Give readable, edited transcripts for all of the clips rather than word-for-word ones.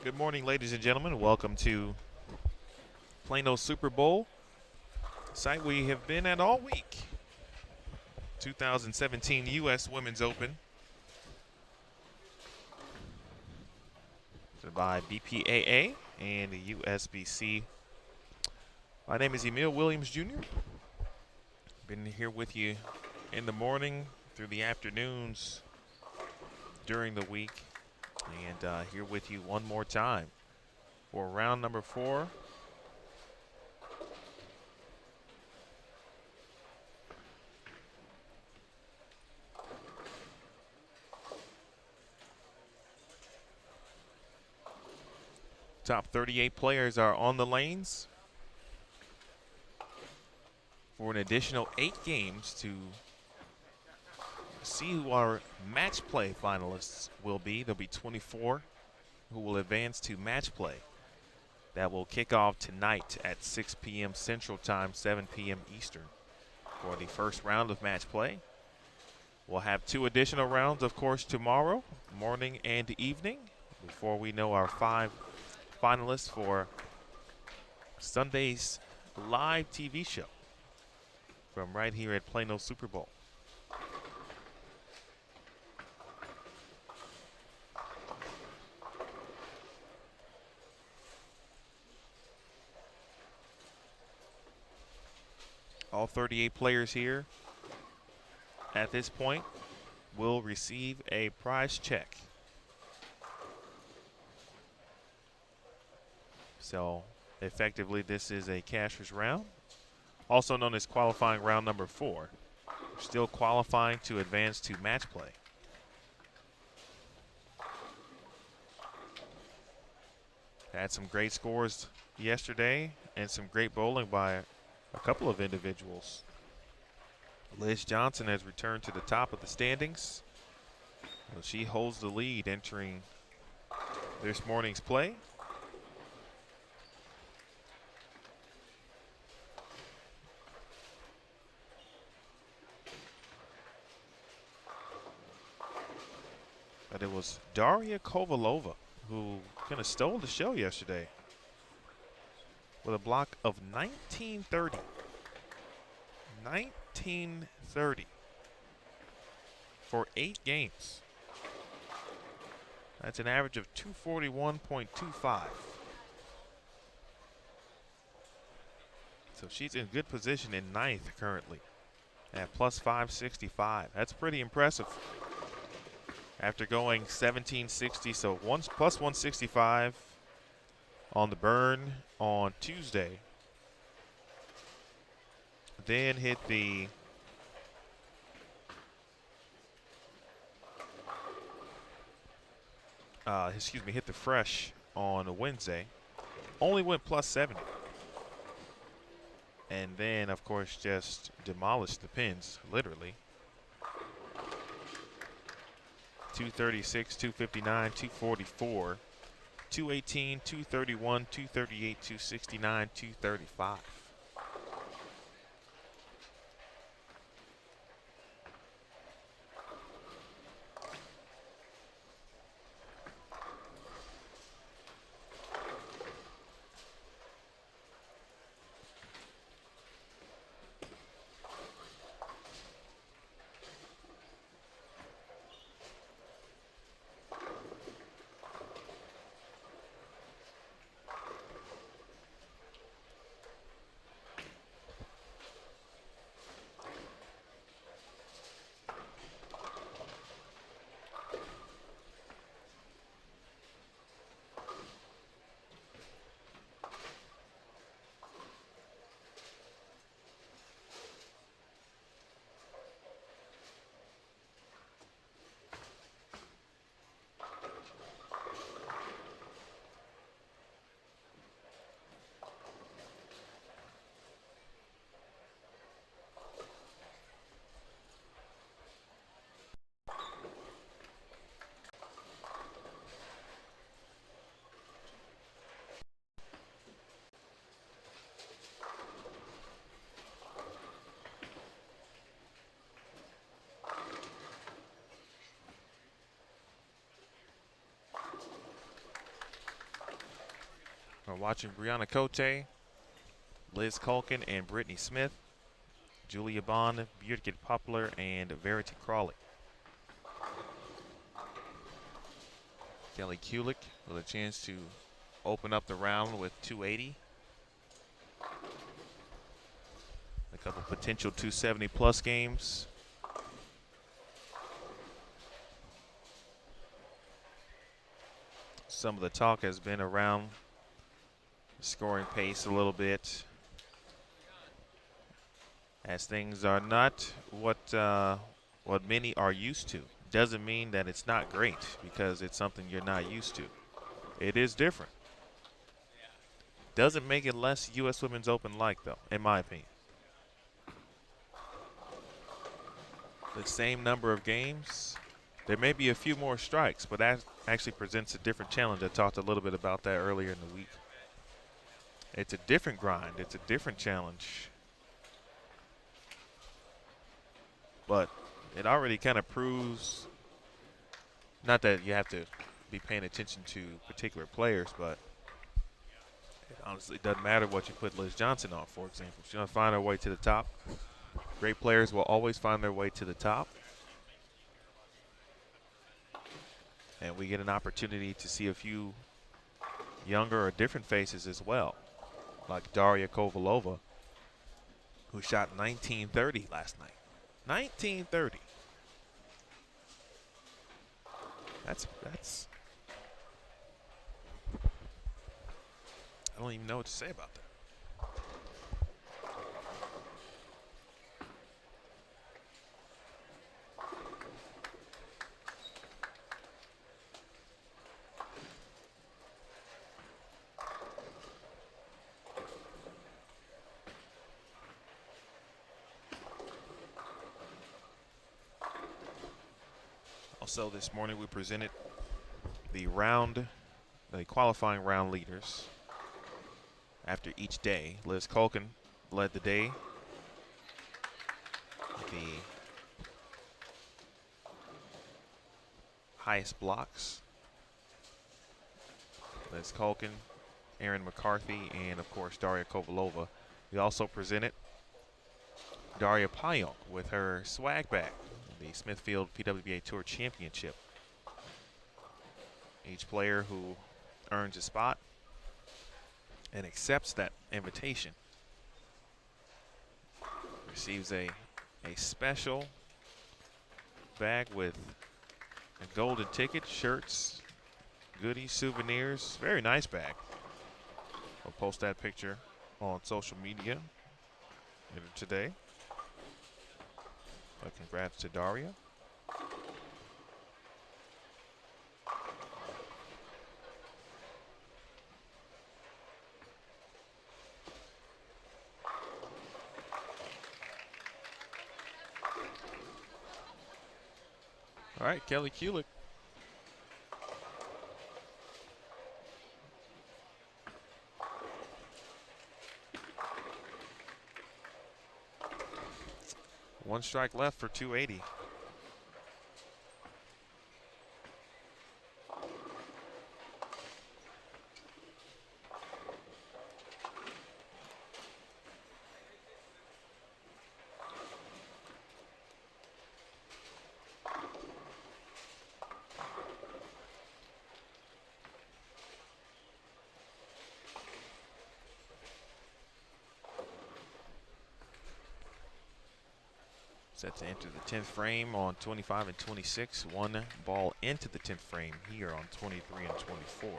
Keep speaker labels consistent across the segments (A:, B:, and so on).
A: Good morning, ladies and gentlemen. Welcome to Plano Super Bowl, site we have been at all week. 2017 U.S. Women's Open by BPAA and the USBC. My name is Emil Williams Jr. Been here with you in the morning, through the afternoons, during the week, and here with you one more time for round number 4. Top 38 players are on the lanes for an additional 8 games to see who our match play finalists will be. There'll be 24 who will advance to match play. That will kick off tonight at 6 p.m. Central Time, 7 p.m. Eastern for the first round of match play. We'll have 2 additional rounds, of course, tomorrow, morning and evening, before we know our 5 finalists for Sunday's live TV show from right here at Plano Super Bowl. All 38 players here at this point will receive a prize check. So effectively, this is a cashier's round, also known as qualifying round number 4. We're still qualifying to advance to match play. Had some great scores yesterday and some great bowling by a couple of individuals. Liz Johnson has returned to the top of the standings. Well, she holds the lead entering this morning's play. But it was Daria Kovalova who kind of stole the show yesterday with a block of 1930. 1930 for 8 games. That's an average of 241.25. So she's in good position in 9th currently at plus 565. That's pretty impressive. After going 1760, so plus 165 on the burn on Tuesday. Then hit the hit the fresh on a Wednesday. Only went plus 70. And then, of course, just demolished the pins, literally. 236, 259, 244, 218, 231, 238, 269, 235. watching Brianna Cote, Liz Culkin, and Brittany Smith, Julia Bond, Birgit Poplar, and Verity Crawley. Kelly Kulick with a chance to open up the round with 280. A couple potential 270 plus games. Some of the talk has been around the scoring pace a little bit, as things are not what many are used to. Doesn't mean that it's not great because it's something you're not used to. It is different. Doesn't make it less U.S. Women's Open-like, though, in my opinion. The same number of games. There may be a few more strikes, but that actually presents a different challenge. I talked a little bit about that earlier in the week. It's a different grind. It's a different challenge. But it already kind of proves, not that you have to be paying attention to particular players, but it honestly doesn't matter what you put Liz Johnson on, for example. She's going to find her way to the top. Great players will always find their way to the top. And we get an opportunity to see a few younger or different faces as well, like Daria Kovalova, who shot 1930 last night. 1930. That's I don't even know what to say about that. Also this morning we presented the qualifying round leaders after each day. Liz Culkin led the day with the highest blocks. Liz Culkin, Erin McCarthy, and of course Daria Kovalova. We also presented Daria Pyo with her swag bag, the Smithfield PWBA Tour Championship. Each player who earns a spot and accepts that invitation receives a special bag with a golden ticket, shirts, goodies, souvenirs. Very nice bag. We'll post that picture on social media later today. But congrats to Daria. All right, Kelly Kulick. One strike left for 280. Set to enter the 10th frame on 25 and 26. One ball into the 10th frame here on 23 and 24.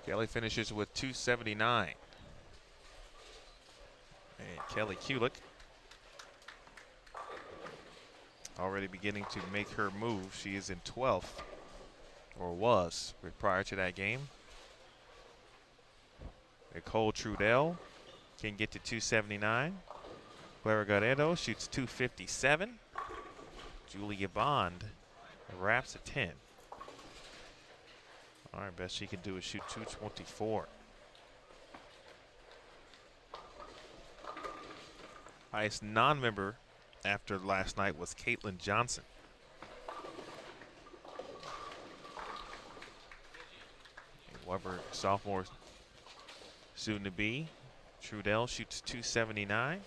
A: Kelly finishes with 279. And Kelly Kulick already beginning to make her move. She is in 12th, or was prior to that game. Nicole Trudell can get to 279. Clara Guerrero shoots 257. Julia Bond wraps a 10. All right, best she can do is shoot 224. Highest non-member after last night was Caitlin Johnson. Weber, sophomore soon to be. Trudell shoots 279.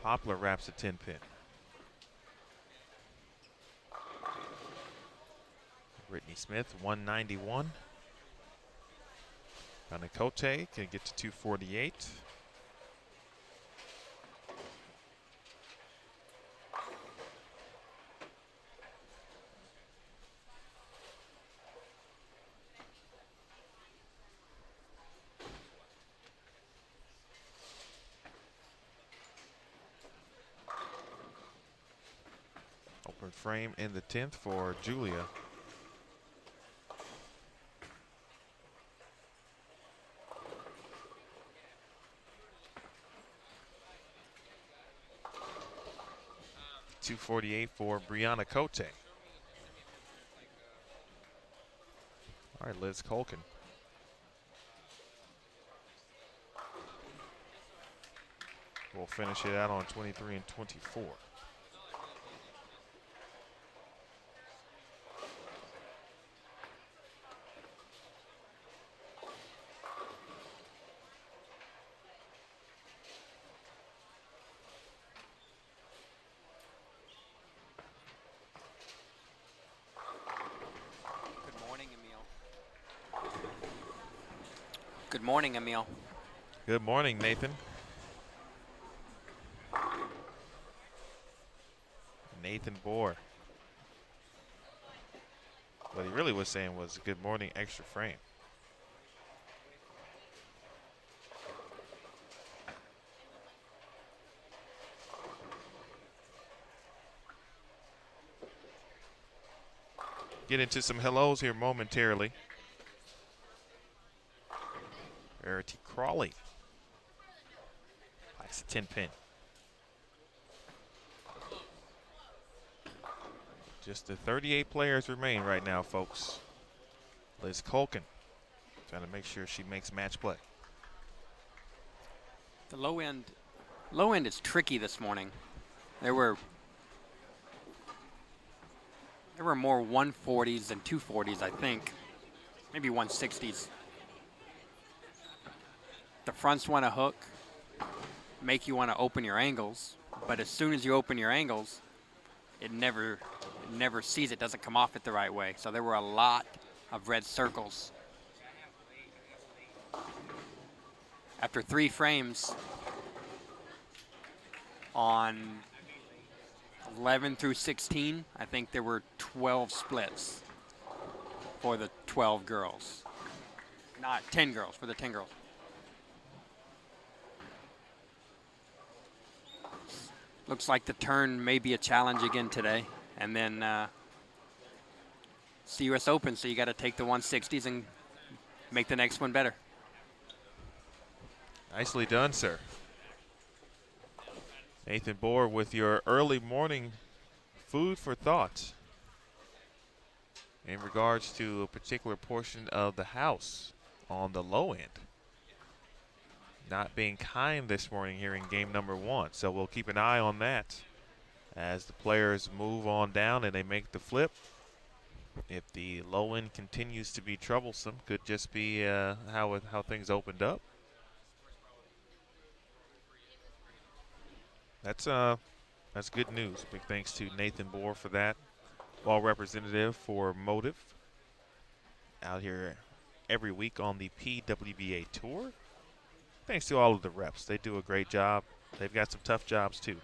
A: Poplar wraps a 10-pin. Brittany Smith, 191. Panacote can get to 248. Open frame in the 10th for Julia. .248 for Brianna Cote. All right, Liz Colkin. We'll finish it out on 23 and 24.
B: Good morning, Emil.
A: Good morning, Nathan. Nathan Bohr. What he really was saying was good morning, extra frame. Get into some hellos here momentarily. Verity Crawley likes a 10-pin. Just the 38 players remain right now, folks. Liz Colkin trying to make sure she makes match play.
B: The low end is tricky this morning. There were more 140s than 240s, I think. Maybe 160s. The fronts want to hook, make you want to open your angles, but as soon as you open your angles, it never sees it, doesn't come off it the right way. So there were a lot of red circles. After 3 frames on 11 through 16, I think there were 12 splits for the 12 girls. Not 10 girls, for the 10 girls. Looks like the turn may be a challenge again today. And then it's the U.S. Open, so you got to take the 160s and make the next one better.
A: Nicely done, sir. Nathan Bohr with your early morning food for thought in regards to a particular portion of the house on the low end. Not being kind this morning here in game number 1. So we'll keep an eye on that as the players move on down and they make the flip. If the low end continues to be troublesome, could just be how things opened up. That's good news. Big thanks to Nathan Bohr for that. Ball representative for Motive. Out here every week on the PWBA Tour. Thanks to all of the reps. They do a great job. They've got some tough jobs too.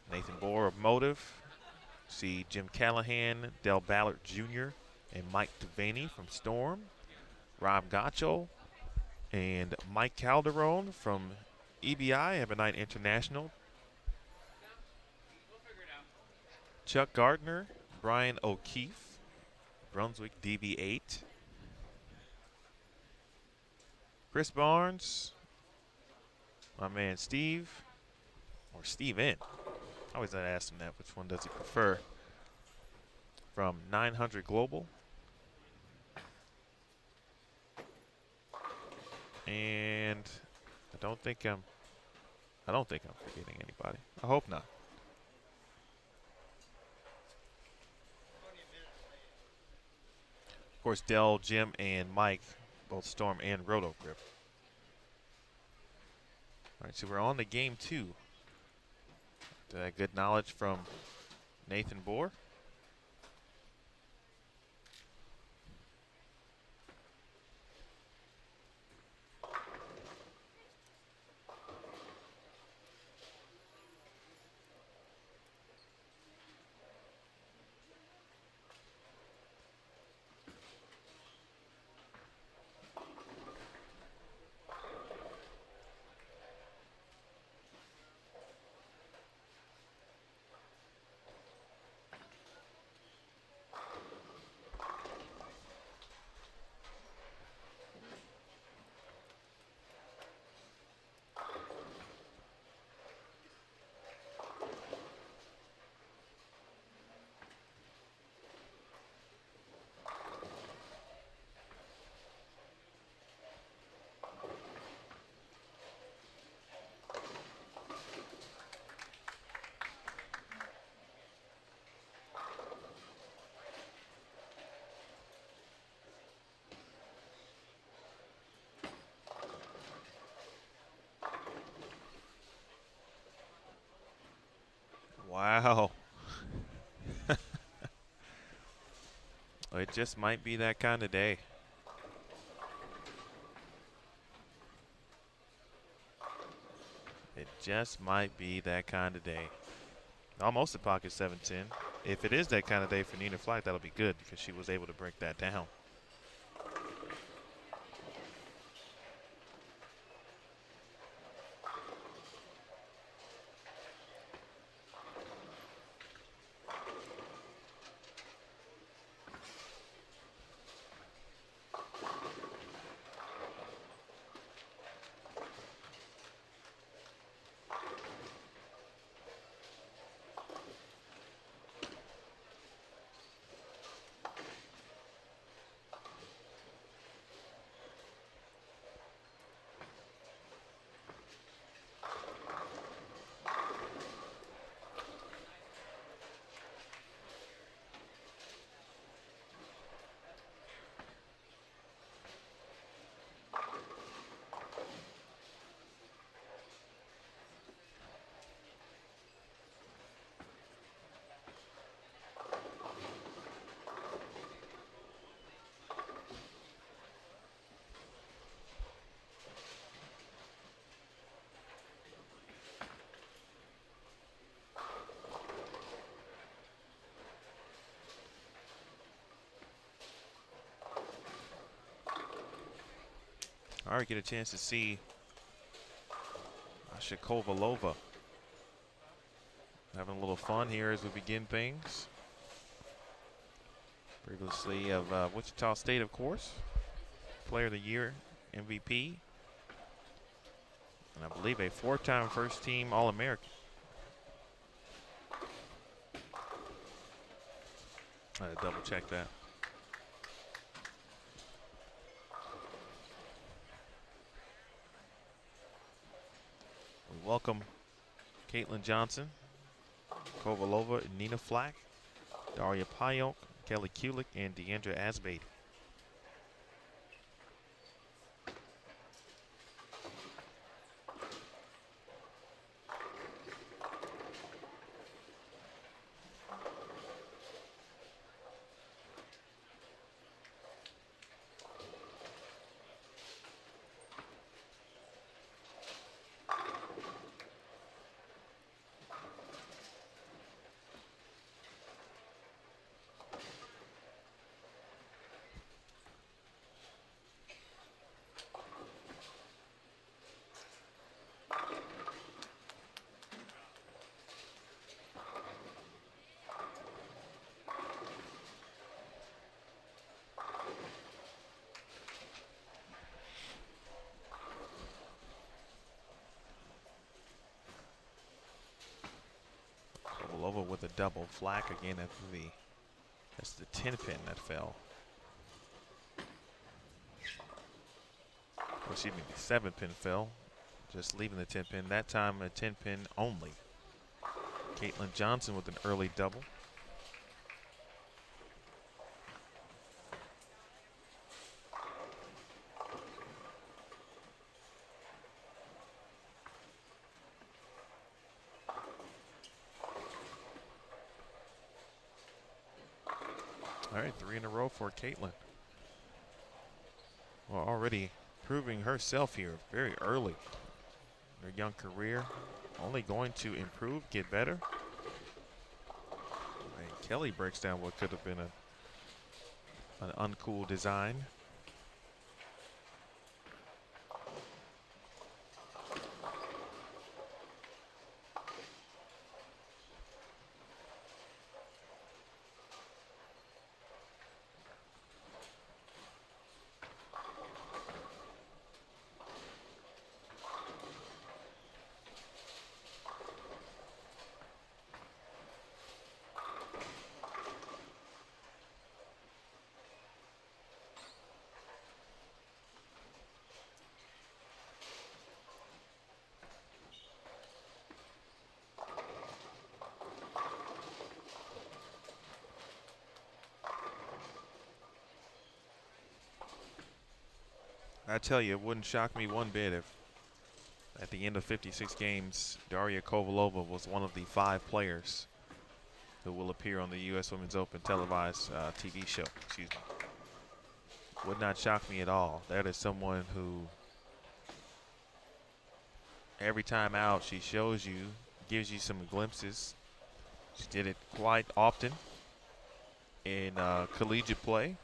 A: Nathan Bohr of Motive. See Jim Callahan, Del Ballard Jr., and Mike Devaney from Storm. Rob Gotcho and Mike Calderon from EBI, Ebonite International. Chuck Gardner, Brian O'Keefe, Brunswick DB8. Chris Barnes, my man Steve, or Steven. I always ask him that, which one does he prefer? From 900 Global. And I don't think I'm forgetting anybody. I hope not. Of course, Dell, Jim, and Mike, both Storm and Roto Grip. All right, so we're on to game 2. Good knowledge from Nathan Bohr. Wow. It just might be that kind of day. It just might be that kind of day. Almost a pocket 710. If it is that kind of day for Nina Flack, that'll be good because she was able to break that down. All right, get a chance to see Shakovalova having a little fun here as we begin things. Previously of Wichita State, of course. Player of the Year, MVP. And I believe a 4-time first-team All-American. I had to double check that. We welcome Caitlin Johnson, Kovalova, Nina Flack, Daria Pyo, Kelly Kulik, and Deandra Asbade. double. Flack again at that's the 10 pin that fell. Or excuse me, the 7 pin fell. Just leaving the 10 pin. That time a 10 pin only. Caitlin Johnson with an early double. All right, 3 in a row for Caitlin. Well, already proving herself here very early in her young career. Only going to improve, get better. And Kelly breaks down what could have been an uncool design. I tell you, it wouldn't shock me one bit if at the end of 56 games, Daria Kovalova was one of the 5 players who will appear on the U.S. Women's Open televised TV show. Excuse me. Would not shock me at all. That is someone who, every time out, she shows you, gives you some glimpses. She did it quite often in collegiate play.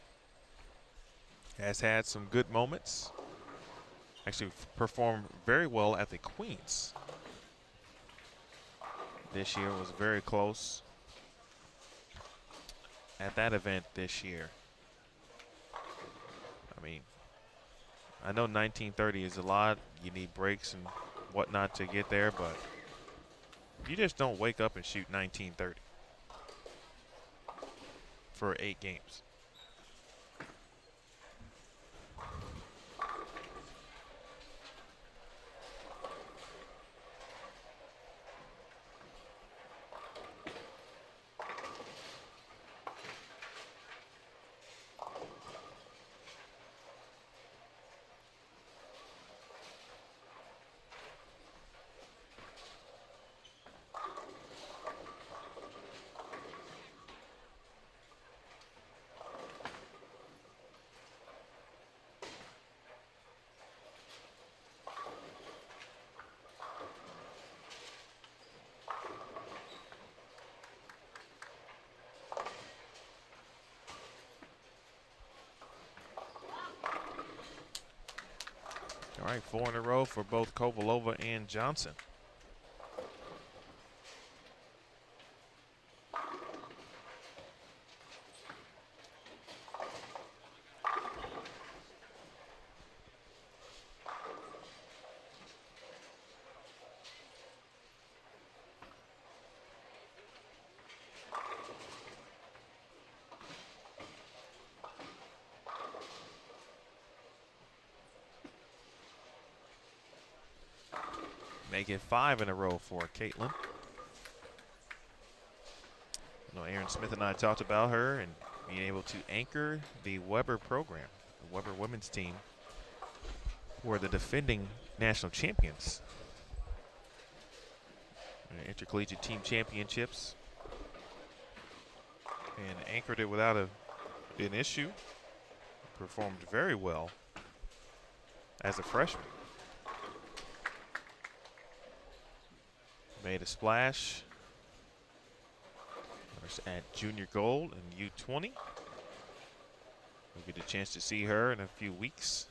A: Has had some good moments. Actually performed very well at the Queens. This year was very close at that event this year. I mean, I know 1930 is a lot. You need breaks and whatnot to get there, but you just don't wake up and shoot 1930 for 8 games. All right, 4 in a row for both Kovalova and Johnson. Make it 5 in a row for Caitlin. You know, Aaron Smith and I talked about her and being able to anchor the Weber program, the Weber women's team, who are the defending national champions. Intercollegiate team championships. And anchored it without an issue. Performed very well as a freshman. Made a splash at junior gold in U20. We'll get a chance to see her in a few weeks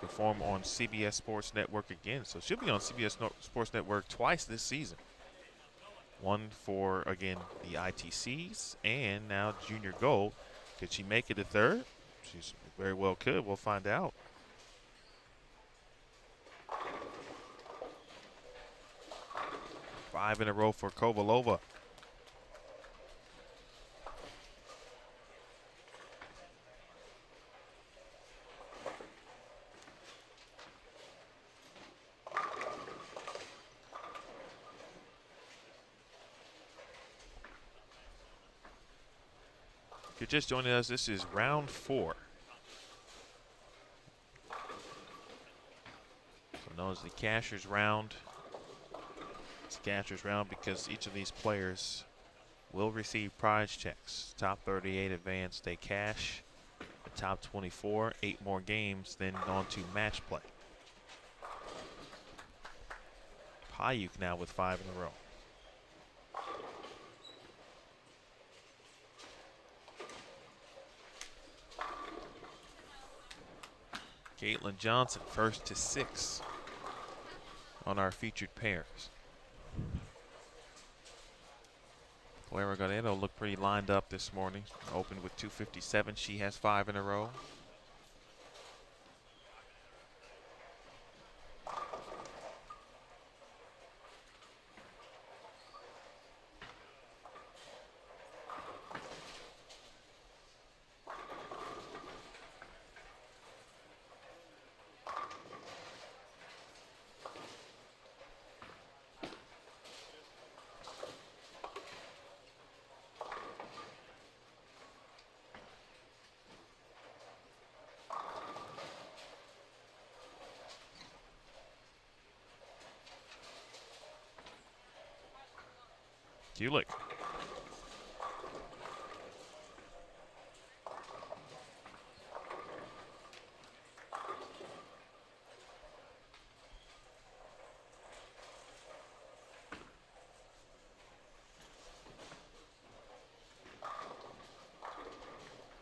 A: perform on CBS Sports Network again. So she'll be on CBS Sports Network twice this season. One for, again, the ITCs and now junior gold. Could she make it a third? She very well could. We'll find out. Five in a row for Kovalova. you're just joining us, this is round 4. So known as the cashier's round. It's cashier's round because each of these players will receive prize checks. Top 38 advance, they cash. The top 24, 8 more games, then on to match play. Payuk now with 5 in a row. Caitlin Johnson first to 6 on our featured pairs. Clara Garnedo looked pretty lined up this morning. Opened with 257. She has 5 in a row. Kulik.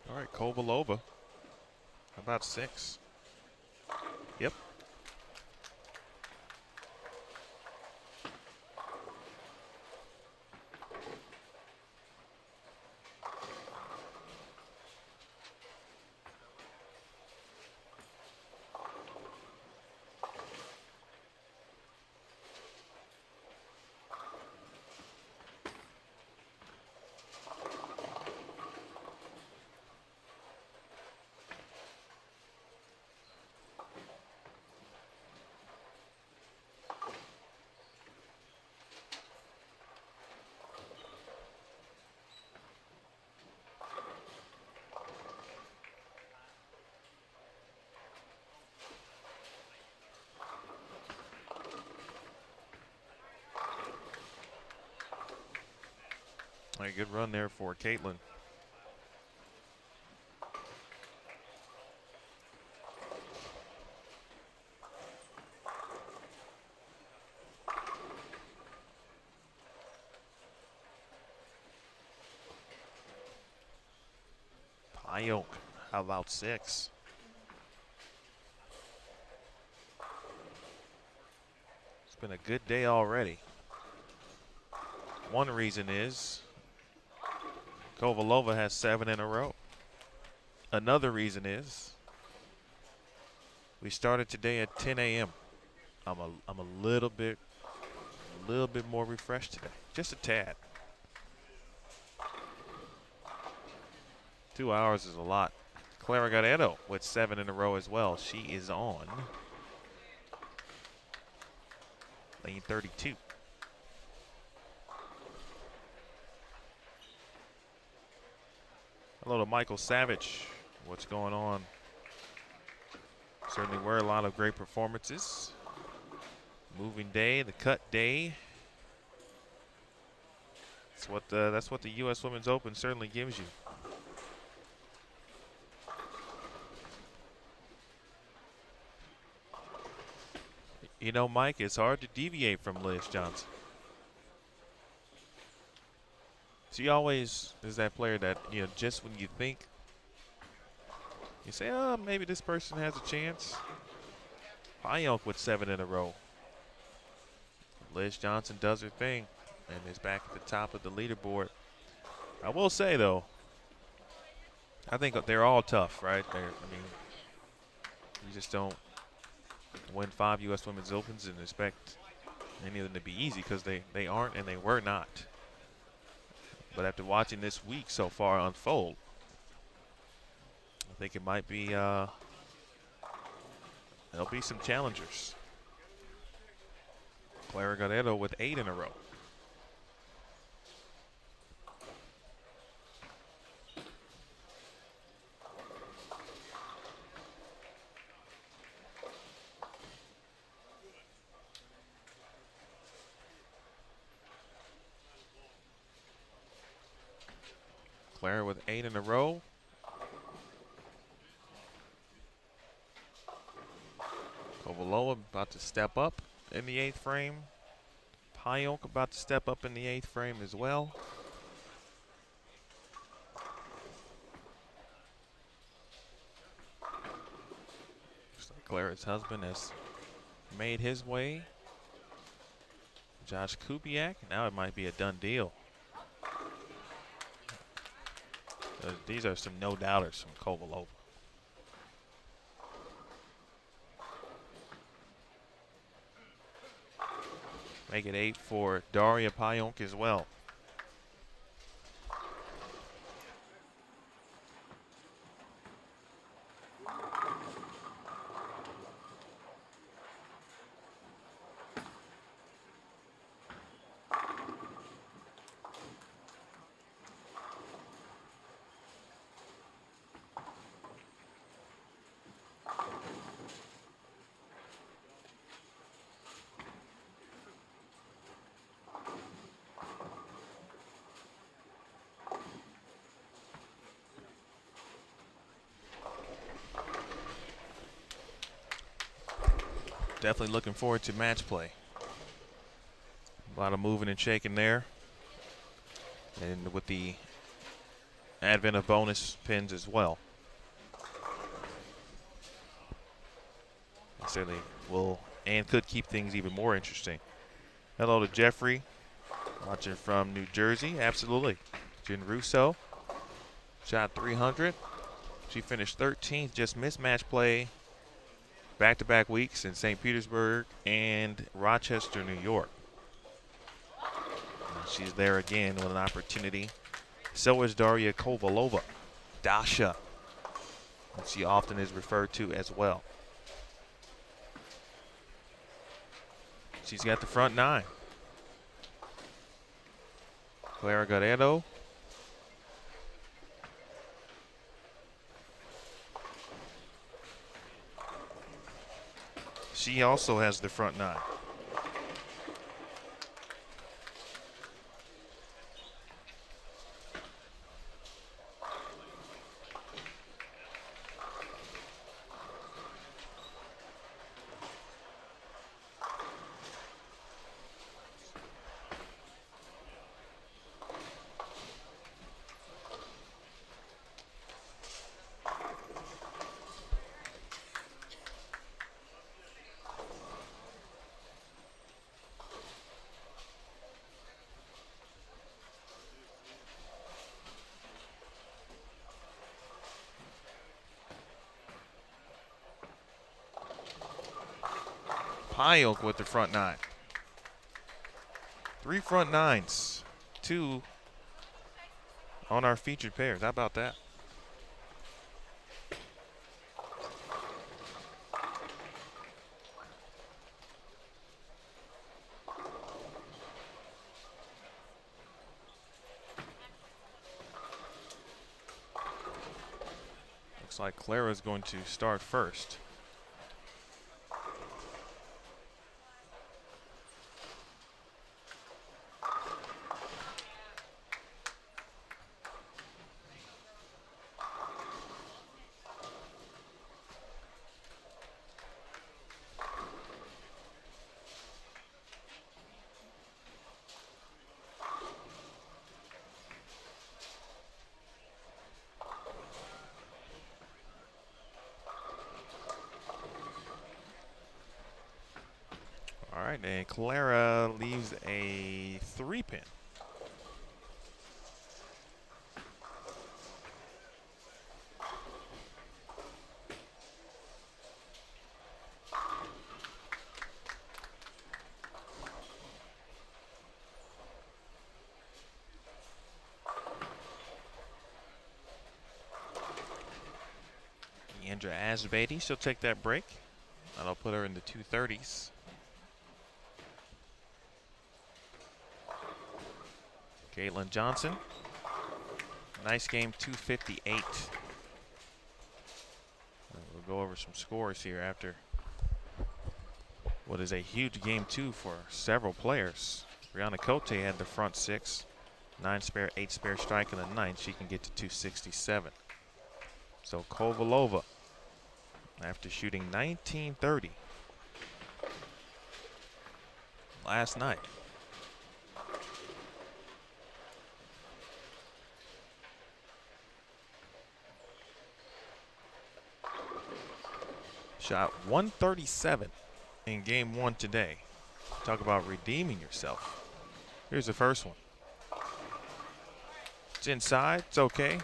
A: All right, Kovalova. How about 6? Yep. All right, good run there for Caitlin. Payuk, how about 6? It's been a good day already. One reason is Kovalova has 7 in a row. Another reason is we started today at 10 a.m. I'm a little bit more refreshed today, just a tad. 2 hours is a lot. Clara Garnedo with 7 in a row as well. She is on lane 32. Hello to Michael Savage. What's going on? Certainly were a lot of great performances. Moving day, the cut day. That's what the U.S. Women's Open certainly gives you. You know, Mike, it's hard to deviate from Liz Johnson. She always is that player that, you know, just when you think, you say, oh, maybe this person has a chance. Payuk with 7 in a row. Liz Johnson does her thing and is back at the top of the leaderboard. I will say, though, I think they're all tough, right? I mean, you just don't win 5 U.S. Women's Opens and expect any of them to be easy because they aren't and they were not. But after watching this week so far unfold, I think it might be, there'll be some challengers. Clara Garnedo with 8 in a row. Clara with 8 in a row. Kovalova about to step up in the 8th frame. Payonk about to step up in the 8th frame as well. Looks like Clara's husband has made his way. Josh Kubiak, now it might be a done deal. These are some no-doubters from Kovalova. Make it 8 for Daria Pyo as well. Definitely looking forward to match play. A lot of moving and shaking there. And with the advent of bonus pins as well. It certainly will and could keep things even more interesting. Hello to Jeffrey, watching from New Jersey. Absolutely. Jen Russo shot 300. She finished 13th, just missed match play back-to-back weeks in St. Petersburg and Rochester, New York. And she's there again with an opportunity. So is Daria Kovalova, Dasha, and she often is referred to as well. She's got the front 9. Clara Guerrero. She also has the front 9. Payok with the front 9. 3 front 9s, 2 on our featured pairs. How about that? Looks like Clara's going to start first. All right, and Clara leaves a 3-pin. Andra Asbady, she'll take that break. That'll put her in the 230s. Caitlin Johnson, nice game, 258. We'll go over some scores here after what is a huge game 2 for several players. Brianna Cote had the front 6. 9 spare, 8 spare strike in the ninth, she can get to 267. So Kovalova, after shooting 1930 last night, shot 137 in game 1 today. Talk about redeeming yourself. Here's the first one. It's inside, it's okay.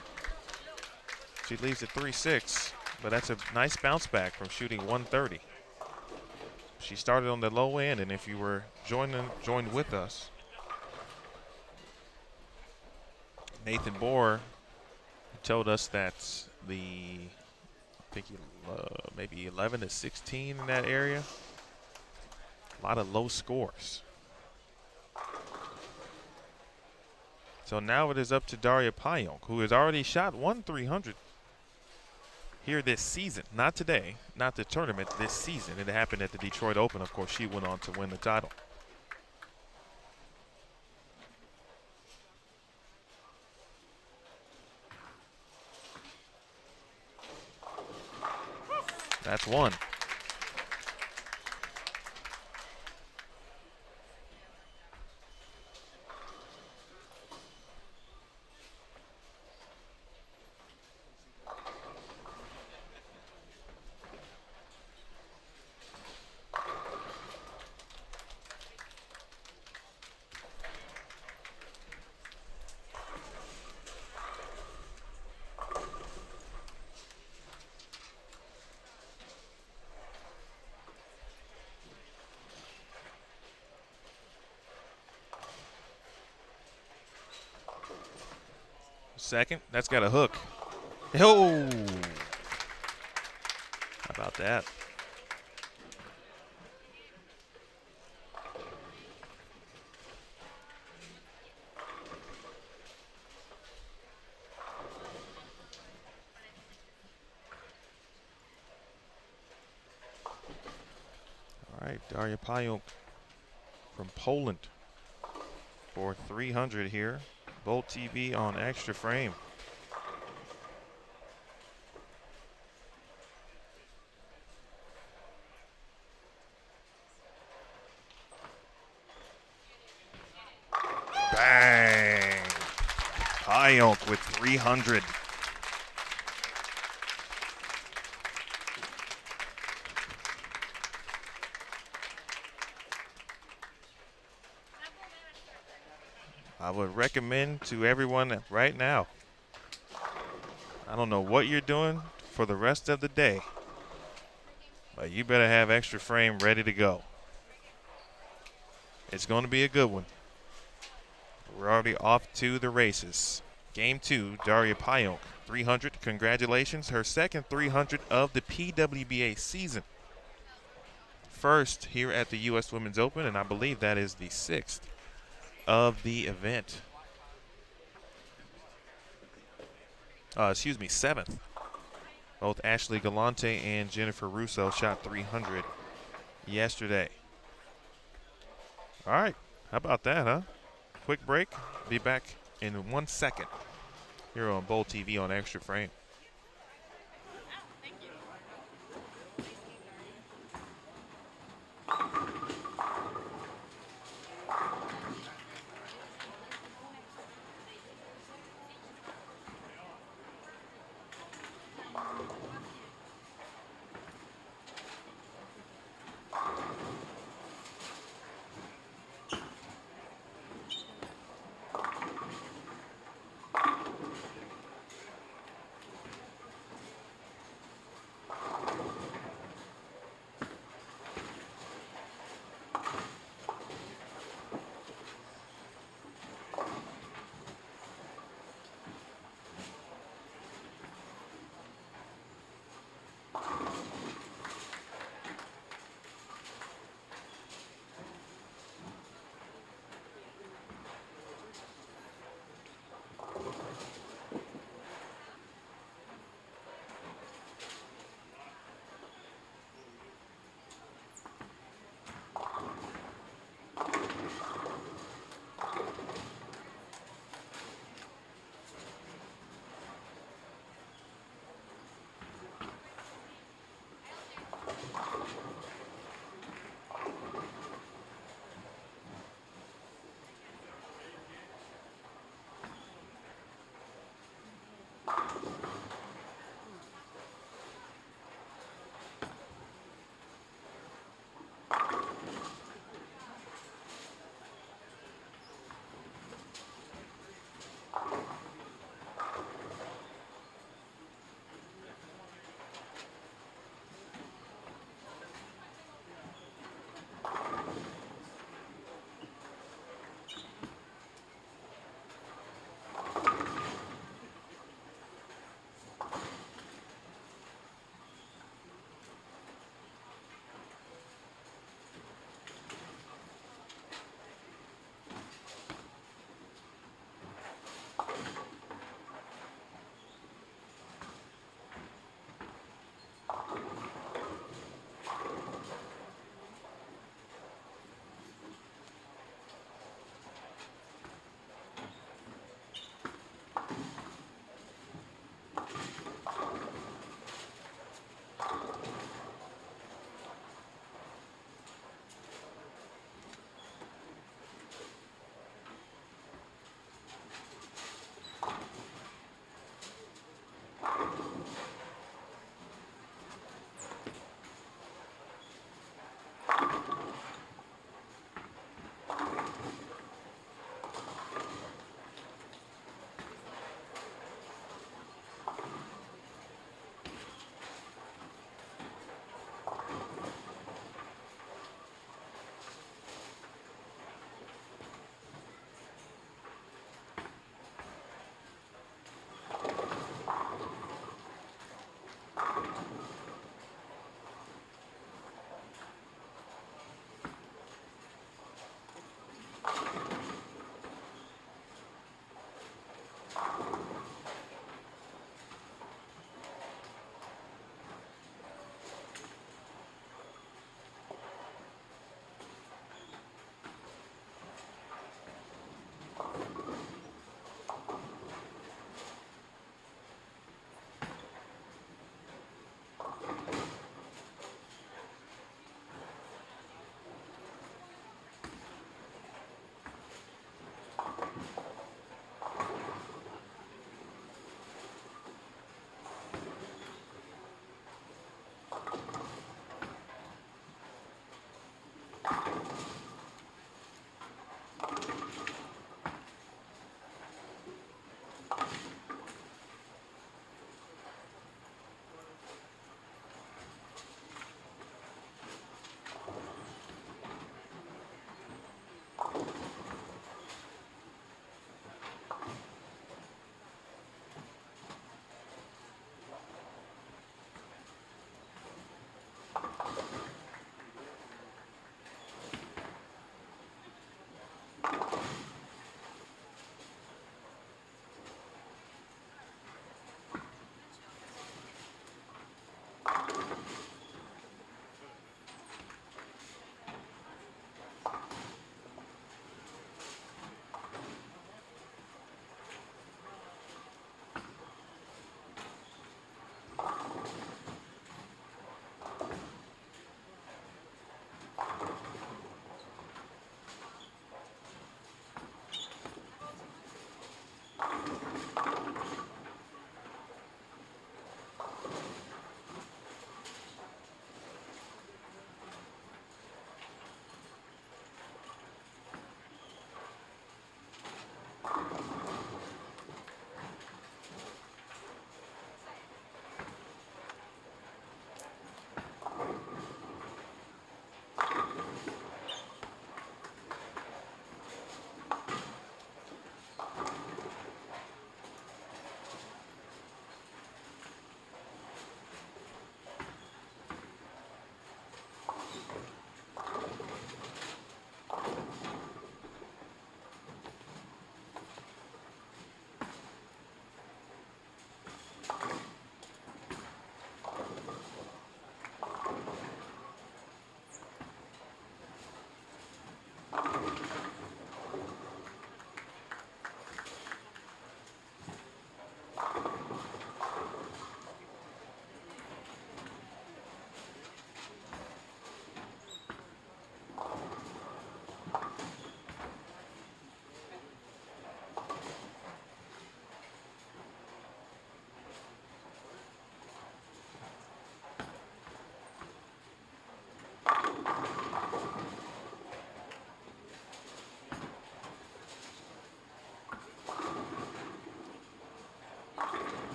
A: She leaves at 3-6, but that's a nice bounce back from shooting 130. She started on the low end, and if you were joined with us, Nathan Bohr told us that maybe 11 to 16 in that area. A lot of low scores. So now it is up to Daria Pyo, who has already shot 300 here this season. Not today, not the tournament, this season. It happened at the Detroit Open. Of course, she went on to win the title. That's one. Second, that's got a hook. Oh! How about that? All right, Daria Pyo from Poland for 300 here. Bolt TV on Extra Frame. Bang! Payok with 300. I would recommend to everyone right now, I don't know what you're doing for the rest of the day, but you better have Extra Frame ready to go. It's going to be a good one. We're already off to the races. Game 2, Daria Pyo, 300. Congratulations, her second 300 of the PWBA season. First here at the U.S. Women's Open, and I believe that is the 6th of the event. Excuse me, 7th. Both Ashley Galante and Jennifer Russo shot 300 yesterday. All right, how about that, huh? Quick break. Be back in 1 second here on Bowl TV on Extra Frame.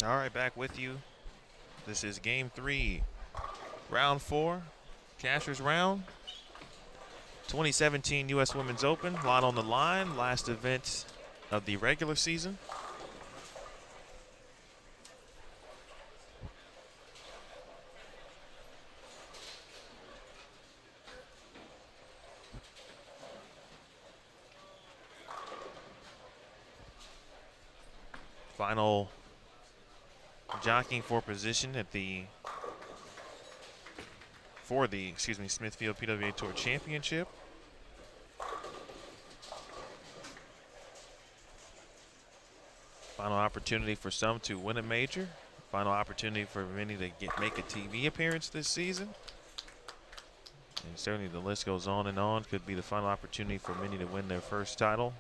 A: All right, back with you. This is game 3, round 4, cashier's round. 2017 U.S. Women's Open, lot on the line, last event of the regular season. Final jockeying for position at the Smithfield PWA Tour Championship. Final opportunity for some to win a major. Final opportunity for many to make a TV appearance this season. And certainly the list goes on and on. Could be the final opportunity for many to win their first title.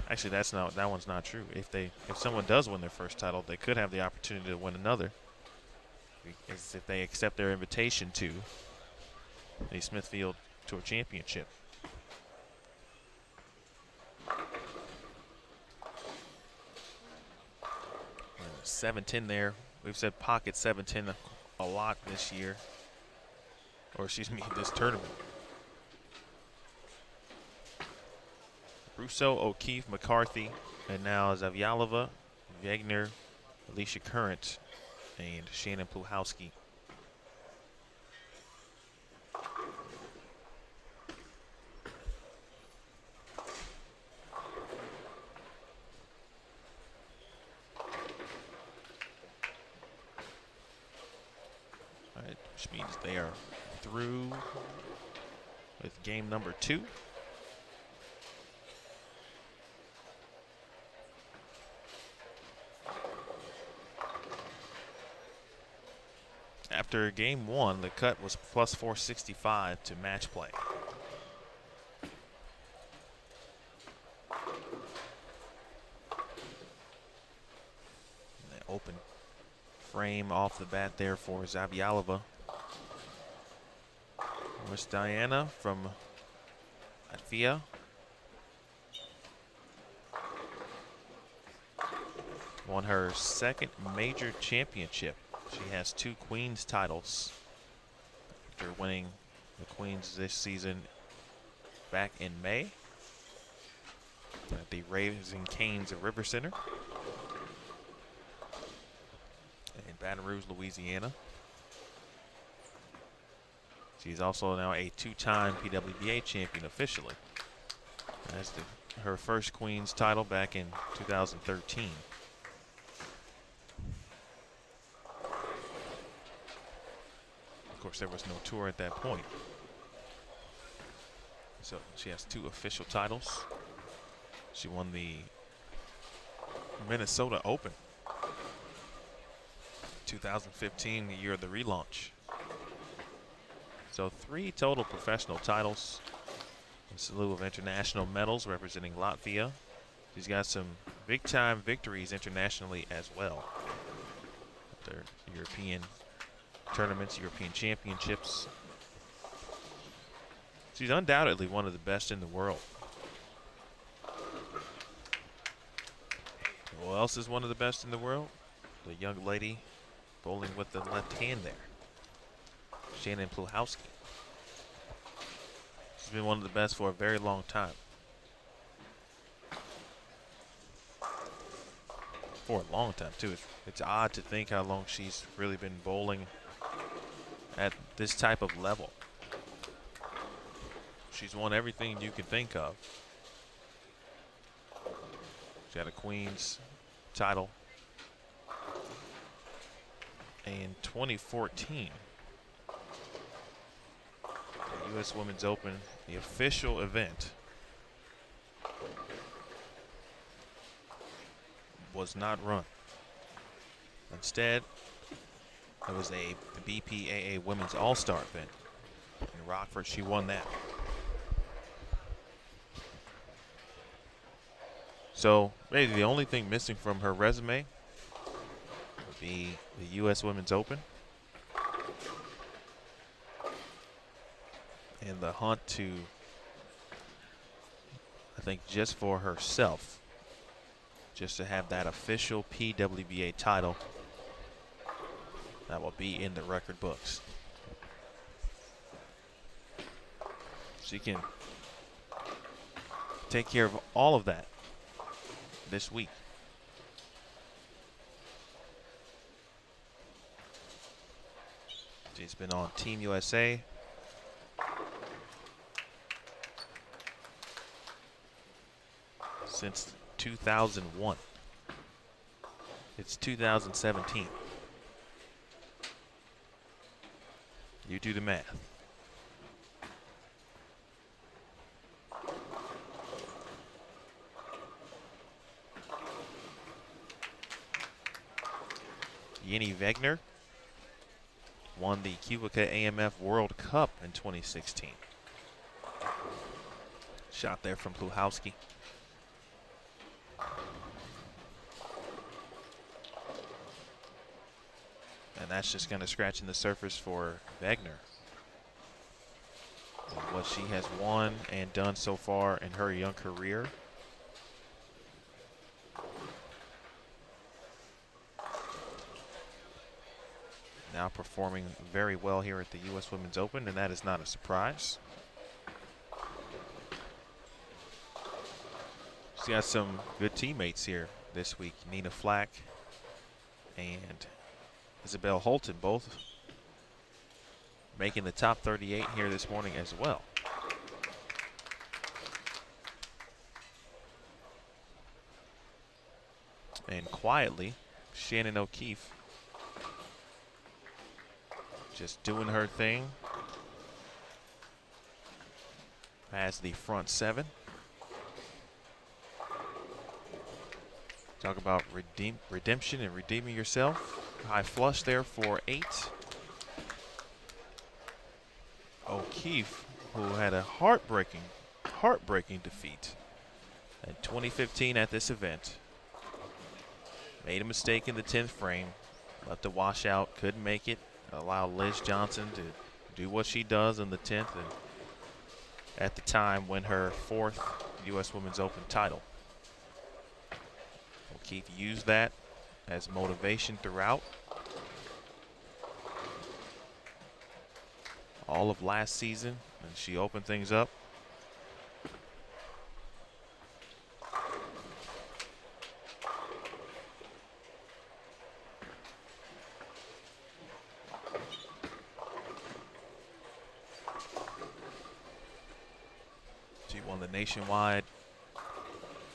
A: Actually, that one's not true. If someone does win their first title, they could have the opportunity to win another. As if they accept their invitation to the Smithfield Tour Championship. 7-10 there. We've said pocket 7-10 a lot this year. Or excuse me, this tournament. Russo, O'Keefe, McCarthy, and now Zavyalova, Wagner, Alicia Current, and Shannon Pluhowski. All right, which means they are through with game number 2. After game 1, the cut was plus 465 to match play. The open frame off the bat there for Zavyalova. Miss Diana from Latvia. Won her second major championship. She has 2 Queens titles after winning the Queens this season back in May at the Raising Cane's River Center in Baton Rouge, Louisiana. She's also now a 2-time PWBA champion officially. That's her first Queens title back in 2013. Of course, there was no tour at that point. So she has 2 official titles. She won the Minnesota Open 2015, the year of the relaunch. So 3 total professional titles. A slew of international medals representing Latvia. She's got some big-time victories internationally as well. Their European tournaments, European championships. She's undoubtedly one of the best in the world. Who else is one of the best in the world? The young lady bowling with the left hand there, Shannon Pluhowski. She's been one of the best for a very long time. For a long time, too. It's odd to think how long she's really been bowling at this type of level. She's won everything you can think of. She had a Queens title in 2014. The U.S. Women's Open, the official event, was not run. Instead, it was the BPAA Women's All-Star event in Rockford. She won that. So maybe the only thing missing from her resume would be the U.S. Women's Open and the hunt to I think just for herself, just to have that official PWBA title that will be in the record books. She can take care of all of that this week. She's been on Team USA. Since 2001. It's 2017. You do the math. Jenny Wegner won the Kubica AMF World Cup in 2016. Shot there from Pluhowski. And that's just kind of scratching the surface for Wegner. And what she has won and done so far in her young career. Now performing very well here at the U.S. Women's Open, and that is not a surprise. She's got some good teammates here this week. Nina Flack and Isabel Holton both making the top 38 here this morning as well. And quietly, Shannon O'Keefe just doing her thing. Has the front seven. Talk about redemption and redeeming yourself. High flush there for 8. O'Keefe, who had a heartbreaking defeat in 2015 at this event. Made a mistake in the 10th frame. Left a washout, couldn't make it. Allowed Liz Johnson to do what she does in the 10th, and at the time win her 4th U.S. Women's Open title. O'Keefe used that as motivation throughout. All of last season, and she opened things up. She won the nationwide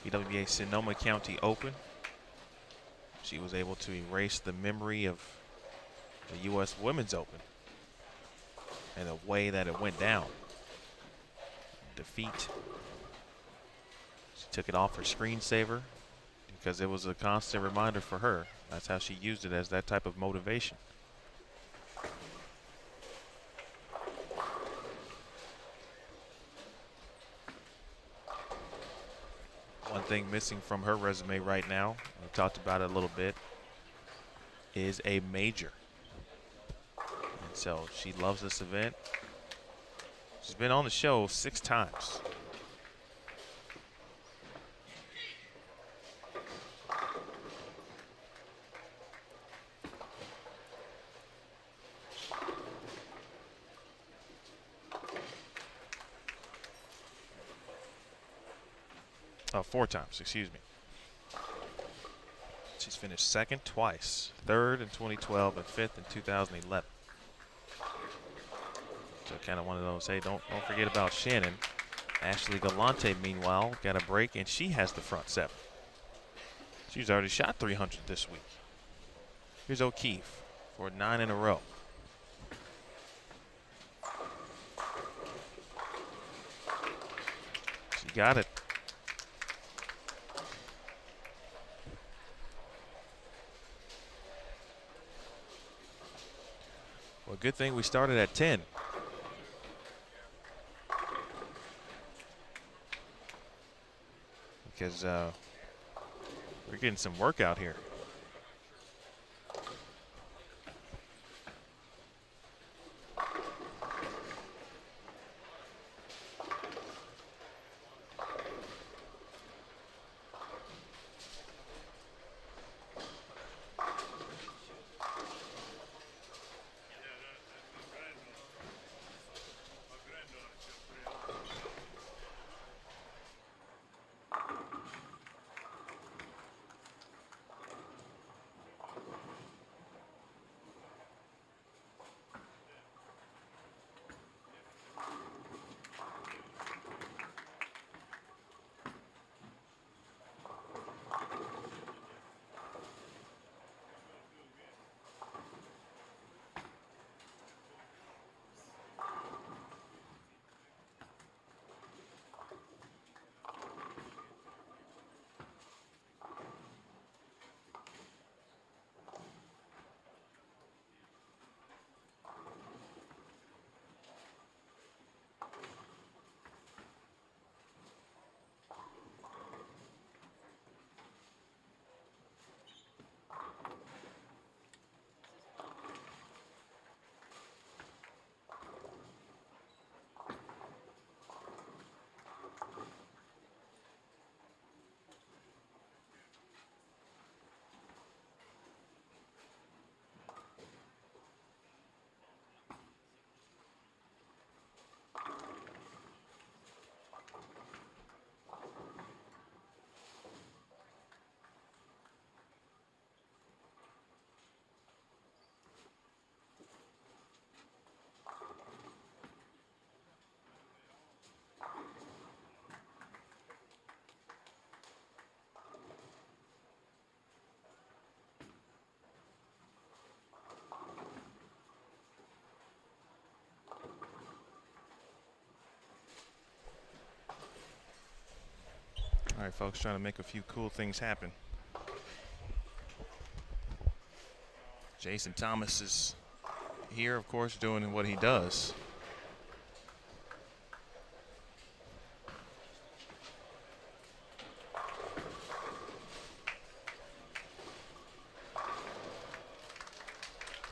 A: PWBA Sonoma County Open. She was able to erase the memory of the U.S. Women's Open and the way that it went down. Defeat. She took it off her screensaver because it was a constant reminder for her. That's how she used it, as that type of motivation. One thing missing from her resume right now, we talked about it a little bit, is a major. And so she loves this event. She's been on the show 6 times. Oh, 4 times, excuse me. She's finished 2nd twice, 3rd in 2012 and 5th in 2011. So kind of one of those, hey, don't forget about Shannon. Ashley Galante, meanwhile, got a break, and she has the front 7. She's already shot 300 this week. Here's O'Keefe for 9 in a row. She got it. Well, good thing we started at 10. Because we're getting some work out here. right, folks, trying to make a few cool things happen. Jason Thomas is here, of course, doing what he does.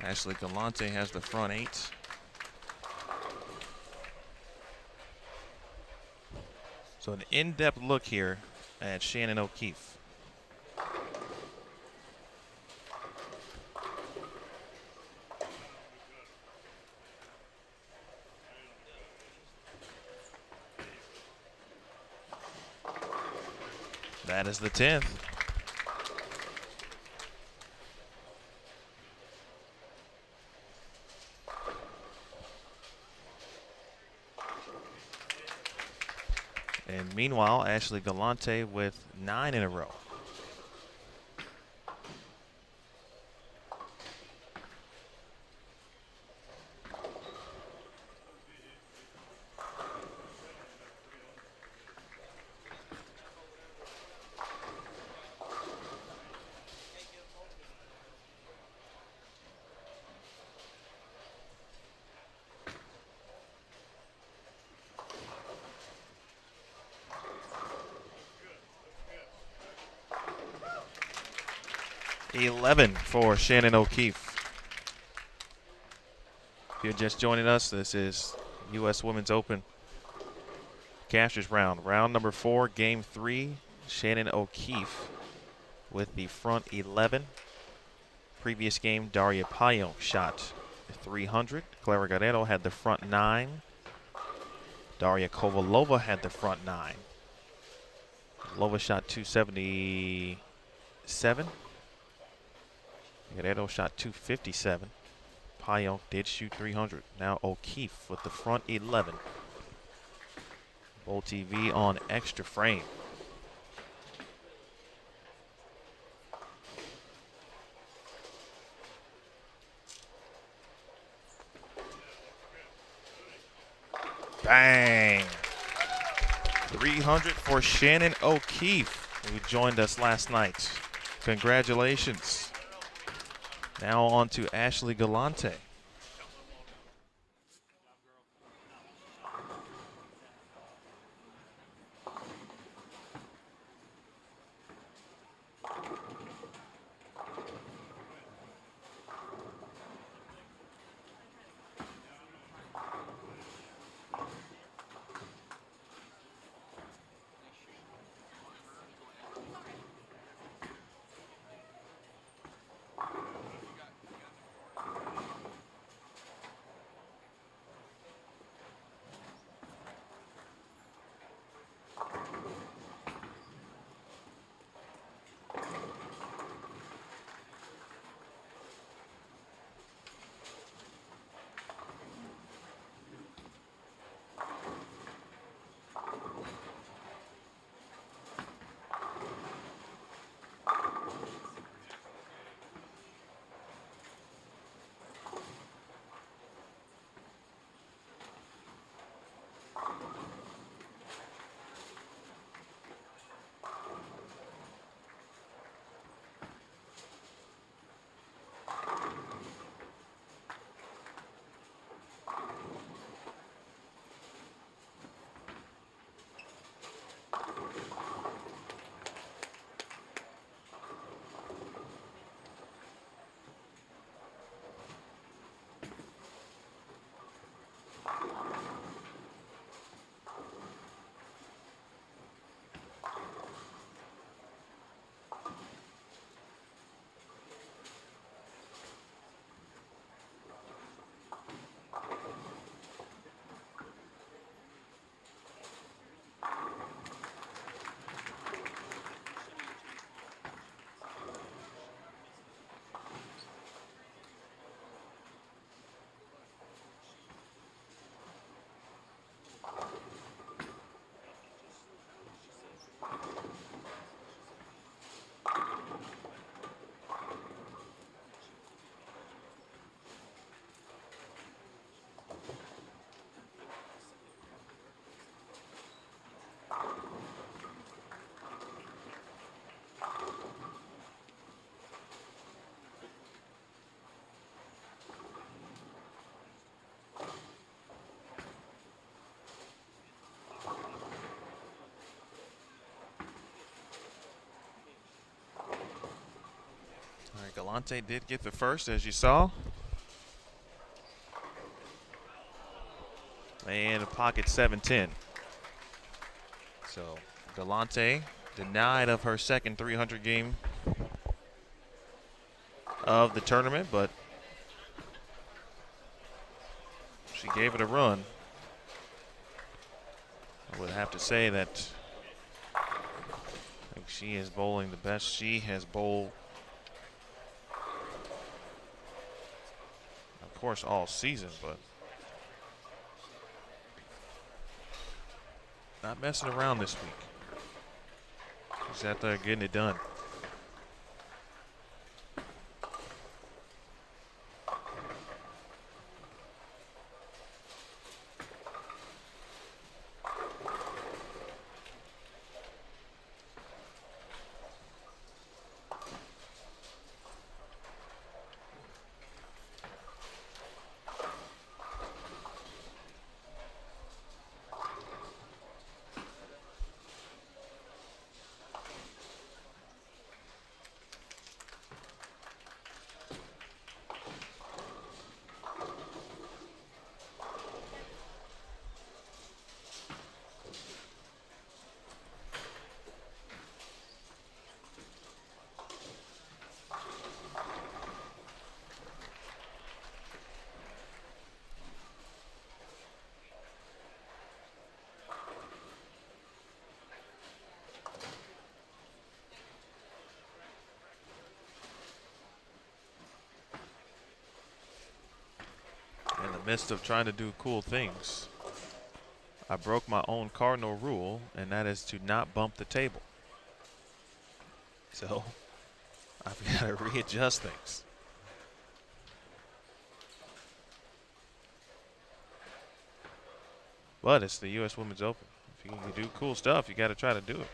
A: Ashley Galante has the front 8. So an in-depth look here at Shannon O'Keefe. That is the 10th. And meanwhile, Ashley Galante with 9 in a row. $11 for Shannon O'Keefe. If you're just joining us, this is U.S. Women's Open Casters round. Round number 4, game 3. Shannon O'Keefe with the front 11. Previous game, Daria Pyo shot 300. Clara Guerrero had the front 9. Daria Kovalova had the front 9. Lova shot 277. Guerrero shot 257. Pyo did shoot 300. Now O'Keefe with the front 11. Bowl TV on extra frame. Bang! 300 for Shannon O'Keefe, who joined us last night. Congratulations. Now on to Ashley Galante. Delonte did get the first, as you saw. And a pocket 7-10. So Delonte denied of her second 300 game of the tournament, but she gave it a run. I would have to say that I think she is bowling the best she has bowled, of course, all season, but not messing around this week. She's out there getting it done. In the midst of trying to do cool things, I broke my own cardinal rule, and that is to not bump the table. So I've got to readjust things. But it's the U.S. Women's Open. If you can do cool stuff, you got to try to do it.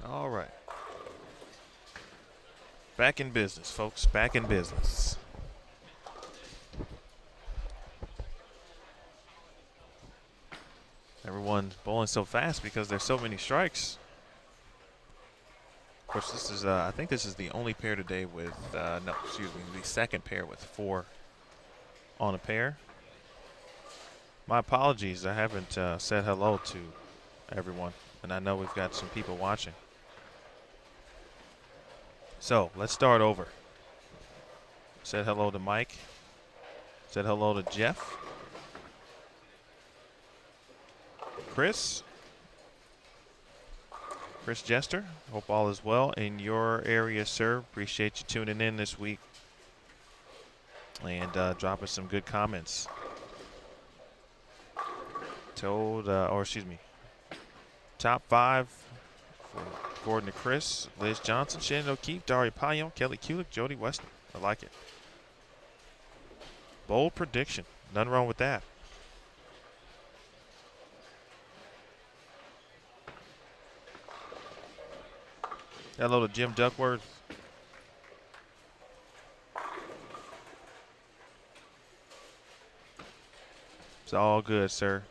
A: All right. Back in business, folks. Back in business. Everyone's bowling so fast because there's so many strikes. Of course, this is, I think this is the only pair today with, no, excuse me, the second pair with 4 on a pair. My apologies. I haven't said hello to everyone, and I know we've got some people watching. So let's start over. Said hello to Mike. Said hello to Jeff. Chris Jester. Hope all is well in your area, sir. Appreciate you tuning in this week and dropping some good comments. Top 5 for Gordon and Chris, Liz Johnson, Shannon O'Keefe, Daria Pyo, Kelly Kulick, Jody Weston. I like it. Bold prediction. Nothing wrong with that. Hello to Jim Duckworth. It's all good, sir.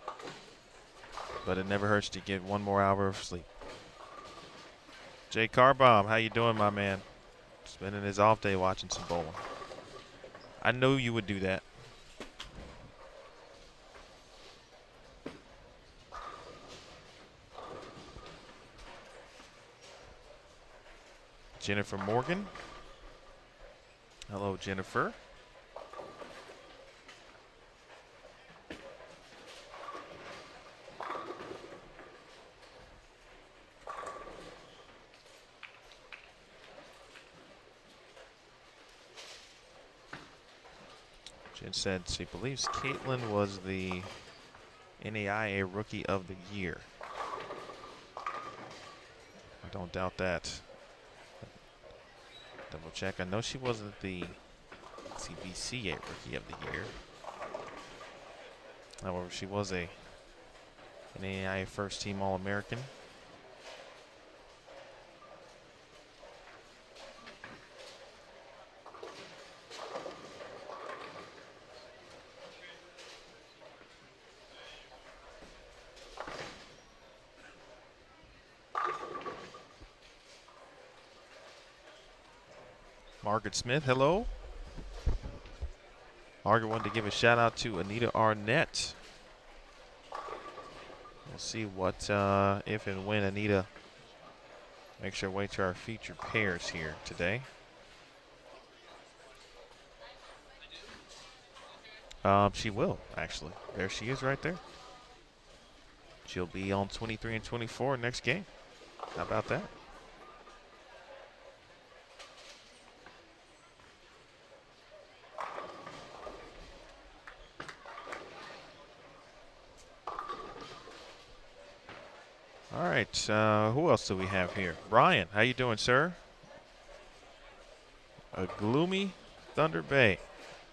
A: But it never hurts to get one more hour of sleep. Jay Carbomb, how you doing, my man? Spending his off day watching some bowling. I knew you would do that. Jennifer Morgan. Hello, Jennifer. Jen said she believes Caitlin was the NAIA Rookie of the Year. I don't doubt that. Double check. I know she wasn't the CBCA Rookie of the Year. However, she was an NAIA First Team All-American. Margaret Smith, hello. Margaret wanted to give a shout out to Anita Arnett. We'll see what, if and when Anita makes her way to our featured pairs here today. She will, actually. There she is right there. She'll be on 23 and 24 next game. How about that? All right, who else do we have here? Brian, how you doing, sir? A gloomy Thunder Bay.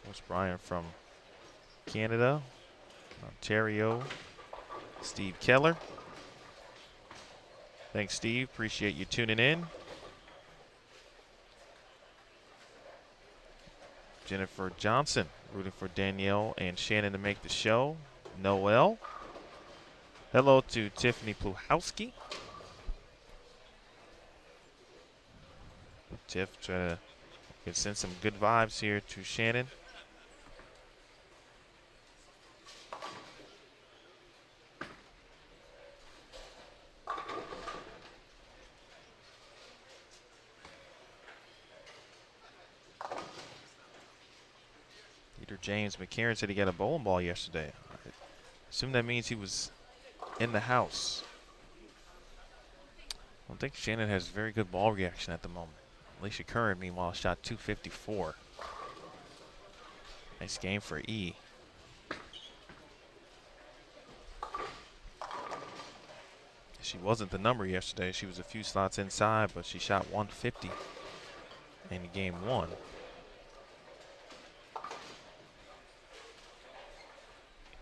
A: That's Brian from Canada, Ontario. Steve Keller. Thanks, Steve. Appreciate you tuning in. Jennifer Johnson, rooting for Danielle and Shannon to make the show. Noel. Hello to Tiffany Pluhowski. Tiff trying to send some good vibes here to Shannon. Peter James McCarron said he got a bowling ball yesterday. I assume that means he was in the house. I don't think Shannon has very good ball reaction at the moment. Alicia Curran, meanwhile, shot 254. Nice game for E. She wasn't the number yesterday. She was a few slots inside, but she shot 150 in game one.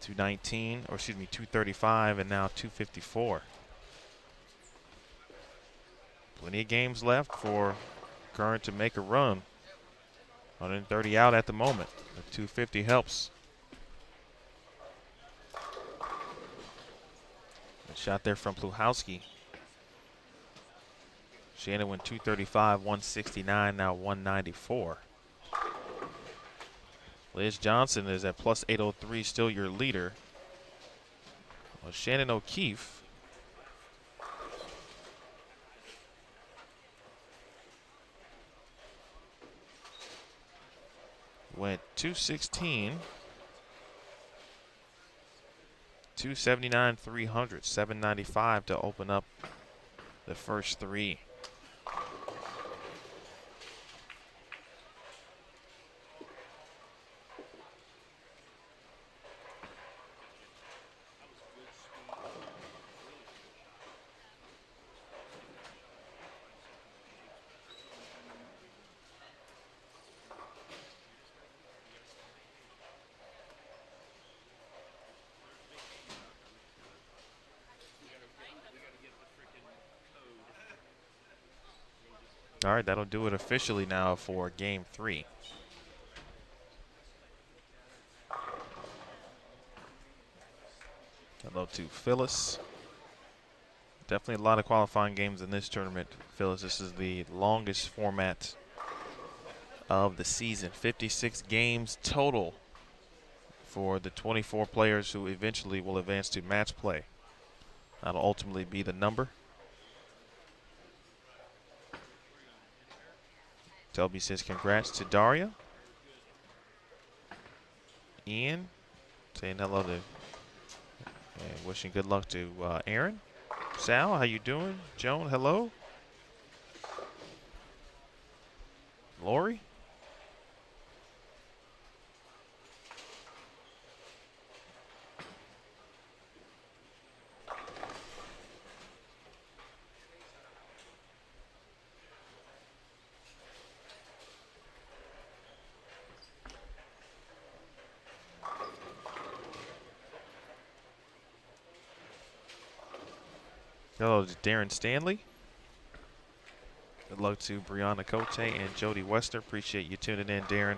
A: $235, and now 254. Plenty of games left for Curran to make a run. 130 out at the moment. The 250 helps. A shot there from Pluhowski. Shannon went 235, 169, now 194. Liz Johnson is at plus 803, still your leader. Well, Shannon O'Keefe went 216, 279, 300, 795 to open up the first three. All right, that'll do it officially now for Game 3. Hello to Phyllis. Definitely a lot of qualifying games in this tournament. Phyllis, this is the longest format of the season. 56 games total for the 24 players who eventually will advance to match play. That'll ultimately be the number. Toby says congrats to Daria. Ian saying hello to and wishing good luck to Aaron. Sal, how you doing? Joan, hello. Lori. Hello to Darren Stanley. Good luck to Brianna Cote and Jody Wester. Appreciate you tuning in, Darren.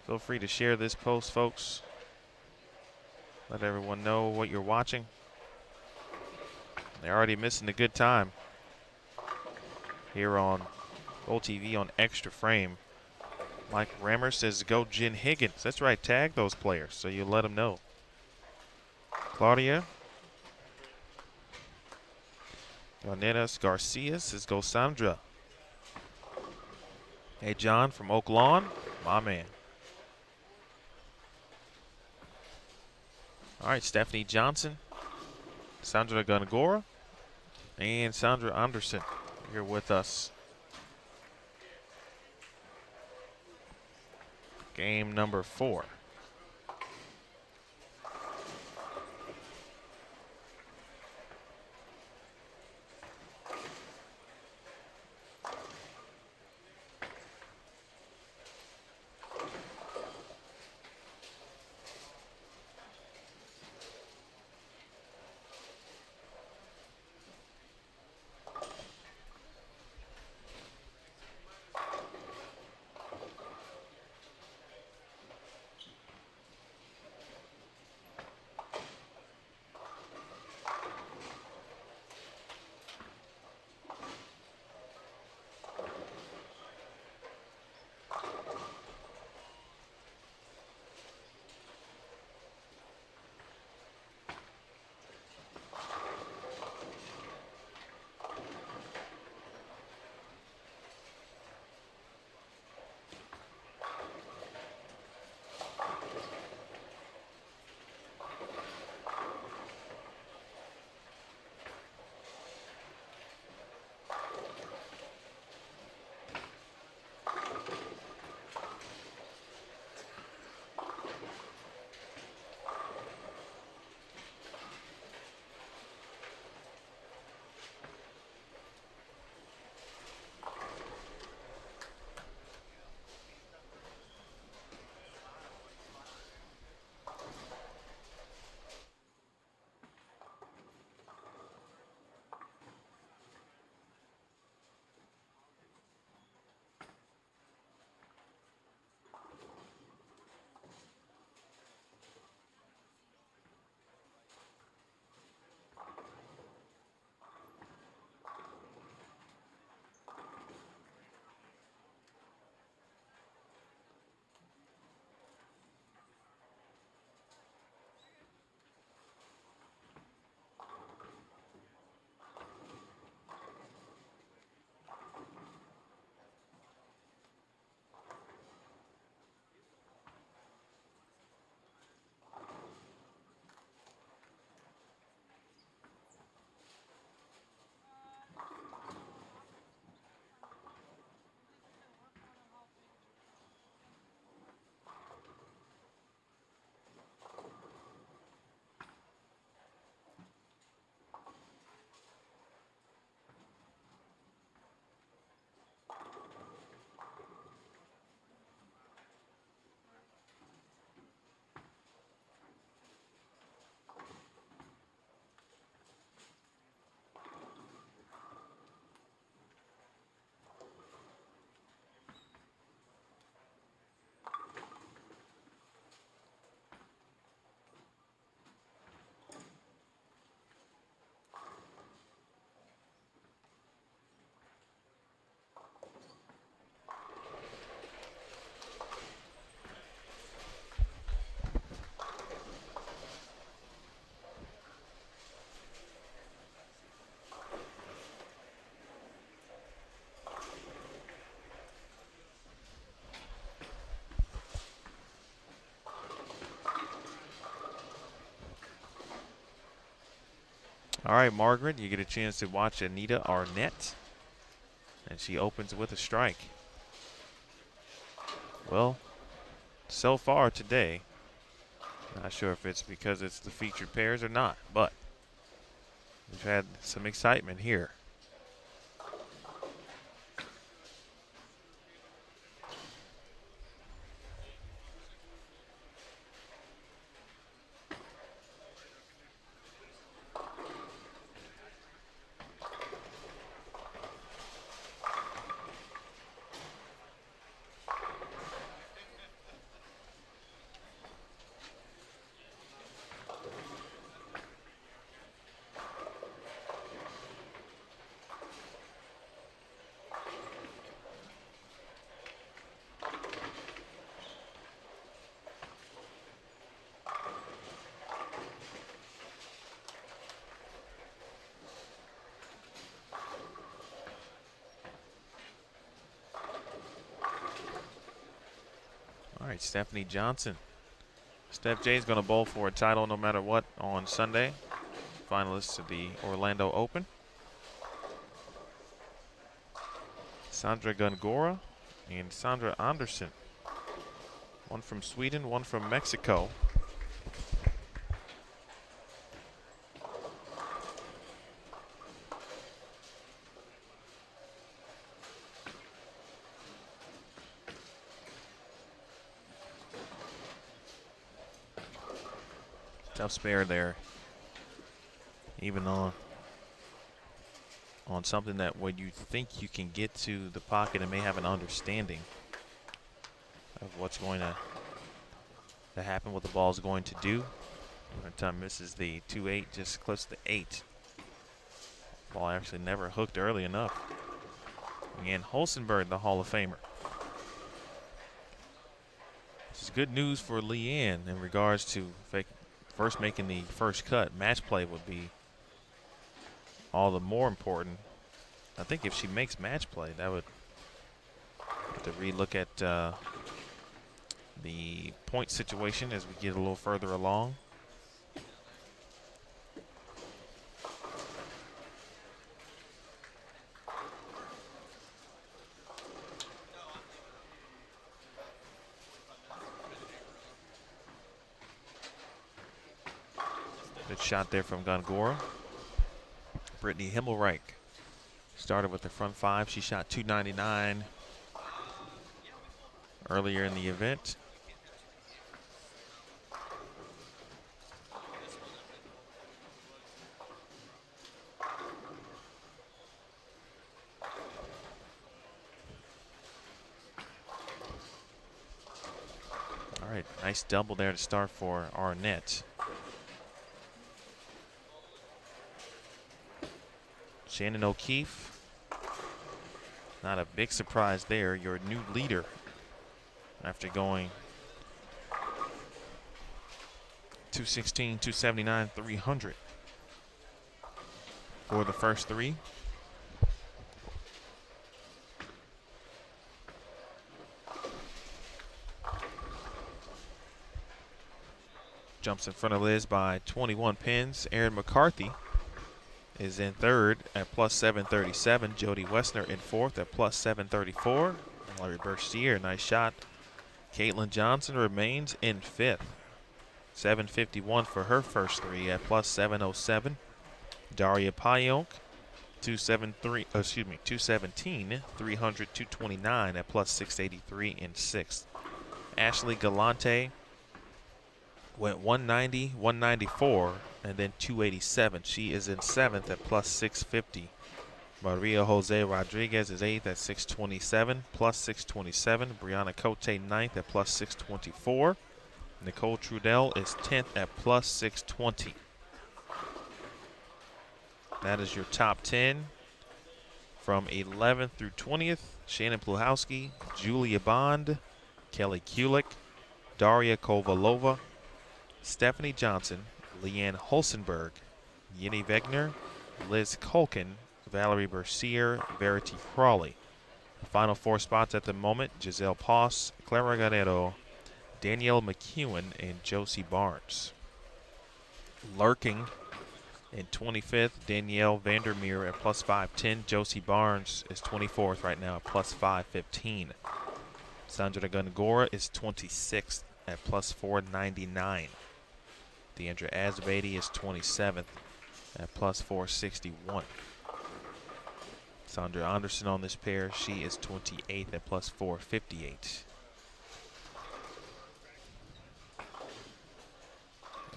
A: Feel free to share this post, folks. Let everyone know what you're watching. They're already missing a good time here on Bowl TV on Extra Frame. Mike Rammer says go Jen Higgins. That's right, tag those players so you let them know. Claudia. Yonetas Garcia says go Sandra. Hey John from Oak Lawn, my man. All right, Stephanie Johnson, Sandra Gongora, and Sandra Anderson here with us. Game number 4. All right, Margaret, you get a chance to watch Anita Arnett, and she opens with a strike. Well, so far today, not sure if it's because it's the featured pairs or not, but we've had some excitement here. All right, Stephanie Johnson. Steph J is going to bowl for a title no matter what on Sunday. Finalists of the Orlando Open. Sandra Gongora and Sandra Andersson. One from Sweden, one from Mexico. Tough spare there. Even on something that when you think you can get to the pocket and may have an understanding of what's going to happen, what the ball is going to do. Every time misses the 2-8, just clips the 8. Ball actually never hooked early enough. And Holsenberg, the Hall of Famer. This is good news for Leanne in regards to first making the first cut. Match play would be all the more important. I think if she makes match play, that would have to relook at the point situation as we get a little further along. Good shot there from Gongora. Brittany Himmelreich started with the front five. She shot 299 earlier in the event. All right, nice double there to start for Arnett. Shannon O'Keefe, not a big surprise there. Your new leader after going 216, 279, 300 for the first three. Jumps in front of Liz by 21 pins. Erin McCarthy is in third at plus 737. Jody Wessner in fourth at plus 734. Larry Bercier, nice shot. Caitlin Johnson remains in fifth. 751 for her first three at plus 707. Daria Pyo, 217, 300, 229 at plus 683 in sixth. Ashley Galante went 190, 194, and then 287. She is in seventh at plus 650. Maria Jose Rodriguez is eighth at 627, plus 627. Brianna Cote ninth at plus 624. Nicole Trudell is 10th at plus 620. That is your top 10. From 11th through 20th, Shannon Pluhowski, Julia Bond, Kelly Kulik, Daria Kovalova, Stephanie Johnson, Leanne Holsenberg, Yinny Wegner, Liz Culkin, Valerie Bercier, Verity Crawley. The final four spots at the moment: Giselle Poss, Clara Guerrero, Danielle McEwen, and Josie Barnes. Lurking In 25th, Danielle Vandermeer at plus 510. Josie Barnes is 24th right now at plus 515. Sandra Gongora is 26th at plus 499. Deandra Asbady is 27th at plus 461. Sandra Anderson on this pair, she is 28th at plus 458.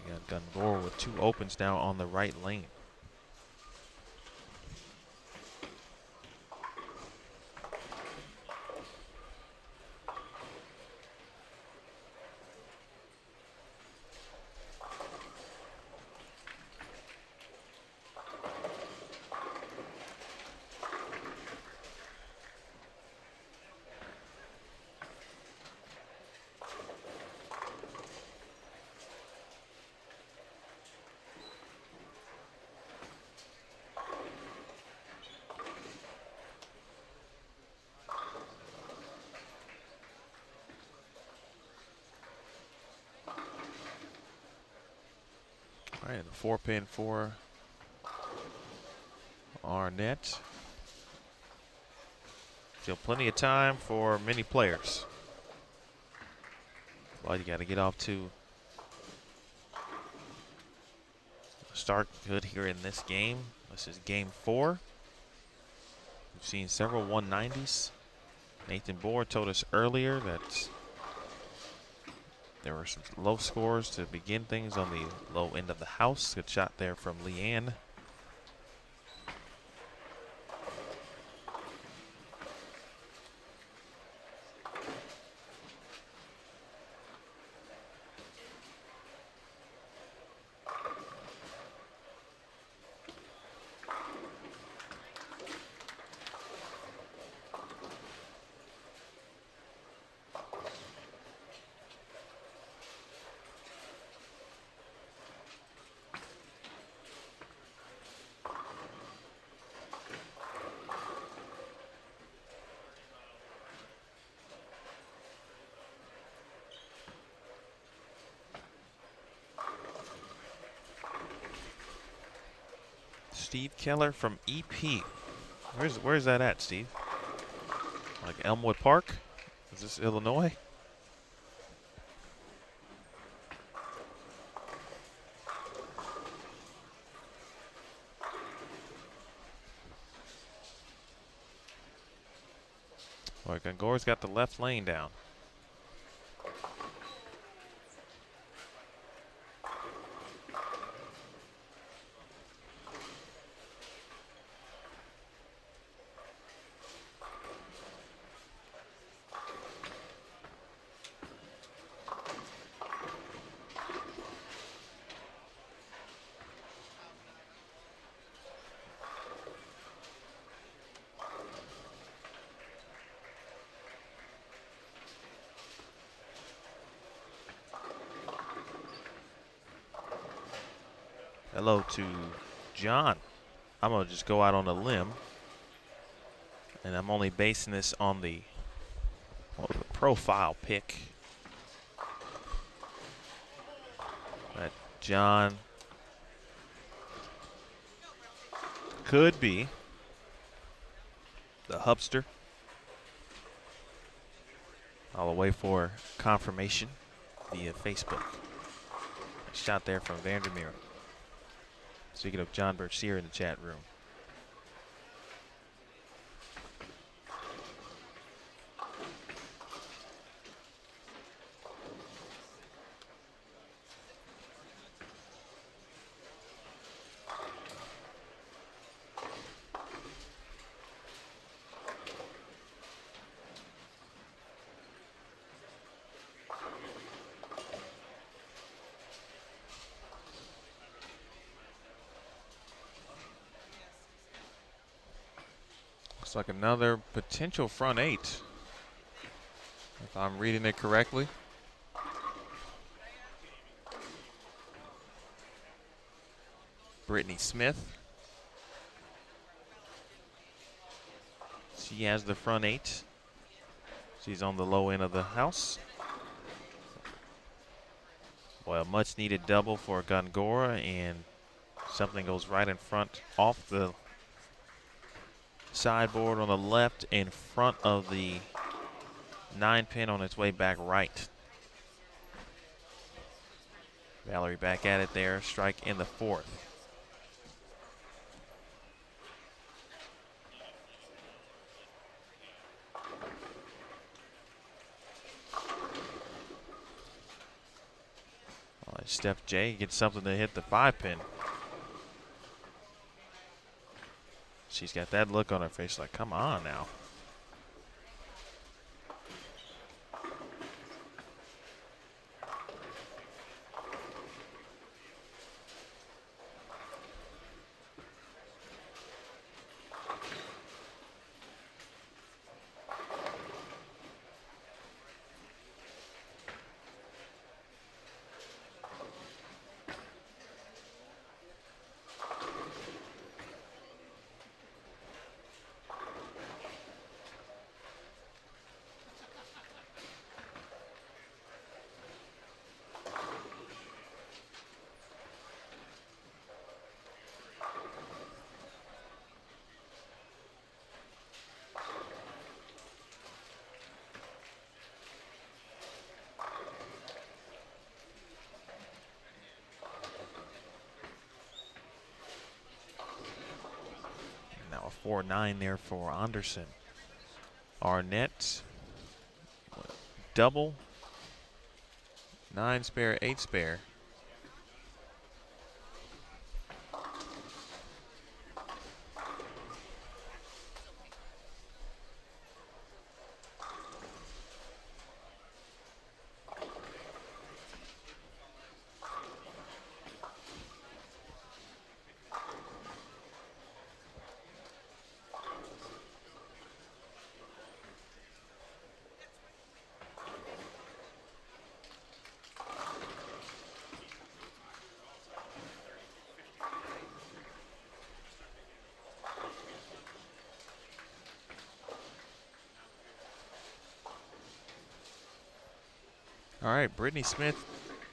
A: We got Gongora with 2 opens now on the right lane. All right, the 4-pin for Arnett. Still plenty of time for many players. Well, you got to get off to a start good here in this game. This is game 4. We've seen several 190s. Nathan Bohr told us earlier that there were some low scores to begin things on the low end of the house. Good shot there from Leanne. Steve Keller from EP. Where's that at, Steve? Like Elmwood Park? Is this Illinois? All right, Gongora's got the left lane down. Hello to John. I'm going to just go out on a limb. And I'm only basing this on the profile pick that John could be the hubster. I'll wait for confirmation via Facebook. A shot there from Vandermeer. Speaking of John Bercier in the chat room. Looks like another potential front 8, if I'm reading it correctly. Brittany Smith. She has the front 8. She's on the low end of the house. Well, a much needed double for Gongora, and Something goes right in front off the sideboard on the left in front of the 9-pin on its way back right. Valerie back at it there. Strike in the 4th. Steph J gets something to hit the 5-pin. She's got that look on her face like, come on now. Now a 4-9 there for Anderson. Arnett, double, 9 spare, 8 spare. All right, Brittany Smith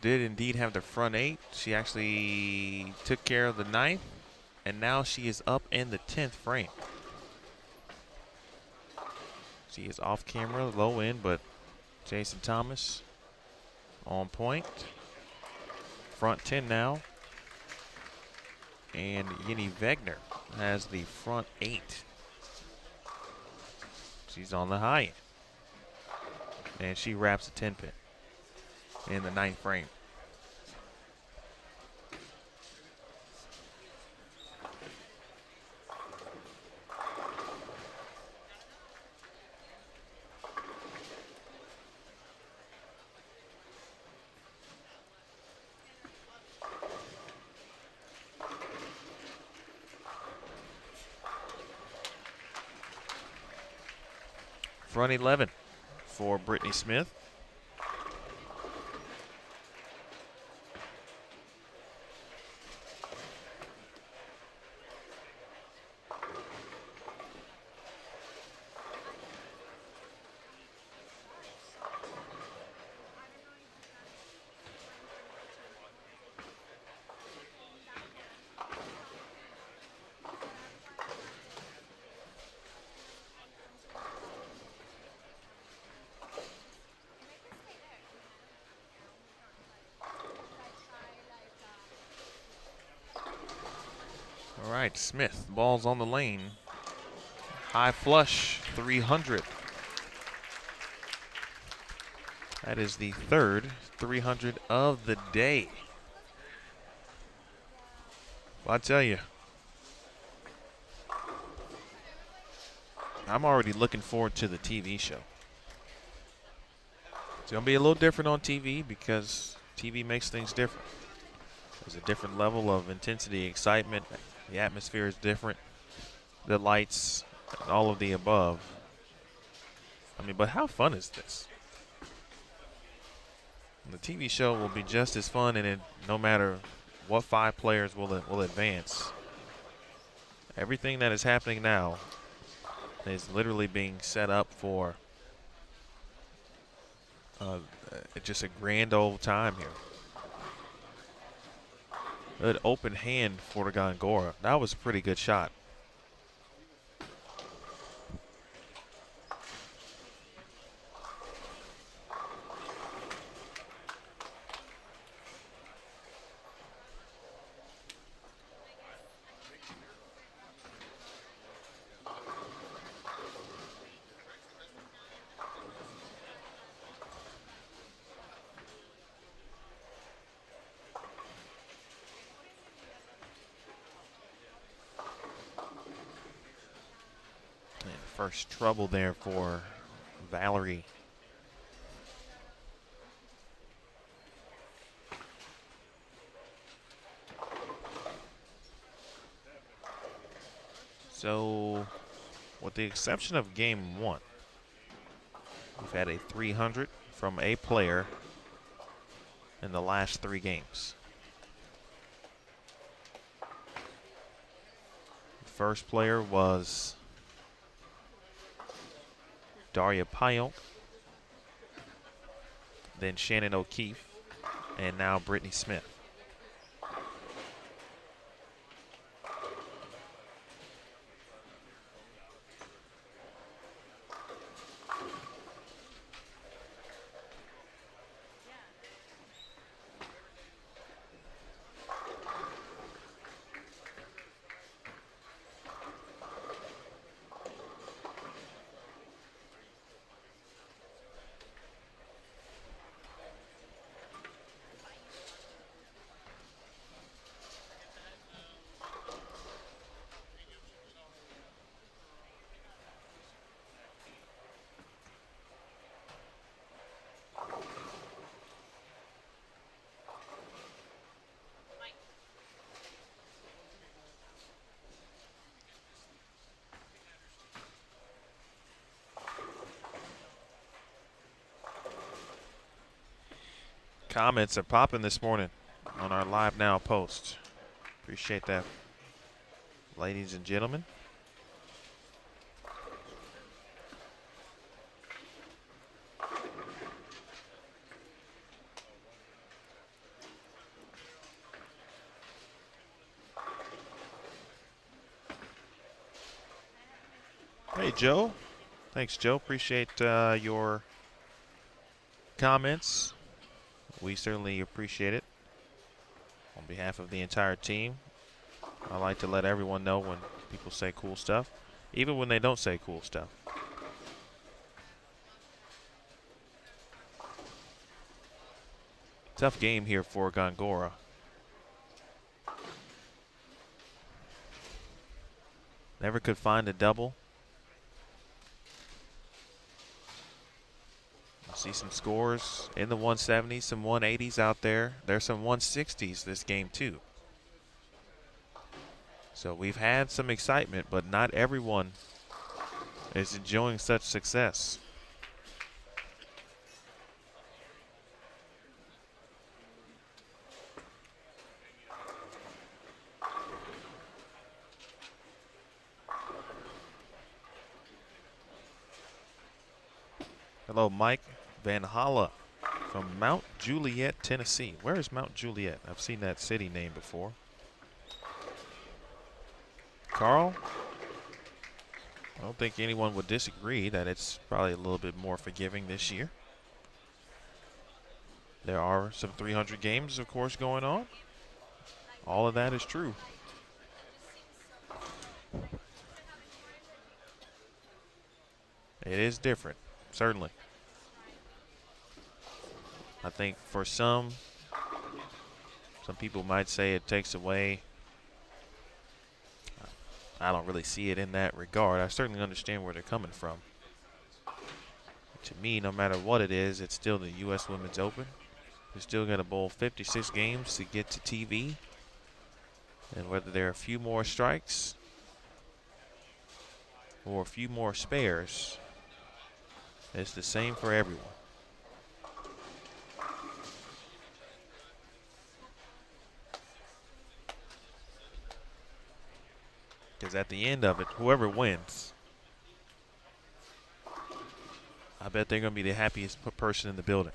A: did indeed have the front 8. She actually took care of the 9th, and now she is up in the 10th frame. She is off camera, low end, but Jason Thomas on point. Front 10 now. And Yenny Wegner has the front 8. She's on the high end. And she wraps a 10-pin in the 9th frame. Front 11 for Brittany Smith. All right, Smith, ball's on the lane. High flush, 300. That is the 3rd 300 of the day. Well, I tell you, I'm already looking forward to the TV show. It's going to be a little different on TV because TV makes things different. There's a different level of intensity, excitement. The atmosphere is different. The lights, all of the above. I mean, but how fun is this? The TV show will be just as fun, and it, no matter what 5 players will advance. Everything that is happening now is literally being set up for just a grand old time here. Good open hand for Gongora. That was a pretty good shot. And first trouble there for Valerie. So, with the exception of game 1, we've had a 300 from a player in the last 3 games. The first player was Daria Pyo, then Shannon O'Keefe, and now Brittany Smith. Comments are popping this morning on our Live Now post. Appreciate that, ladies and gentlemen. Hey, Joe. Thanks, Joe. Appreciate your comments. We certainly appreciate it. On behalf of the entire team, I like to let everyone know when people say cool stuff, even when they don't say cool stuff. Tough game here for Gongora. Never could find a double. See some scores in the 170s, some 180s out there. There's some 160s this game too. So we've had some excitement, but not everyone is enjoying such success. Hello, Mike Van Holla from Mount Juliet, Tennessee. Where is Mount Juliet? I've seen that city name before. Carl, I don't think anyone would disagree that it's probably a little bit more forgiving this year. There are some 300 games, of course, going on. All of that is true. It is different, certainly. I think for some people might say it takes away. I don't really see it in that regard. I certainly understand where they're coming from. To me, no matter what it is, it's still the U.S. Women's Open. You're still going to bowl 56 games to get to TV. And whether there are a few more strikes or a few more spares, it's the same for everyone. Because at the end of it, whoever wins, I bet they're going to be the happiest person in the building.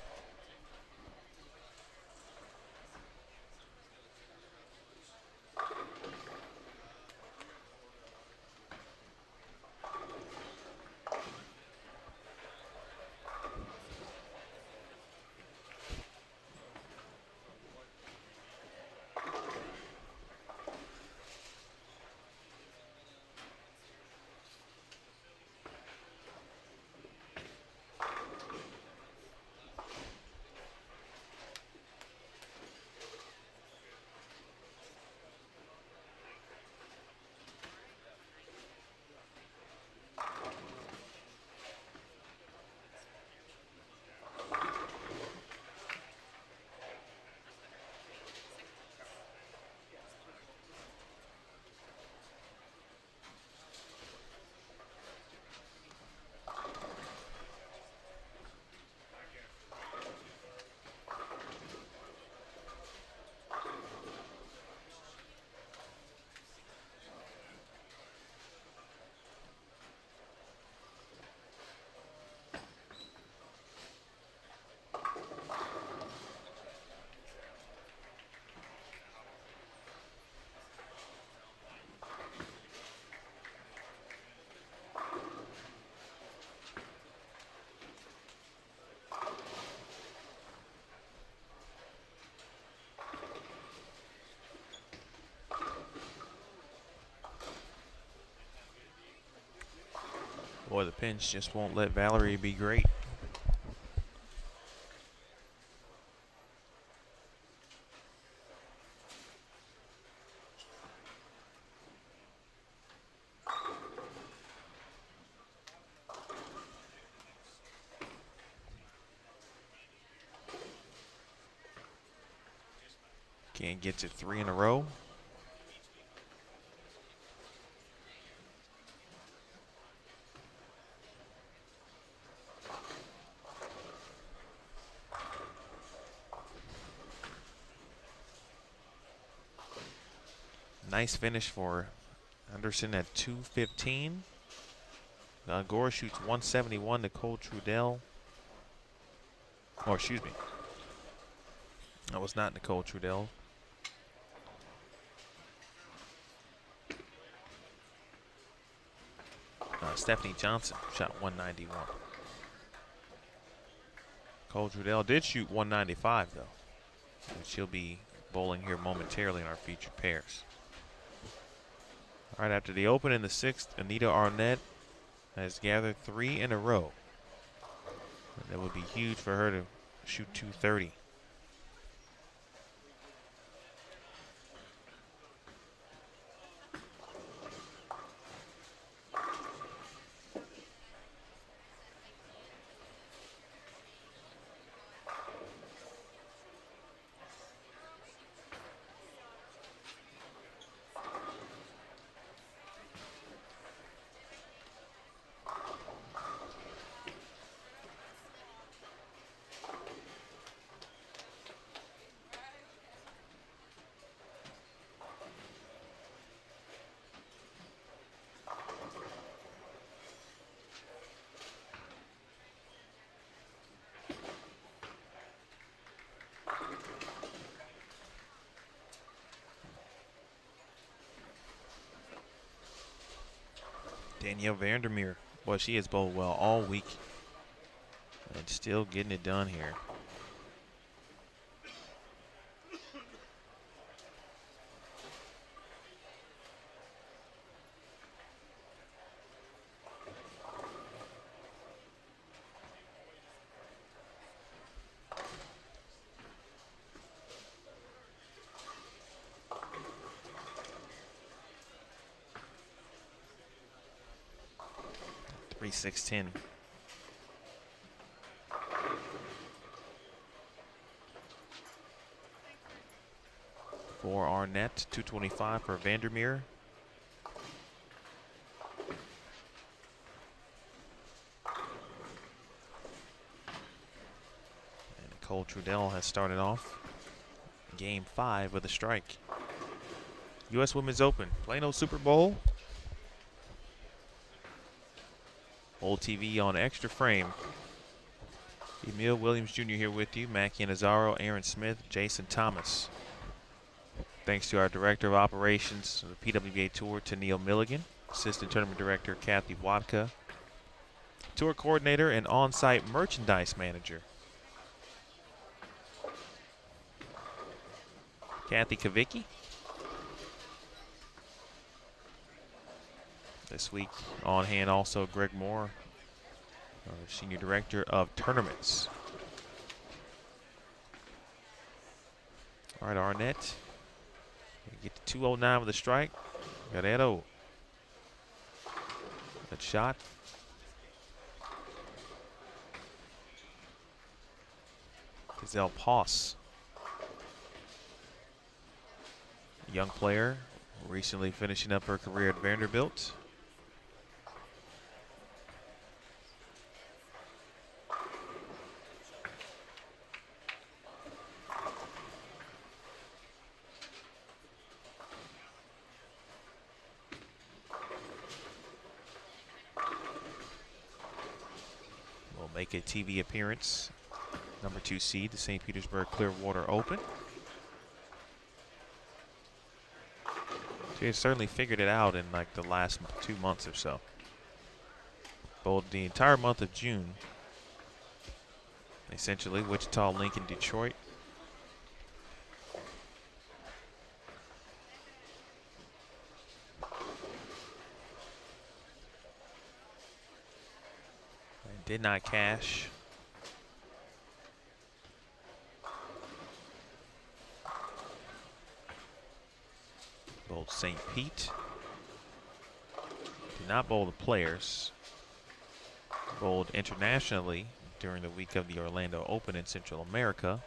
A: Boy, the pinch just won't let Valerie be great. Can't get to 3 in a row. Nice finish for Anderson at 215. Gore shoots 171. Nicole Trudell. Or excuse me. That was not Nicole Trudell. Stephanie Johnson shot 191. Nicole Trudell did shoot 195 though. And she'll be bowling here momentarily in our featured pairs. All right, after the open in the 6th, Anita Arnett has gathered 3 in a row. And that would be huge for her to shoot 230. Danielle Vandermeer, well, she has bowled well all week and still getting it done here. Three 610. For Arnett, 225 for Vandermeer. And Nicole Trudell has started off game 5 with a strike. U.S. Women's Open, Plano Super Bowl. Old TV on extra frame. Emil Williams Jr. here with you. Mackie Nazaro, Aaron Smith, Jason Thomas. Thanks to our Director of Operations of the PWBA Tour, Tennille Milligan. Assistant Tournament Director, Kathy Watka. Tour Coordinator and On-Site Merchandise Manager, Kathy Kavicki. This week on hand also Greg Moore, our Senior Director of Tournaments. All right, Arnett. Get to 209 with a strike. Guerrero. Good shot. Giselle Poss. Young player, recently finishing up her career at Vanderbilt. Will make a TV appearance. Number 2 seed, the St. Petersburg Clearwater Open. She has certainly figured it out in like the last 2 months or so. Bowled the entire month of June. Essentially, Wichita, Lincoln, Detroit. Did not cash. Bowled St. Pete. Did not bowl the players. Bowled internationally during the week of the Orlando Open in Central America.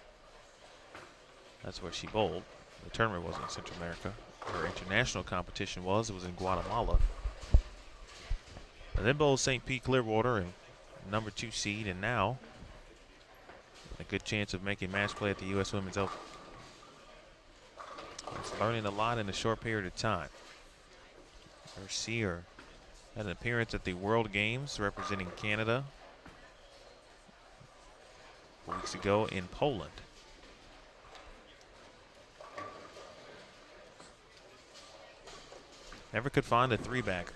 A: That's where she bowled. The tournament wasn't in Central America. Her international competition was. It was in Guatemala. And then bowled St. Pete Clearwater and number 2 seed, and now a good chance of making match play at the U.S. Women's Open. She's learning a lot in a short period of time. Her seer had an appearance at the World Games representing Canada weeks ago in Poland. Never could find a 3-bagger.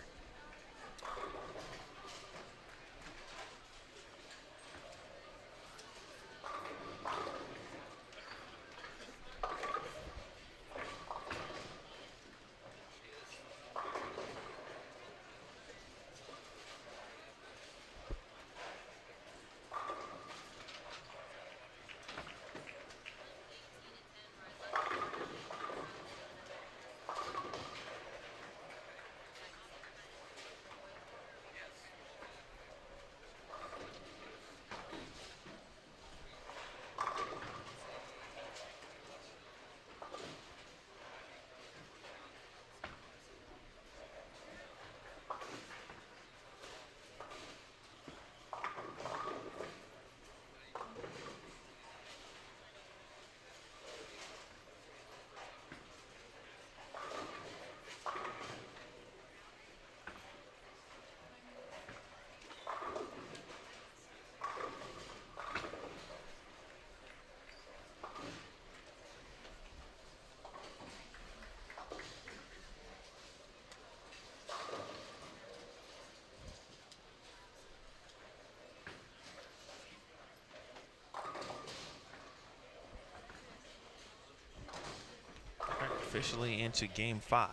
A: Officially into game 5.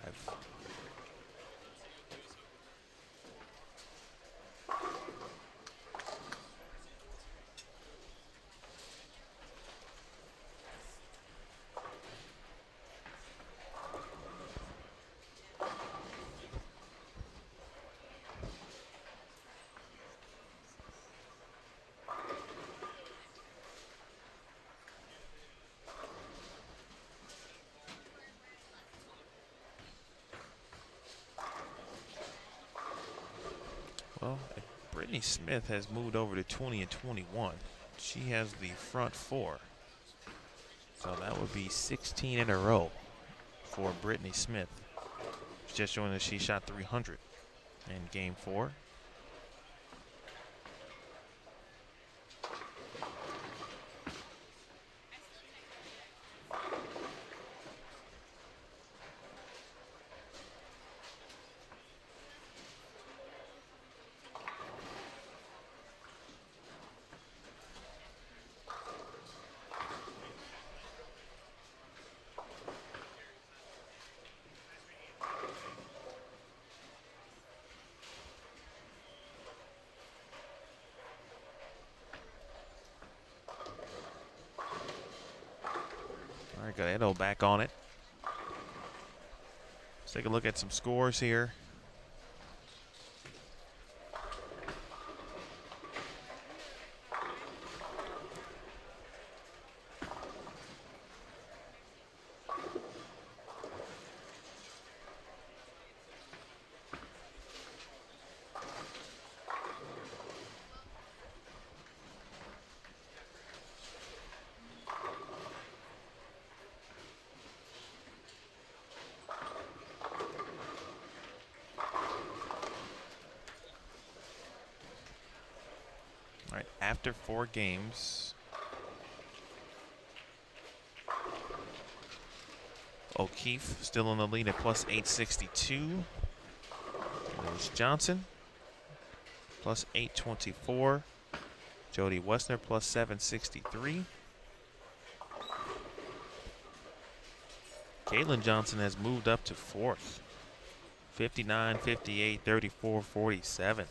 A: Well, Brittany Smith has moved over to 20 and 21. She has the front 4. So that would be 16 in a row for Brittany Smith. Just showing that she shot 300 in game 4. All right, got Edo back on it. Let's take a look at some scores here. All right, after 4 games, O'Keefe still in the lead at plus 862. There's Johnson, plus 824. Jody Wessner, plus 763. Caitlin Johnson has moved up to 4th. 59, 58, 34, 47.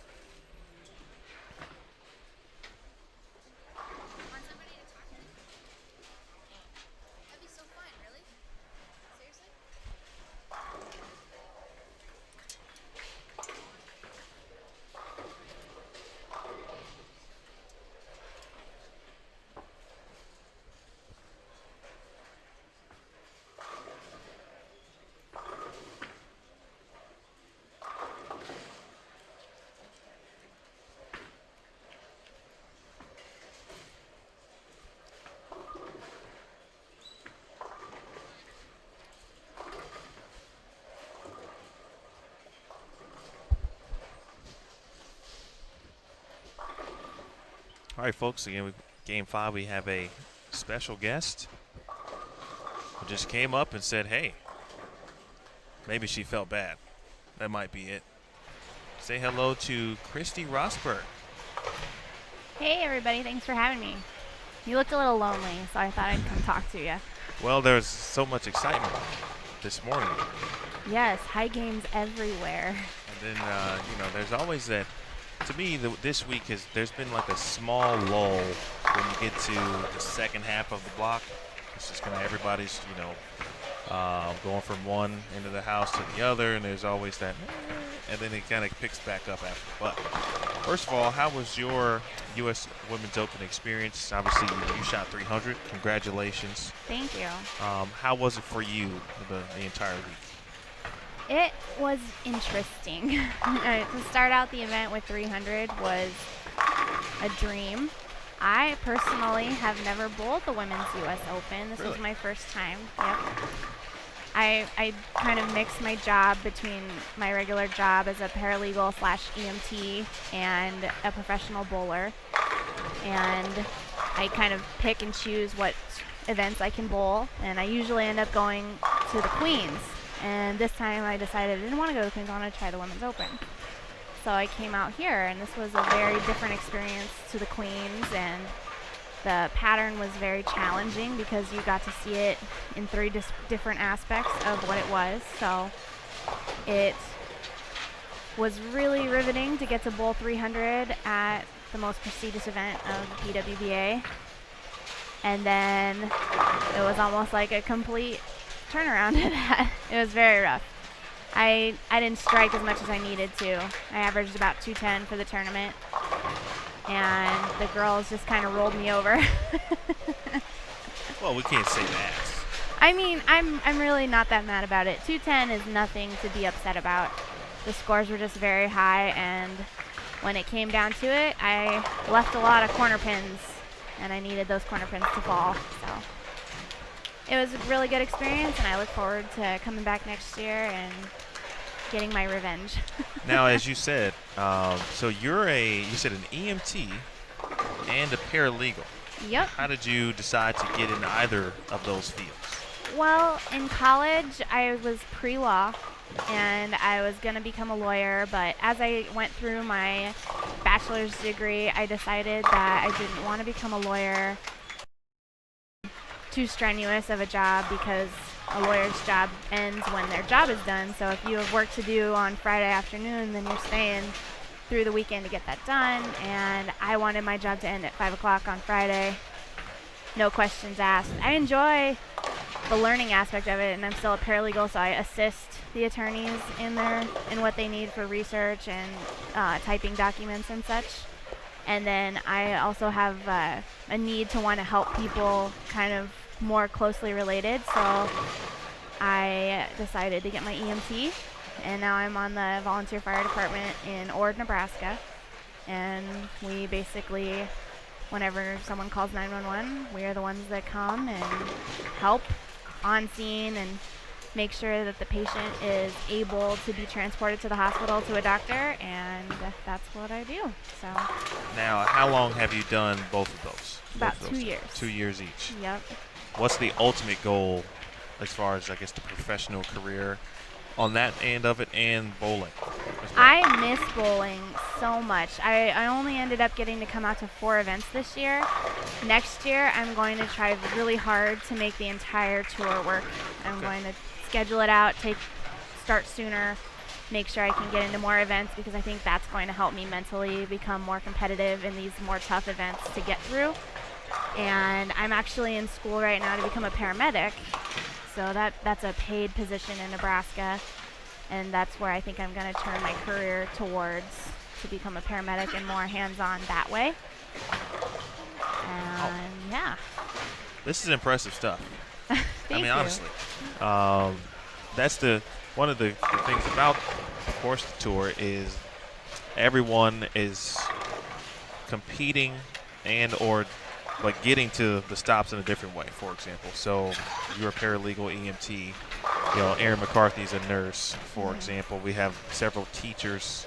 A: All right, folks. Again, Game 5, we have a special guest who just came up and said, hey, maybe she felt bad. That might be it. Say hello to Christy Rosberg.
C: Hey everybody, thanks for having me. You looked a little lonely, so I thought I'd come talk to you.
A: Well, there's so much excitement this morning.
C: Yes, high games everywhere.
A: And then, there's always that. To me, this week there's been like a small lull when you get to the second half of the block. It's just kind of everybody's, going from one end of the house to the other, and there's always that, and then it kind of picks back up after. But first of all, how was your U.S. Women's Open experience? Obviously, you shot 300. Congratulations.
C: Thank you.
A: How was it for you the entire week?
C: It was interesting. To start out the event with 300 was a dream. I personally have never bowled the Women's U.S. Open. This was my first time. Yep. I kind of mixed my job between my regular job as a paralegal / EMT and a professional bowler. And I kind of pick and choose what events I can bowl. And I usually end up going to the Queens. And this time I decided I didn't want to go to the Queens, I wanted to try the Women's Open. So I came out here, and this was a very different experience to the Queens, and the pattern was very challenging because you got to see it in 3 different aspects of what it was. So it was really riveting to get to bowl 300 at the most prestigious event of the PWBA. And then it was almost like a complete turnaround to that. It was very rough. I didn't strike as much as I needed to. I averaged about 210 for the tournament, and the girls just kind of rolled me over.
A: Well, we can't say that.
C: I mean, I'm really not that mad about it. 210 is nothing to be upset about. The scores were just very high, and when it came down to it, I left a lot of corner pins, and I needed those corner pins to fall. So it was a really good experience, and I look forward to coming back next year and getting my revenge.
A: Now, as you said, so you said an EMT and a paralegal.
C: Yep.
A: How did you decide to get in either of those fields?
C: Well, in college, I was pre-law, and I was going to become a lawyer, but as I went through my bachelor's degree, I decided that I didn't want to become a lawyer. Too strenuous of a job, because a lawyer's job ends when their job is done. So if you have work to do on Friday afternoon, then you're staying through the weekend to get that done. And I wanted my job to end at 5 o'clock on Friday. No questions asked. I enjoy the learning aspect of it, and I'm still a paralegal, so I assist the attorneys in what they need for research and typing documents and such. And then I also have a need to want to help people kind of more closely related. So I decided to get my EMT, and now I'm on the volunteer fire department in Ord, Nebraska. And we basically, whenever someone calls 911, we are the ones that come and help on scene and make sure that the patient is able to be transported to the hospital to a doctor, and that's what I do. So
A: now, how long have you done both of those?
C: About 2 years.
A: 2 years each.
C: Yep.
A: What's the ultimate goal as far as, I guess, the professional career on that end of it and bowling as well?
C: I miss bowling so much. I only ended up getting to come out to 4 events this year. Next year, I'm going to try really hard to make the entire tour work. I'm going to schedule it out, start sooner, make sure I can get into more events, because I think that's going to help me mentally become more competitive in these more tough events to get through. And I'm actually in school right now to become a paramedic, so that's a paid position in Nebraska, and that's where I think I'm going to turn my career towards, to become a paramedic and more hands-on that way. And yeah.
A: This is impressive stuff.
C: Thank you.
A: Honestly, that's one of the things about, of course, the tour is everyone is competing and or like getting to the stops in a different way. For example, so you're a paralegal EMT. Erin McCarthy's a nurse, for example. We have several teachers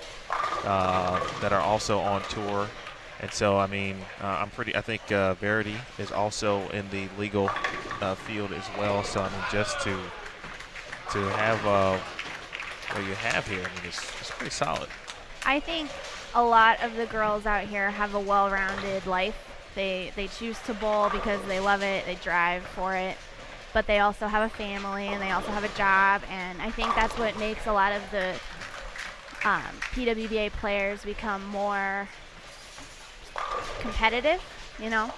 A: that are also on tour, And so, I mean, I think Verity is also in the legal field as well. So, I mean, just to have what you have here, I mean, it's pretty solid.
C: I think a lot of the girls out here have a well-rounded life. They choose to bowl because they love it. They drive for it. But they also have a family and they also have a job. And I think that's what makes a lot of the PWBA players become more competitive. You know,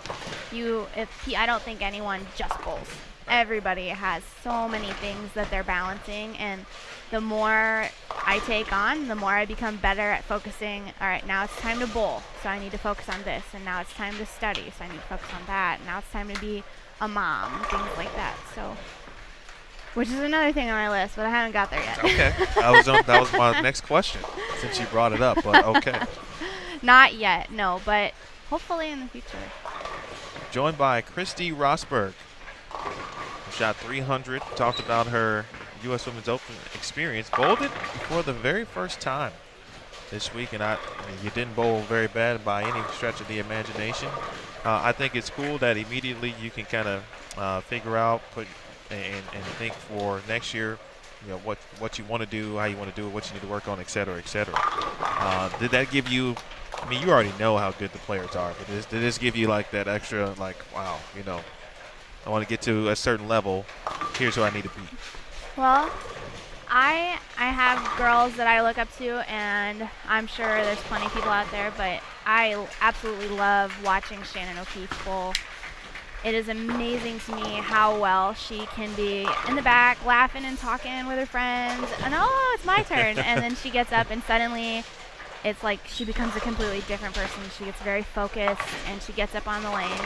C: I don't think anyone just bowls. Everybody has so many things that they're balancing, and the more I take on, the more I become better at focusing. All right, now it's time to bowl, so I need to focus on this, and now it's time to study, so I need to focus on that. And now it's time to be a mom, and things like that. So, which is another thing on my list, but I haven't got there yet.
A: Okay, that was my next question since you brought it up. But okay,
C: not yet, no, but hopefully in the future.
A: Joined by Christy Rosberg, who shot 300. Talked about her U.S. Women's Open experience. Bowled it for the very first time this week, and I mean, you didn't bowl very bad by any stretch of the imagination. I think it's cool that immediately you can kind of figure out, and think for next year, you know, what you want to do, how you want to do it, what you need to work on, et cetera, et cetera. Did that give you? I mean, you already know how good the players are, but did this give you like that extra, like, wow, you know, I want to get to a certain level. Here's who I need to beat.
C: Well, I have girls that I look up to, and I'm sure there's plenty of people out there, but I absolutely love watching Shannon O'Keefe bowl. It is amazing to me how well she can be in the back laughing and talking with her friends, and oh, it's my turn, and then she gets up and suddenly it's like she becomes a completely different person. She gets very focused, and she gets up on the lane,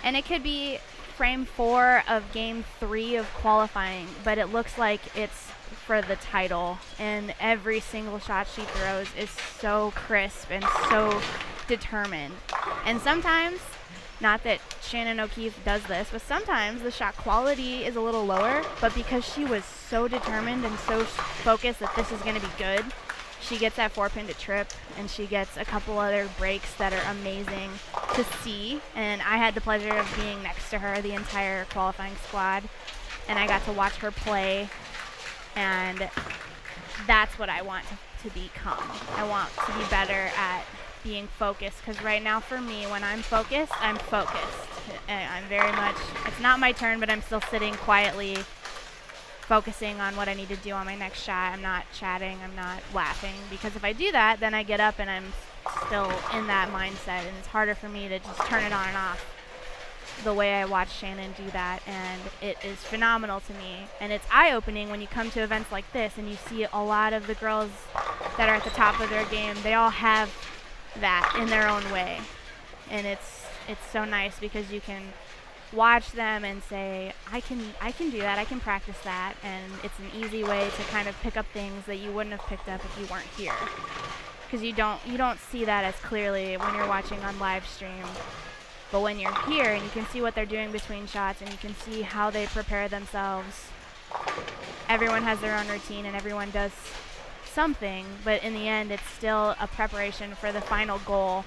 C: and it could be frame 4 of game 3 of qualifying, but it looks like it's for the title, and every single shot she throws is so crisp and so determined. And sometimes, not that Shannon O'Keefe does this, but sometimes the shot quality is a little lower, but because she was so determined and so focused that this is going to be good, she gets that 4-pin to trip, and she gets a couple other breaks that are amazing to see. And I had the pleasure of being next to her the entire qualifying squad, and I got to watch her play, and that's what I want to become. I want to be better at being focused, because right now for me, when I'm focused, I'm focused. I'm very much, it's not my turn, but I'm still sitting quietly focusing on what I need to do on my next shot. I'm not chatting, I'm not laughing, because if I do that, then I get up and I'm still in that mindset, and it's harder for me to just turn it on and off the way I watch Shannon do that, and it is phenomenal to me. And it's eye-opening when you come to events like this and you see a lot of the girls that are at the top of their game. They all have that in their own way, and it's so nice because you can watch them and say, I can do that, I can practice that, and it's an easy way to kind of pick up things that you wouldn't have picked up if you weren't here, because you don't see that as clearly when you're watching on live stream. But when you're here and you can see what they're doing between shots, and you can see how they prepare themselves, everyone has their own routine and everyone does something, but in the end it's still a preparation for the final goal,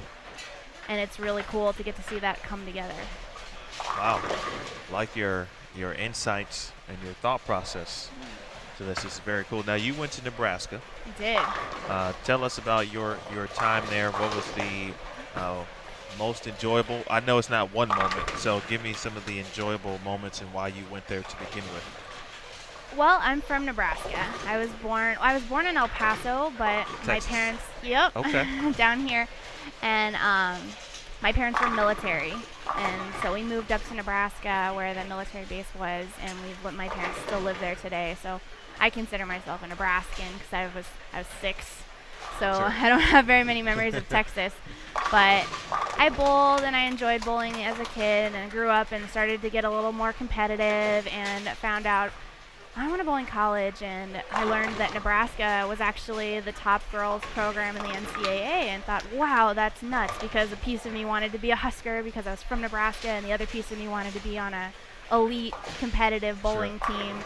C: and it's really cool to get to see that come together.
A: Wow, like your insights and your thought process to this is very cool. Now, you went to Nebraska.
C: I did.
A: Tell us about your time there. What was the most enjoyable? I know it's not one moment, so give me some of the enjoyable moments and why you went there to begin with.
C: Well, I'm from Nebraska. I was born in El Paso, but
A: Texas.
C: My parents, yep,
A: Okay.
C: down here, and my parents were military, and so we moved up to Nebraska where the military base was, and my parents still live there today. So I consider myself a Nebraskan because I was 6, so
A: Sure.
C: I don't have very many memories of Texas. But I bowled, and I enjoyed bowling as a kid, and I grew up and started to get a little more competitive, and found out I want to bowl in college, and I learned that Nebraska was actually the top girls program in the NCAA, and thought, wow, that's nuts, because a piece of me wanted to be a Husker because I was from Nebraska, and the other piece of me wanted to be on a elite competitive bowling team.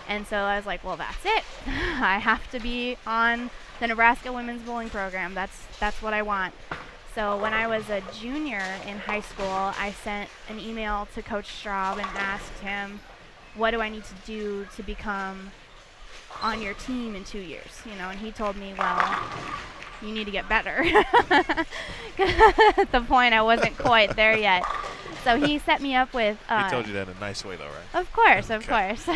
C: And so I was like, well, that's it. I have to be on the Nebraska women's bowling program. That's what I want. So when I was a junior in high school, I sent an email to Coach Straub and asked him, what do I need to do to become on your team in 2 years? And he told me, well, you need to get better. At the point, I wasn't quite there yet. So he set me up with...
A: he told you that in a nice way, though, right?
C: Of course, of course.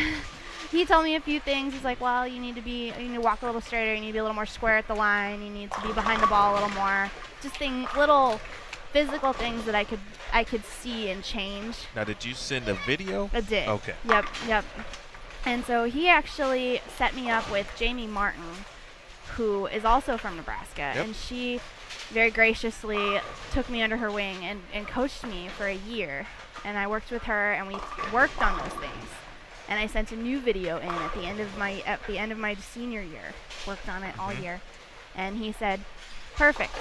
C: He told me a few things. He's like, well, you need to walk a little straighter. You need to be a little more square at the line. You need to be behind the ball a little more. Just little physical things that I could see and change.
A: Now, did you send a video?
C: I did.
A: Okay.
C: Yep. And so he actually set me up with Jamie Martin, who is also from Nebraska.
A: Yep.
C: And she very graciously took me under her wing and coached me for a year. And I worked with her, and we worked on those things. And I sent a new video in at the end of my senior year. Worked on it all year. And he said, perfect.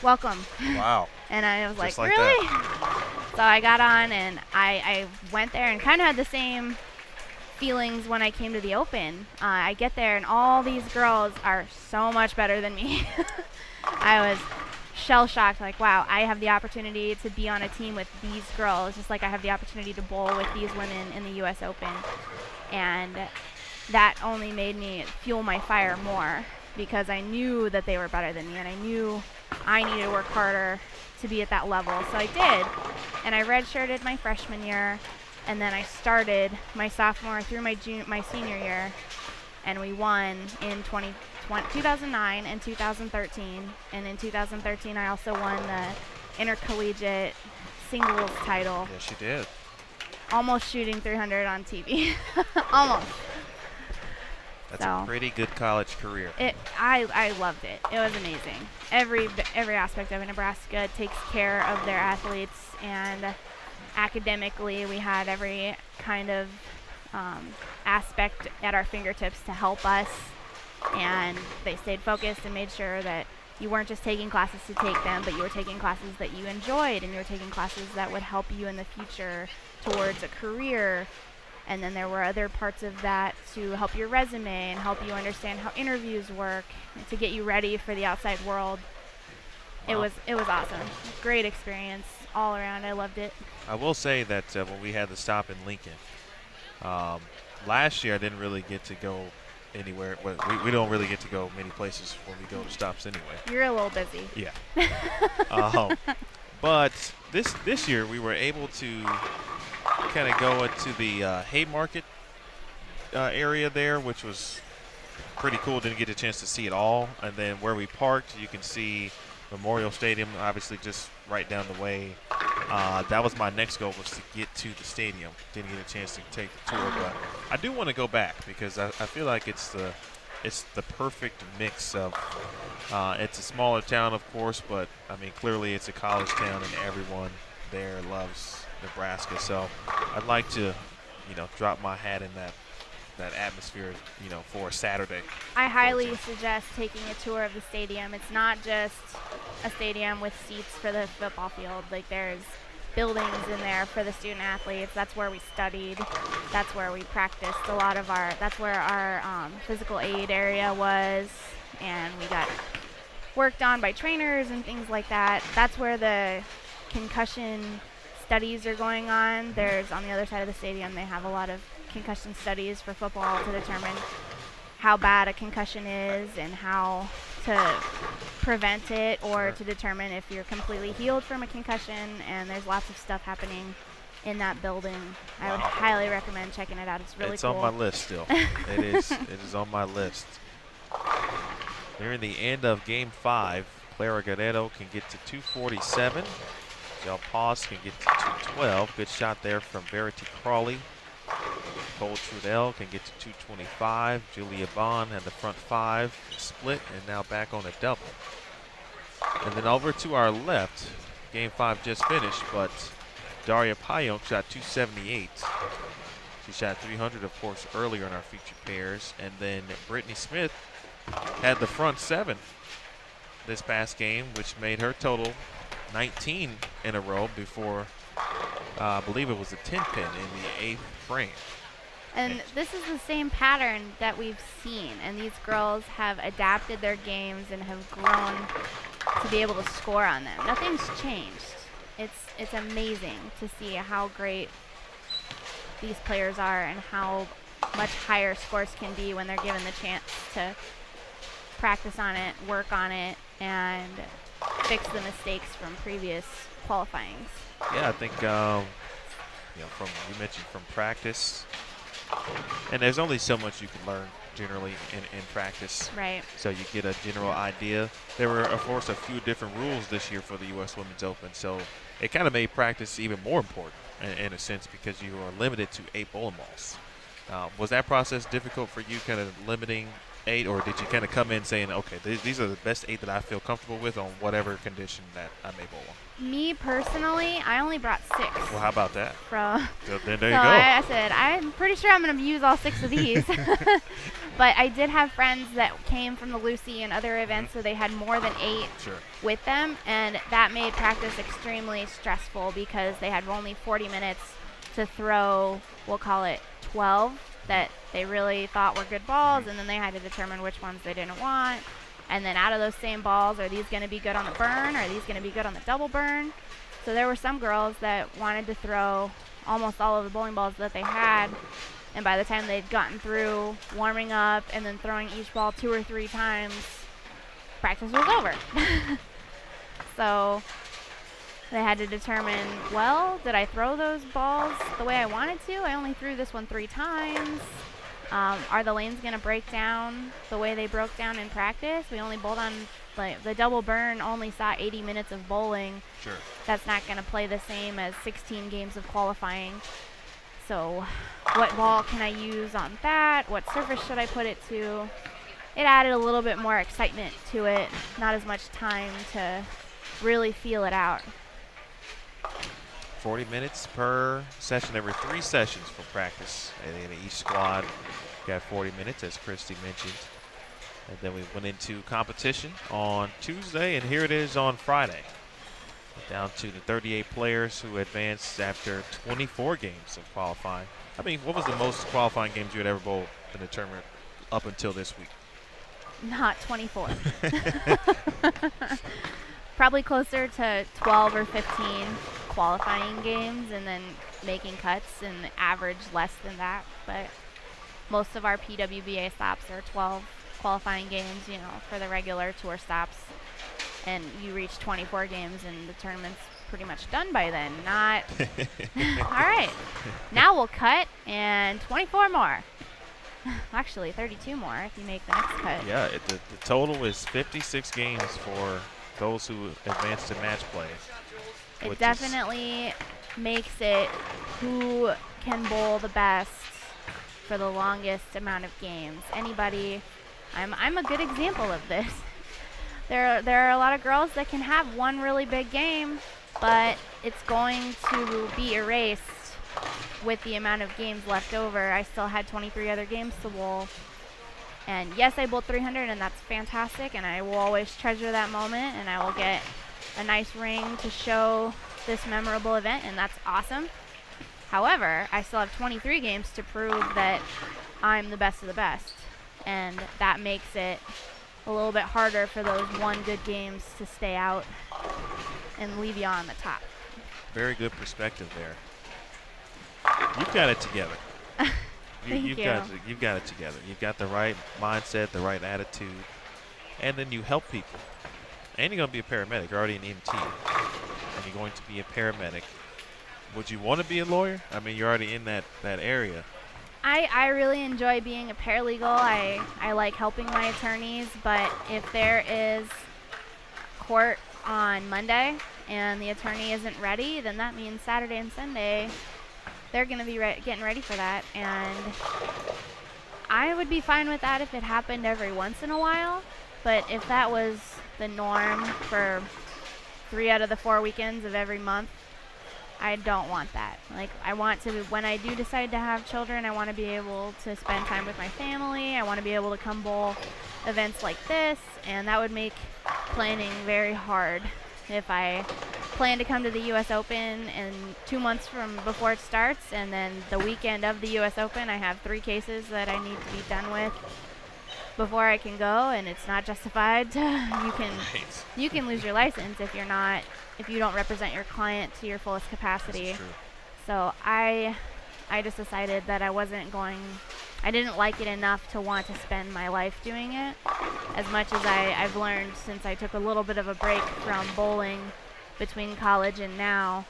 C: Welcome.
A: Wow.
C: And I was like,
A: like
C: really?
A: that.
C: So I got on, and I went there and kind of had the same feelings when I came to the Open. I get there, and all these girls are so much better than me. I was shell-shocked, like, wow, I have the opportunity to be on a team with these girls, just like I have the opportunity to bowl with these women in the U.S. Open. And that only made me fuel my fire more, because I knew that they were better than me, and I knew I needed to work harder to be at that level. So I did, and I redshirted my freshman year, and then I started my sophomore through my senior year, and we won in 2009 and 2013. And in 2013, I also won the intercollegiate singles title.
A: Yes, you did.
C: Almost shooting 300 on TV. Almost.
A: That's a pretty good college career.
C: I loved it. It was amazing. Every aspect of it. Nebraska takes care of their athletes, and academically we had every kind of aspect at our fingertips to help us, and they stayed focused and made sure that you weren't just taking classes to take them, but you were taking classes that you enjoyed, and you were taking classes that would help you in the future towards a career. And then there were other parts of that to help your resume and help you understand how interviews work, and to get you ready for the outside world.
A: Wow.
C: It was awesome. Great experience all around. I loved it.
A: I will say that when we had the stop in Lincoln, last year I didn't really get to go anywhere. Well, we don't really get to go many places when we go to stops anyway.
C: You're a little busy.
A: Yeah. But this year we were able to kind of go into the Haymarket area there, which was pretty cool. Didn't get a chance to see it all. And then where we parked, you can see Memorial Stadium, obviously just right down the way. That was my next goal, was to get to the stadium. Didn't get a chance to take the tour, but I do want to go back, because I feel like it's the perfect mix of it's a smaller town, of course, but I mean, clearly it's a college town, and everyone there loves Nebraska. So I'd like to, drop my hat in that atmosphere, for a Saturday.
C: I highly suggest taking a tour of the stadium. It's not just a stadium with seats for the football field. Like, there's buildings in there for the student athletes. That's where we studied. That's where we practiced a lot of that's where our physical aid area was, and we got worked on by trainers and things like that. That's where the concussion studies are going on. There's, on the other side of the stadium, they have a lot of concussion studies for football to determine how bad a concussion is and how to prevent it, or to determine if you're completely healed from a concussion. And there's lots of stuff happening in that building. I would highly recommend checking it out. It's really cool.
A: It's on my list still. It is on my list. Nearing the end of Game 5, Clara Guerrero can get to 247. Del Paz can get to 212. Good shot there from Verity Crawley. Cole Trudell can get to 225. Julia Bond had the front 5 split, and now back on a double. And then over to our left, Game 5 just finished, but Daria Pyo shot 278. She shot 300, of course, earlier in our featured pairs. And then Brittany Smith had the front 7 this past game, which made her total 19 in a row before, I believe it was a 10-pin in the 8th frame.
C: And this is the same pattern that we've seen, and these girls have adapted their games and have grown to be able to score on them. Nothing's changed. It's amazing to see how great these players are and how much higher scores can be when they're given the chance to practice on it, work on it, and fix the mistakes from previous qualifyings.
A: Yeah, I think from you mentioned from practice, and there's only so much you can learn generally in practice.
C: Right.
A: So you get a general idea. There were, of course, a few different rules this year for the U.S. Women's Open, so it kind of made practice even more important in a sense because you are limited to 8 bowling balls. Was that process difficult for you, kind of limiting 8, or did you kind of come in saying, okay, these are the best 8 that I feel comfortable with on whatever condition that I may bowl on?
C: Me personally, I only brought 6.
A: Well, how about that?
C: So
A: there you go.
C: I said, I'm pretty sure I'm going to use all 6 of these. But I did have friends that came from the Lucy and other events, so they had more than 8 with them, and that made practice extremely stressful because they had only 40 minutes to throw, we'll call it 12, that they really thought were good balls, and then they had to determine which ones they didn't want. And then out of those same balls, are these going to be good on the burn? Are these going to be good on the double burn? So there were some girls that wanted to throw almost all of the bowling balls that they had, and by the time they'd gotten through warming up and then throwing each ball 2 or 3 times, practice was over. So they had to determine, well, did I throw those balls the way I wanted to? I only threw this one 3 times. Are the lanes going to break down the way they broke down in practice? We only bowled on, the double burn only saw 80 minutes of bowling.
A: Sure.
C: That's not going to play the same as 16 games of qualifying. So what ball can I use on that? What surface should I put it to? It added a little bit more excitement to it, not as much time to really feel it out.
A: 40 minutes per session, every 3 sessions for practice. And then each squad got 40 minutes, as Christy mentioned. And then we went into competition on Tuesday, and here it is on Friday. Down to the 38 players who advanced after 24 games of qualifying. I mean, what was the most qualifying games you had ever bowled in the tournament up until this week?
C: Not 24. Probably closer to 12 or 15 qualifying games and then making cuts, and average less than that. But most of our PWBA stops are 12 qualifying games, for the regular tour stops. And you reach 24 games and the tournament's pretty much done by then. Not, all right, now we'll cut and 24 more. Actually, 32 more if you make the next cut.
A: Yeah, the total is 56 games for those who advance to match play.
C: It definitely makes it who can bowl the best for the longest amount of games. Anybody, I'm a good example of this. There are a lot of girls that can have one really big game, but it's going to be erased with the amount of games left over. I still had 23 other games to bowl. And yes, I bowled 300, and that's fantastic, and I will always treasure that moment, and I will get a nice ring to show this memorable event, and that's awesome. However, I still have 23 games to prove that I'm the best of the best, and that makes it a little bit harder for those one good games to stay out and leave you on the top.
A: Very good perspective there. You've got it together. You've got it together. You've got the right mindset, the right attitude, and then you help people. And you're going to be a paramedic. You're already an EMT, and you're going to be a paramedic. Would you want to be a lawyer? I mean, you're already in that area.
C: I really enjoy being a paralegal. I like helping my attorneys, but if there is court on Monday and the attorney isn't ready, then that means Saturday and Sunday they're going to be getting ready for that. And I would be fine with that if it happened every once in a while, but if that was the norm for 3 out of the 4 weekends of every month, I don't want that. Like, I want to, when I do decide to have children, I want to be able to spend time with my family. I want to be able to come bowl events like this, and that would make planning very hard. If I plan to come to the U.S. Open in 2 months from before it starts, and then the weekend of the U.S. Open, I have 3 cases that I need to be done with, before I can go, and it's not justified.
A: Right.
C: You can lose your license if you don't represent your client to your fullest capacity.
A: That's true.
C: So I just decided that I didn't like it enough to want to spend my life doing it. As much as I've learned since I took a little bit of a break from bowling between college and now,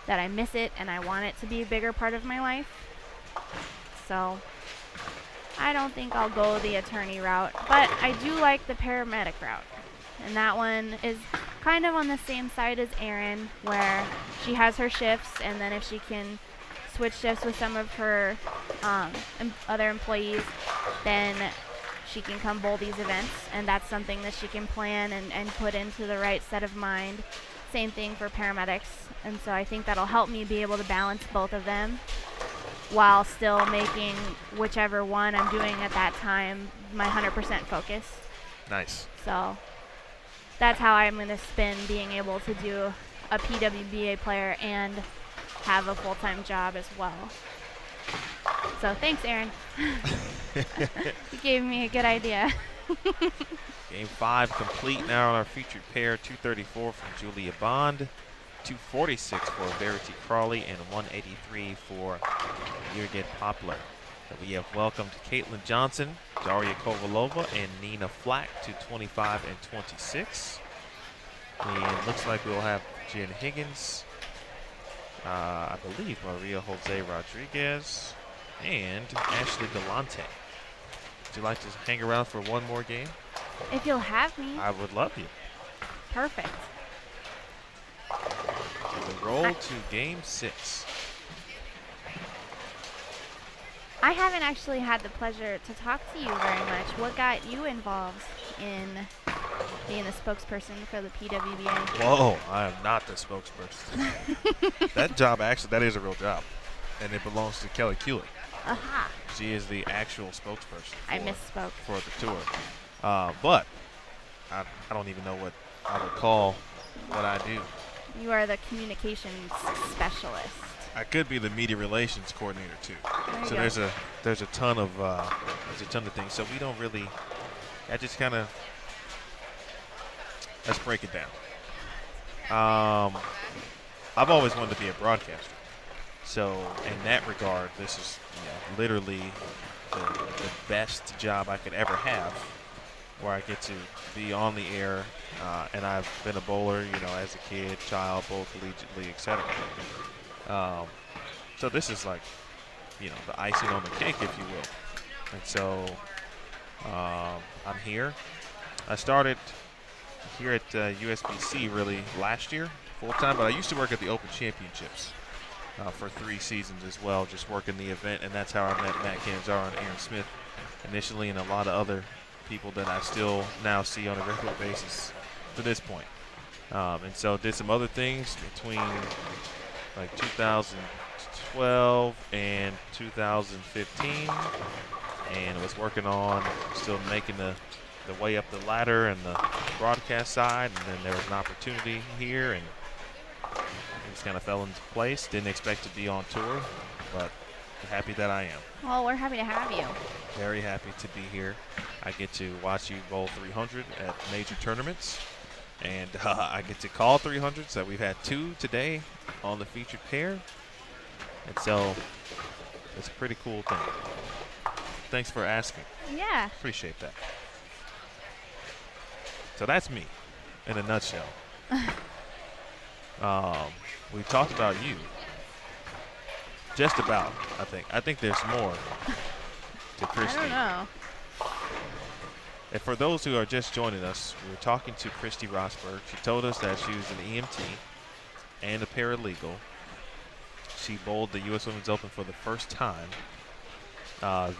C: that I miss it and I want it to be a bigger part of my life. So I don't think I'll go the attorney route, but I do like the paramedic route. And that one is kind of on the same side as Erin, where she has her shifts, and then if she can switch shifts with some of her other employees, then she can come bowl these events, and that's something that she can plan and put into the right set of mind. Same thing for paramedics, and so I think that'll help me be able to balance both of them while still making whichever one I'm doing at that time my 100% focus.
A: Nice.
C: So that's how I'm going to spin being able to do a PWBA player and have a full-time job as well. So thanks, Erin. You gave me a good idea.
A: Game 5 complete now on our featured pair. 234 from Julia Bond, 246 for Verity Crawley, and 183 for Jürgen Poplar. So we have welcomed Caitlin Johnson, Daria Kovalova, and Nina Flack to 25 and 26. And looks like we'll have Jen Higgins, I believe Maria Jose Rodriguez, and Ashley Galante. Would you like to hang around for one more game?
C: If you'll have me.
A: I would love you.
C: Perfect.
A: So we roll to game 6.
C: I haven't actually had the pleasure to talk to you very much. What got you involved in being the spokesperson for the PWBA?
A: Whoa, I am not the spokesperson. That job, actually, that is a real job. And it belongs to Kelly Kulick.
C: Aha.
A: She is the actual spokesperson
C: I misspoke.
A: for the tour. But I don't even know what I would call what I do.
C: You are the communications specialist.
A: I could be the media relations coordinator too.
C: There you
A: So
C: go.
A: there's a ton of things. So we don't really. I just kind of. Let's break it down. I've always wanted to be a broadcaster. So in that regard, this is literally the best job I could ever have, where I get to be on the air, and I've been a bowler, as a kid, child, bowled collegiately, etc. So this is like, the icing on the cake, if you will. And so I'm here. I started here at USBC really last year, full time, but I used to work at the Open Championships for 3 seasons as well, just working the event, and that's how I met Matt Canzaro and Aaron Smith initially, and a lot of other people that I still now see on a regular basis to this point. And so did some other things between like 2012 and 2015, and was working on still making the way up the ladder and the broadcast side, and then there was an opportunity here, and it just kind of fell into place. Didn't expect to be on tour, but happy that I am.
C: Well, we're happy to have you.
A: Very happy to be here. I get to watch you bowl 300 at major tournaments, and I get to call 300s. So we've had 2 today on the featured pair, and so it's a pretty cool thing. Thanks for asking.
C: Yeah.
A: Appreciate that. So that's me in a nutshell. We talked about you. Just about, I think. I think there's more to Christy.
C: I don't know.
A: And for those who are just joining us, we were talking to Christy Rosberg. She told us that she was an EMT and a paralegal. She bowled the U.S. Women's Open for the first time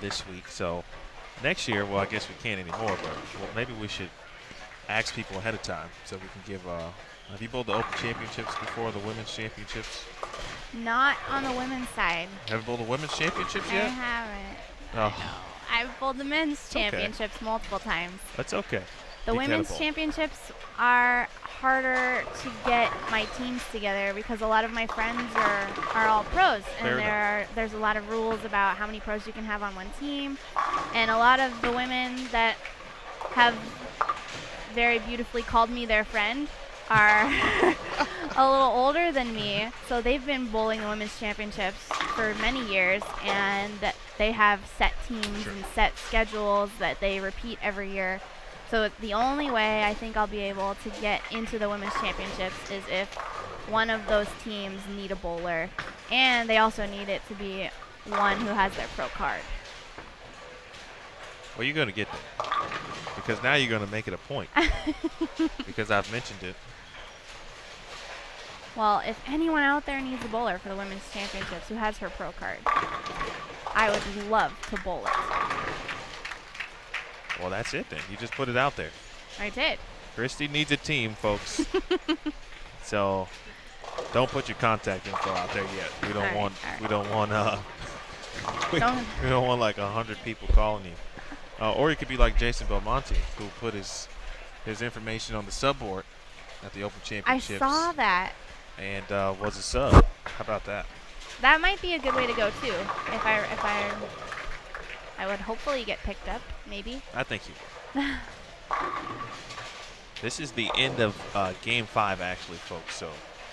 A: this week. So next year, well, I guess we can't anymore, but maybe we should ask people ahead of time so we can give have you bowled the Open Championships before, the Women's Championships?
C: Not on the women's side.
A: Haven't bowled the Women's Championships
C: I
A: yet?
C: haven't.
A: Oh,
C: I've bowled the men's
A: okay.
C: championships multiple times.
A: that's okay.
C: The women's
A: Incredible.
C: championships are harder to get my teams together because a lot of my friends are all pros,
A: Fair
C: and there's a lot of rules about how many pros you can have on one team, and a lot of the women that have very beautifully called me their friend are a little older than me, so they've been bowling the women's championships for many years, and they have set teams
A: Sure.
C: and set schedules that they repeat every year. So the only way I think I'll be able to get into the women's championships is if one of those teams need a bowler, and they also need it to be one who has their pro card.
A: Well, you're going to get that because now you're going to make it a point because I've mentioned it.
C: Well, if anyone out there needs a bowler for the women's championships who has her pro card, I would love to bowl it.
A: Well, that's it then. You just put it out there.
C: I did.
A: Christy needs a team, folks. So don't put your contact info out there yet. We don't
C: All
A: want.
C: right.
A: We don't want. We don't want like 100 people calling you. Or you could be like Jason Belmonte, who put his information on the subboard at the Open
C: I
A: Championships.
C: saw that.
A: And was a sub. How about that?
C: That might be a good way to go too. If I would hopefully get picked up, maybe.
A: I think you will. This is the end of Game 5, actually, folks. So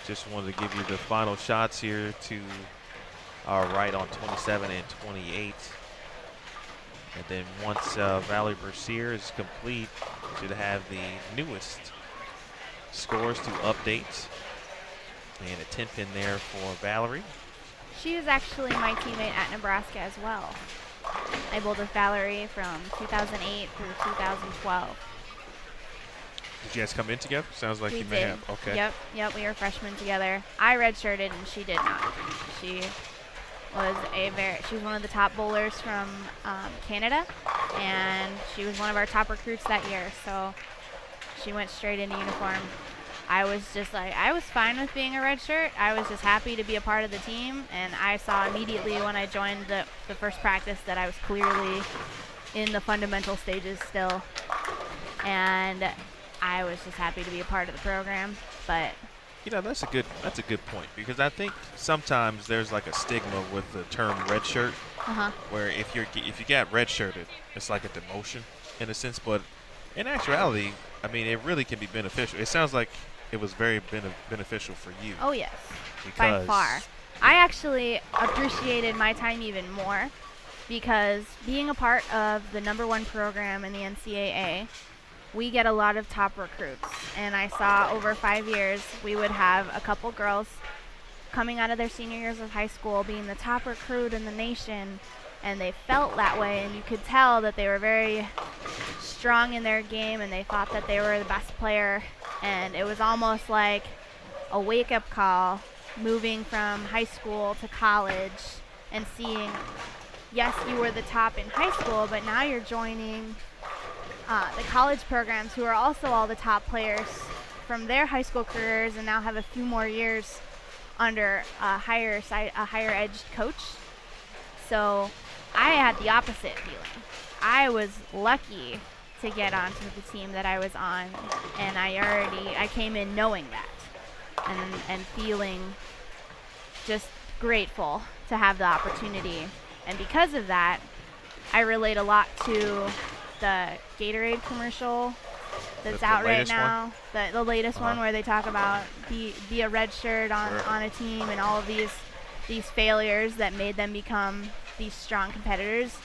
A: just wanted to give you the final shots here to our right on 27 and 28. And then once Valerie Bercier is complete, should have the newest scores to update. And a 10 pin there for Valerie.
C: She was actually my teammate at Nebraska as well. I bowled with Valerie from 2008 through 2012.
A: Did you guys come in together? Sounds like
C: We
A: you
C: did.
A: may have. Okay.
C: Yep, we were freshmen together. I redshirted and she did not. She was one of the top bowlers from Canada, and she was one of our top recruits that year. So she went straight into uniform. I was just like, I was fine with being a red shirt. I was just happy to be a part of the team, and I saw immediately when I joined the first practice that I was clearly in the fundamental stages still, and I was just happy to be a part of the program. But
A: You know, that's a good point, because I think sometimes there's like a stigma with the term red shirt, where if you get red shirted, it's like a demotion in a sense. But in actuality, I mean, it really can be beneficial. It sounds like it was very beneficial for you.
C: oh yes, by
A: because
C: far. I actually appreciated my time even more because being a part of the #1 program in the NCAA, we get a lot of top recruits. And I saw over 5 years, we would have a couple girls coming out of their senior years of high school being the top recruit in the nation, and they felt that way, and you could tell that they were very strong in their game and they thought that they were the best player, and it was almost like a wake-up call moving from high school to college and seeing, yes, you were the top in high school, but now you're joining the college programs who are also all the top players from their high school careers and now have a few more years under a higher-edged coach. So I had the opposite feeling. I was lucky to get onto the team that I was on, and I came in knowing that and feeling just grateful to have the opportunity. And because of that, I relate a lot to the Gatorade commercial that's
A: The
C: out right
A: latest
C: now, the latest one where they talk about be a red shirt on a team and all of these failures that made them become these strong competitors.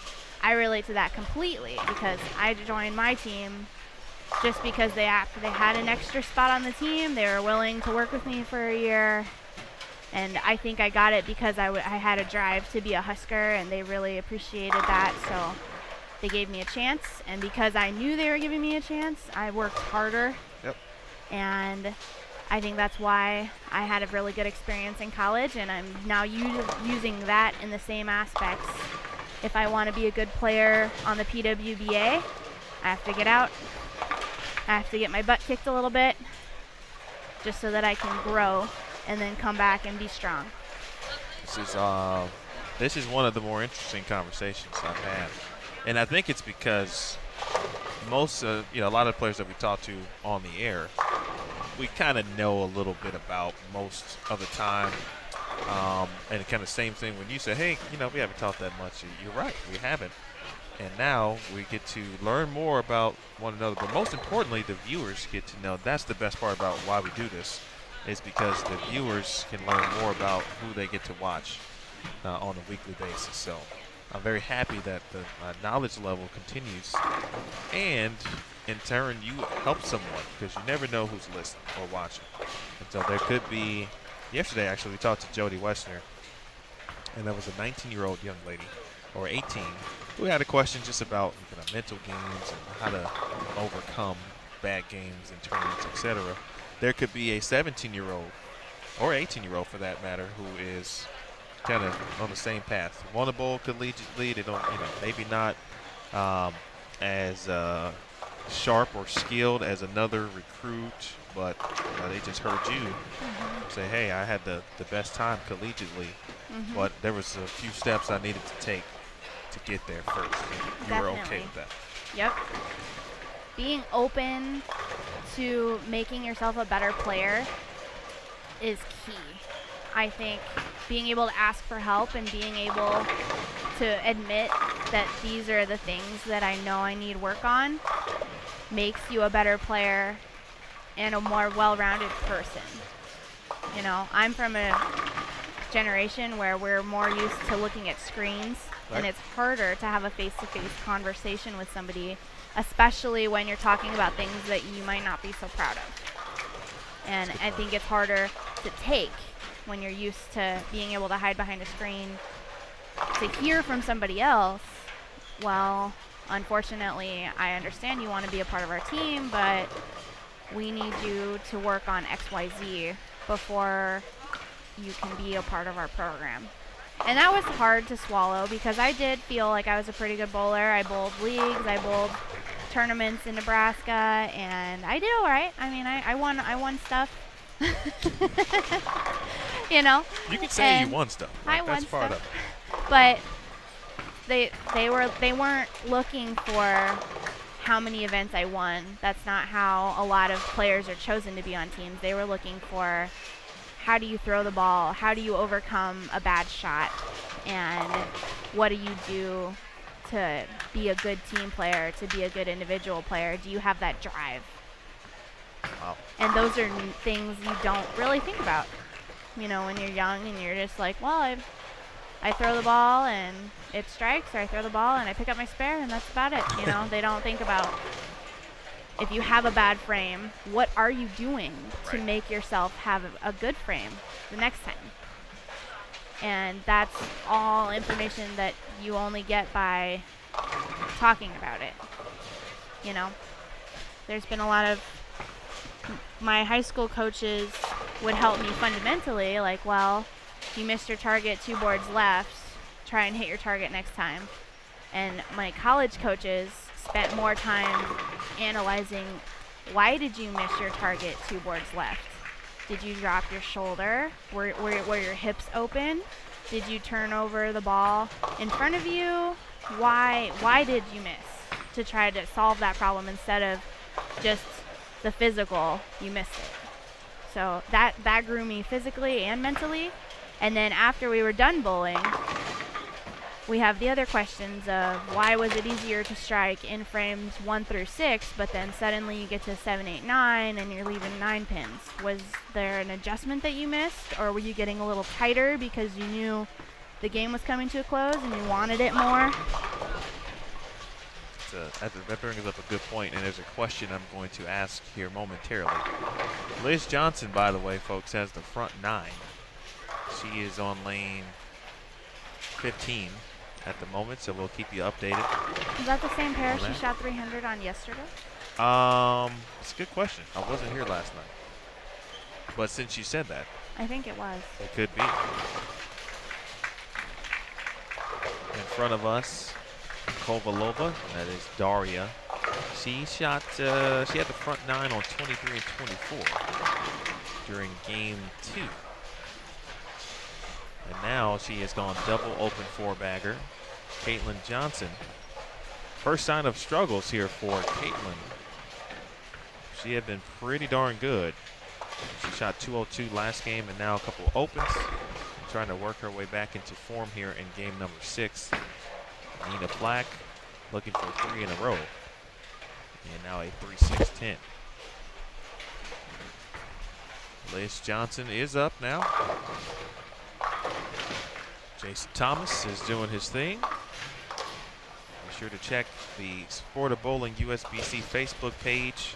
C: I relate to that completely because I joined my team just because they had an extra spot on the team. They were willing to work with me for a year, and I think I got it because I had a drive to be a Husker, and they really appreciated that. So they gave me a chance, and because I knew they were giving me a chance, I worked harder.
A: Yep.
C: And I think that's why I had a really good experience in college, and I'm now using that in the same aspects. If I want to be a good player on the PWBA, I have to get out. I have to get my butt kicked a little bit just so that I can grow and then come back and be strong.
A: This is one of the more interesting conversations I've had. And I think it's because most, a lot of players that we talk to on the air, we kind of know a little bit about most of the time. And kind of same thing when you say, hey, we haven't talked that much. You're right, we haven't. And now we get to learn more about one another. But most importantly, the viewers get to know. That's the best part about why we do this, is because the viewers can learn more about who they get to watch on a weekly basis. So I'm very happy that the knowledge level continues. And in turn, you help someone, because you never know who's listening or watching. And so there could be, yesterday actually, we talked to Jody Wessner, and that was a 19-year-old young lady, or 18, who had a question just about mental games and how to overcome bad games and tournaments, etc. There could be a 17-year-old, or 18-year-old for that matter, who is kind of on the same path. Won a bowl collegiately. They don't, maybe not as sharp or skilled as another recruit, but they just heard you say, hey, I had the best time collegiately, but there was a few steps I needed to take to get there first. You were okay with that.
C: Yep. Being open to making yourself a better player is key. I think being able to ask for help and being able to admit that these are the things that I know I need work on makes you a better player and a more well-rounded person. I'm from a generation where we're more used to looking at screens, and it's harder to have a face-to-face conversation with somebody, especially when you're talking about things that you might not be so proud of. And I think it's harder to take when you're used to being able to hide behind a screen. To hear from somebody else, well, unfortunately, I understand you want to be a part of our team, but we need you to work on XYZ before you can be a part of our program. And that was hard to swallow, because I did feel like I was a pretty good bowler. I bowled leagues, I bowled tournaments in Nebraska, and I did all right. I mean, I won stuff.
A: You can say you won stuff.
C: I won
A: that's part
C: stuff.
A: of it.
C: But they weren't looking for how many events I won. That's not how a lot of players are chosen to be on teams. They were looking for, how do you throw the ball? How do you overcome a bad shot? And what do you do to be a good team player, to be a good individual player? Do you have that drive?
A: Wow.
C: And those are things you don't really think about, when you're young and you're just like, well, I throw the ball and it strikes, or I throw the ball and I pick up my spare, and that's about it. They don't think about, if you have a bad frame, what are you doing to make yourself have a good frame the next time? And that's all information that you only get by talking about it. There's been a lot of, my high school coaches would help me fundamentally, like, well, you missed your target 2 boards left, try and hit your target next time. And my college coaches spent more time analyzing, why did you miss your target 2 boards left? Did you drop your shoulder? Were your hips open? Did you turn over the ball in front of you? Why did you miss? To try to solve that problem instead of just the physical, you missed it. So that grew me physically and mentally. And then after we were done bowling, we have the other questions of, why was it easier to strike in frames 1 through 6, but then suddenly you get to 7, 8, 9 and you're leaving 9 pins? Was there an adjustment that you missed, or were you getting a little tighter because you knew the game was coming to a close and you wanted it more?
A: That brings up a good point, and there's a question I'm going to ask here momentarily. Liz Johnson, by the way, folks, has the front 9. She is on lane 15 at the moment, so we'll keep you updated.
C: Is that the same pair she shot 300 on yesterday?
A: It's a good question. I wasn't here last night, but since you said that,
C: I think it was.
A: it could be. In front of us, Kovalova, that is Daria. She shot, she had the front 9 on 23 and 24 during game 2. And now she has gone double open 4-bagger. Caitlin Johnson First sign of struggles here for Caitlin. She had been pretty darn good. She shot 202 last game and now a couple opens. Trying to work her way back into form here in game number 6. Nina Flack looking for 3 in a row. And now a 3-6-10. Liz Johnson is up now. Jason Thomas is doing his thing. Be sure to check the Sport of Bowling USBC Facebook page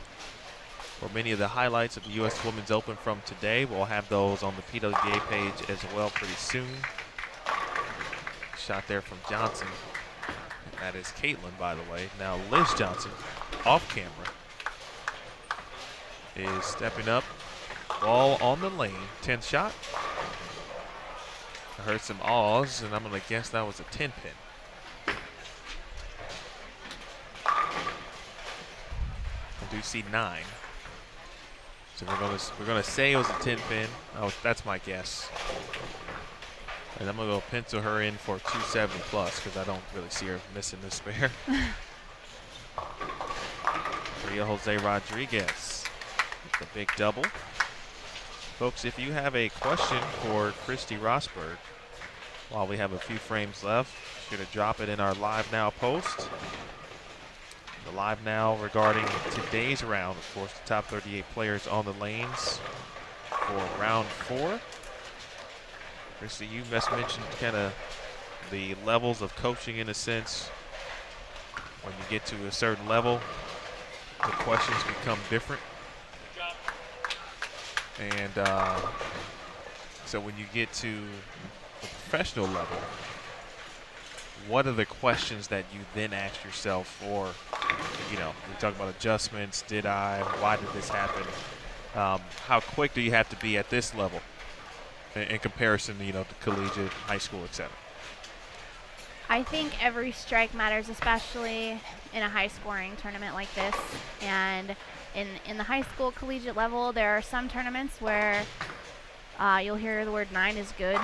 A: for many of the highlights of the U.S. Women's Open from today. We'll have those on the PWBA page as well pretty soon. Shot there from Johnson. That is Caitlin, by the way. Now Liz Johnson, off camera, is stepping up. Ball on the lane, 10th shot. I heard some awes, and I'm going to guess that was a 10 pin. I do see 9. So we're gonna say it was a 10 pin. Oh, that's my guess. And I'm gonna go pencil her in for 270 plus because I don't really see her missing this spare. Maria Jose Rodriguez, the big double. Folks, if you have a question for Christy Rosberg, while we have a few frames left, be sure to drop it in our Live Now post. The Live Now regarding today's round, of course, the top 38 players on the lanes for round 4. Christy, you just mentioned kind of the levels of coaching in a sense. When you get to a certain level, the questions become different. And so when you get to the professional level, what are the questions that you then ask yourself? Or, you know, we talk about adjustments. Why did this happen? How quick do you have to be at this level in comparison, you know, to collegiate, high school, etc.?
C: I think every strike matters, especially in a high-scoring tournament like this. And in the high school collegiate level, there are some tournaments where you'll hear the word 9 is good,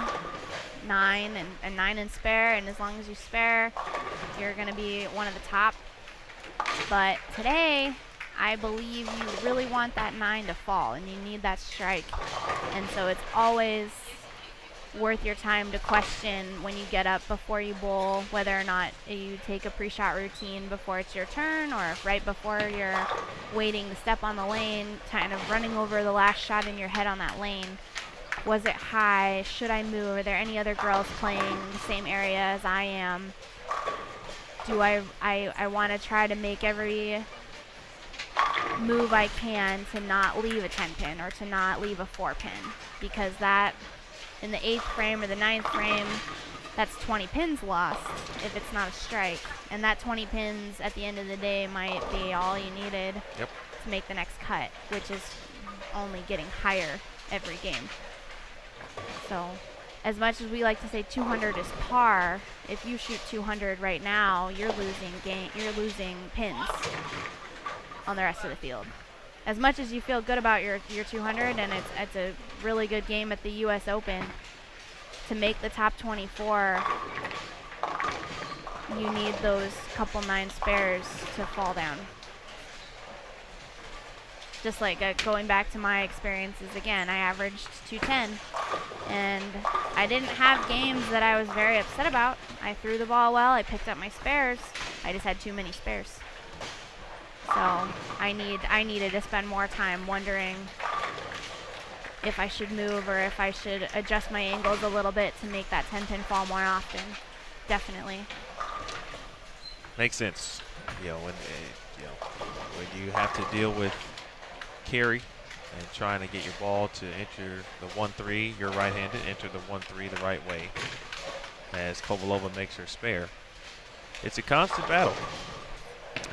C: 9 and 9 and spare, and as long as you spare, you're going to be one of the top. But today, I believe you really want that 9 to fall, and you need that strike. And so it's always worth your time to question when you get up before you bowl whether or not you take a pre-shot routine before it's your turn or right before you're waiting to step on the lane, kind of running over the last shot in your head on that lane. Was it high? Should I move? Are there any other girls playing the same area as I am? Do I want to try to make every move I can to not leave a 10 pin or to not leave a 4 pin, because that in the 8th frame or the 9th frame, that's 20 pins lost if it's not a strike. And that 20 pins at the end of the day might be all you needed to make the next cut, which is only getting higher every game. So as much as we like to say 200 is par, if you shoot 200 right now, you're losing pins on the rest of the field. As much as you feel good about your 200, and it's a really good game at the U.S. Open, to make the top 24, you need those couple 9 spares to fall down. Just like going back to my experiences again, I averaged 210, and I didn't have games that I was very upset about. I threw the ball well, I picked up my spares, I just had too many spares. So I needed to spend more time wondering if I should move or if I should adjust my angles a little bit to make that 10 pin fall more often. Definitely.
A: Makes sense. You know, when you have to deal with carry and trying to get your ball to enter the 1-3, you're right-handed, enter the 1-3 the right way as Kovalova makes her spare. It's a constant battle.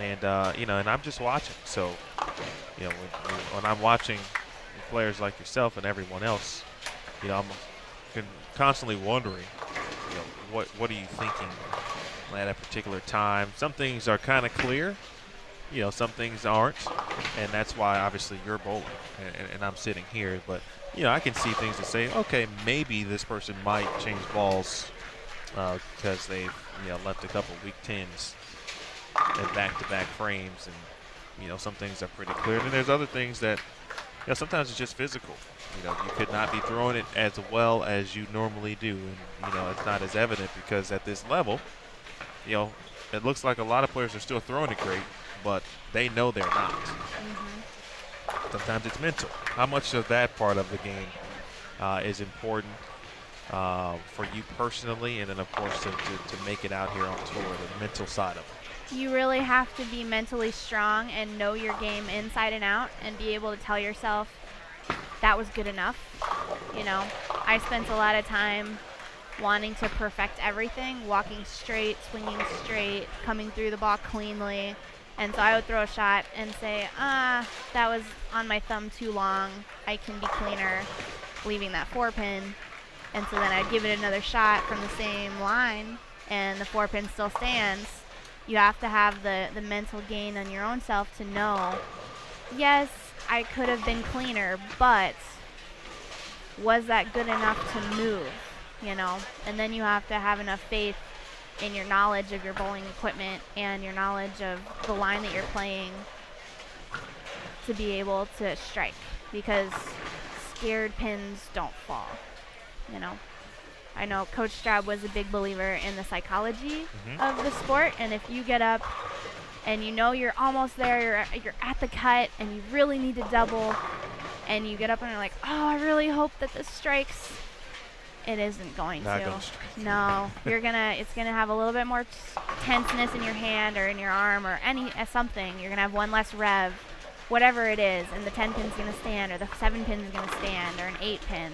A: And, and I'm just watching. So, when I'm watching players like yourself and everyone else, I'm constantly wondering, what are you thinking at a particular time? Some things are kind of clear, some things aren't. And that's why, obviously, you're bowling and I'm sitting here. But, I can see things that say, okay, maybe this person might change balls because they've, left a couple weak tens. in back-to-back frames, and some things are pretty clear. And then there's other things that sometimes it's just physical. You could not be throwing it as well as you normally do, and it's not as evident because at this level, it looks like a lot of players are still throwing it great, but they know they're not. Sometimes it's mental. How much of that part of the game is important for you personally, and then of course to make it out here on tour, the mental side of it?
C: You really have to be mentally strong and know your game inside and out and be able to tell yourself that was good enough. I spent a lot of time wanting to perfect everything, walking straight, swinging straight, coming through the ball cleanly. And so I would throw a shot and say, that was on my thumb too long. I can be cleaner leaving that 4-pin. And so then I'd give it another shot from the same line, and the 4-pin still stands. You have to have the mental gain on your own self to know, yes, I could have been cleaner, but was that good enough to move, And then you have to have enough faith in your knowledge of your bowling equipment and your knowledge of the line that you're playing to be able to strike, because scared pins don't fall, I know Coach Straub was a big believer in the psychology of the sport, and if you get up and you're almost there, you're at the cut and you really need to double, and you get up and you're like, oh, I really hope that this strikes. It isn't going
A: Not
C: to.
A: gonna strike.
C: No, it's gonna have a little bit more tenseness in your hand or in your arm or something. You're gonna have one less rev, whatever it is, and the 10-pin's gonna stand, or the 7-pin's gonna stand, or an 8-pin.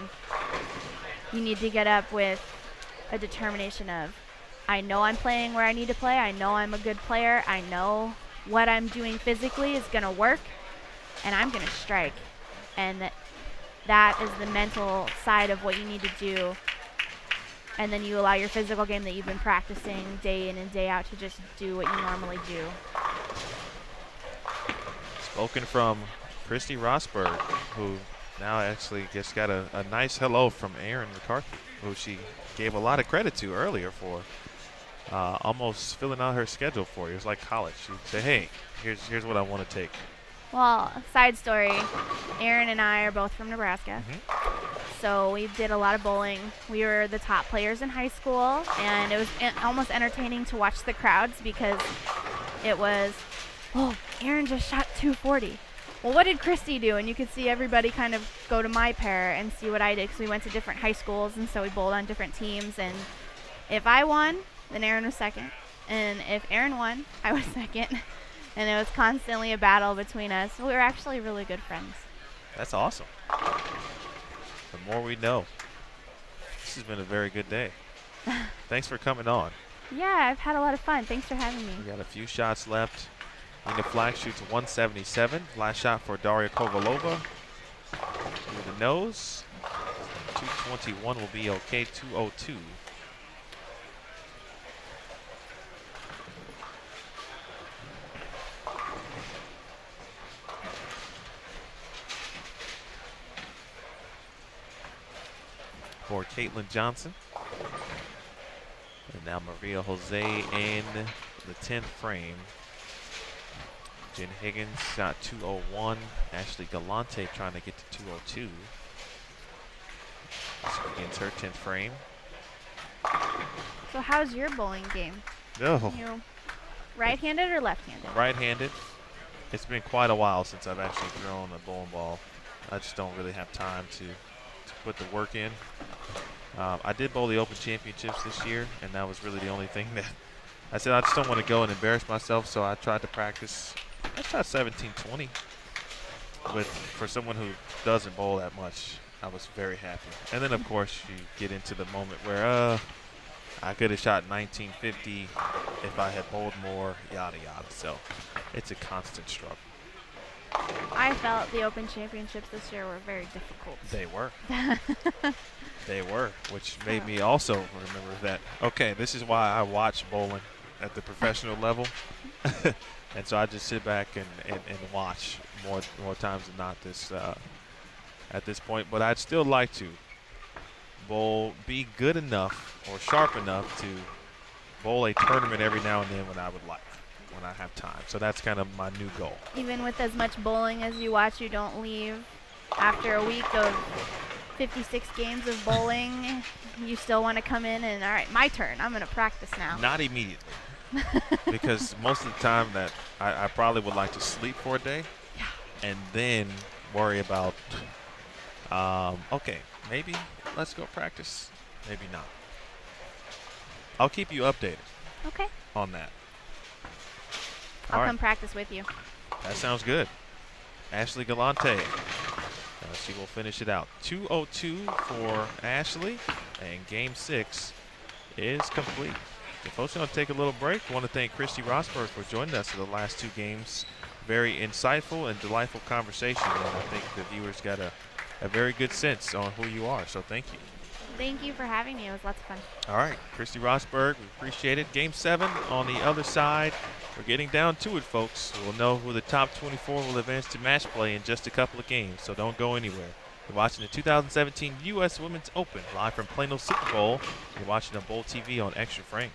C: You need to get up with a determination of, I know I'm playing where I need to play. I know I'm a good player. I know what I'm doing physically is gonna work, and I'm gonna strike. And that is the mental side of what you need to do. And then you allow your physical game that you've been practicing day in and day out to just do what you normally do.
A: Spoken from Christy Rosberg, who now actually just got a nice hello from Aaron McCarthy, who she gave a lot of credit to earlier for almost filling out her schedule for you. It was like college. She'd say, hey, here's what I want to take.
C: Well, side story, Aaron and I are both from Nebraska. So we did a lot of bowling. We were the top players in high school, and it was almost entertaining to watch the crowds because it was, oh, Aaron just shot 240. Well, what did Christy do? And you could see everybody kind of go to my pair and see what I did, because we went to different high schools, and so we bowled on different teams. And if I won, then Aaron was second. And if Aaron won, I was second. And it was constantly a battle between us. We were actually really good friends.
A: That's awesome. The more we know. This has been a very good day. Thanks for coming on.
C: Yeah, I've had a lot of fun. Thanks for having me.
A: We got a few shots left. Nina Flack shoots 177. Last shot for Daria Kovalova. Through the nose. 221 will be okay. 202. For Caitlin Johnson. And now Maria Jose in the 10th frame. Jen Higgins shot 201. Ashley Galante trying to get to 202. She begins her 10th frame.
C: So how's your bowling game?
A: Oh.
C: You right-handed or left-handed?
A: Right-handed. It's been quite a while since I've actually thrown a bowling ball. I just don't really have time to put the work in. I did bowl the Open Championships this year, and that was really the only thing that I said I just don't want to go and embarrass myself, so I tried to practice. I shot 17-20. But for someone who doesn't bowl that much, I was very happy. And then, of course, you get into the moment where I could have shot 1950 if I had bowled more, yada, yada. So it's a constant struggle.
C: I felt the Open Championships this year were very difficult.
A: They were. They were, which made me also remember that, okay, this is why I watch bowling at the professional level. And so I just sit back and watch more times than not at this point. But I'd still like to bowl, be good enough or sharp enough to bowl a tournament every now and then when I would like. when I have time. So that's kind of my new goal.
C: Even with as much bowling as you watch, you don't leave after a week of 56 games of bowling. You still want to come in and, all right, my turn. I'm going to practice now.
A: Not immediately. Because most of the time that I probably would like to sleep for a day and then worry about, okay, maybe let's go practice. Maybe not. I'll keep you updated
C: Okay.
A: on that.
C: I'll
A: All
C: come
A: right.
C: practice with you.
A: That sounds good. Ashley Galante. She will finish it out. 2:02 for Ashley, and Game 6 is complete. The folks are going to take a little break. I want to thank Christy Rosberg for joining us for the last 2 games. Very insightful and delightful conversation, and I think the viewers got a very good sense on who you are, so thank you.
C: Thank you for having me. It was lots of fun.
A: All right, Christy Rosberg, we appreciate it. Game 7 on the other side. We're getting down to it, folks. We'll know who the top 24 will advance to match play in just a couple of games, so don't go anywhere. You're watching the 2017 U.S. Women's Open live from Plano Super Bowl. You're watching on Bowl TV on Extra Frame.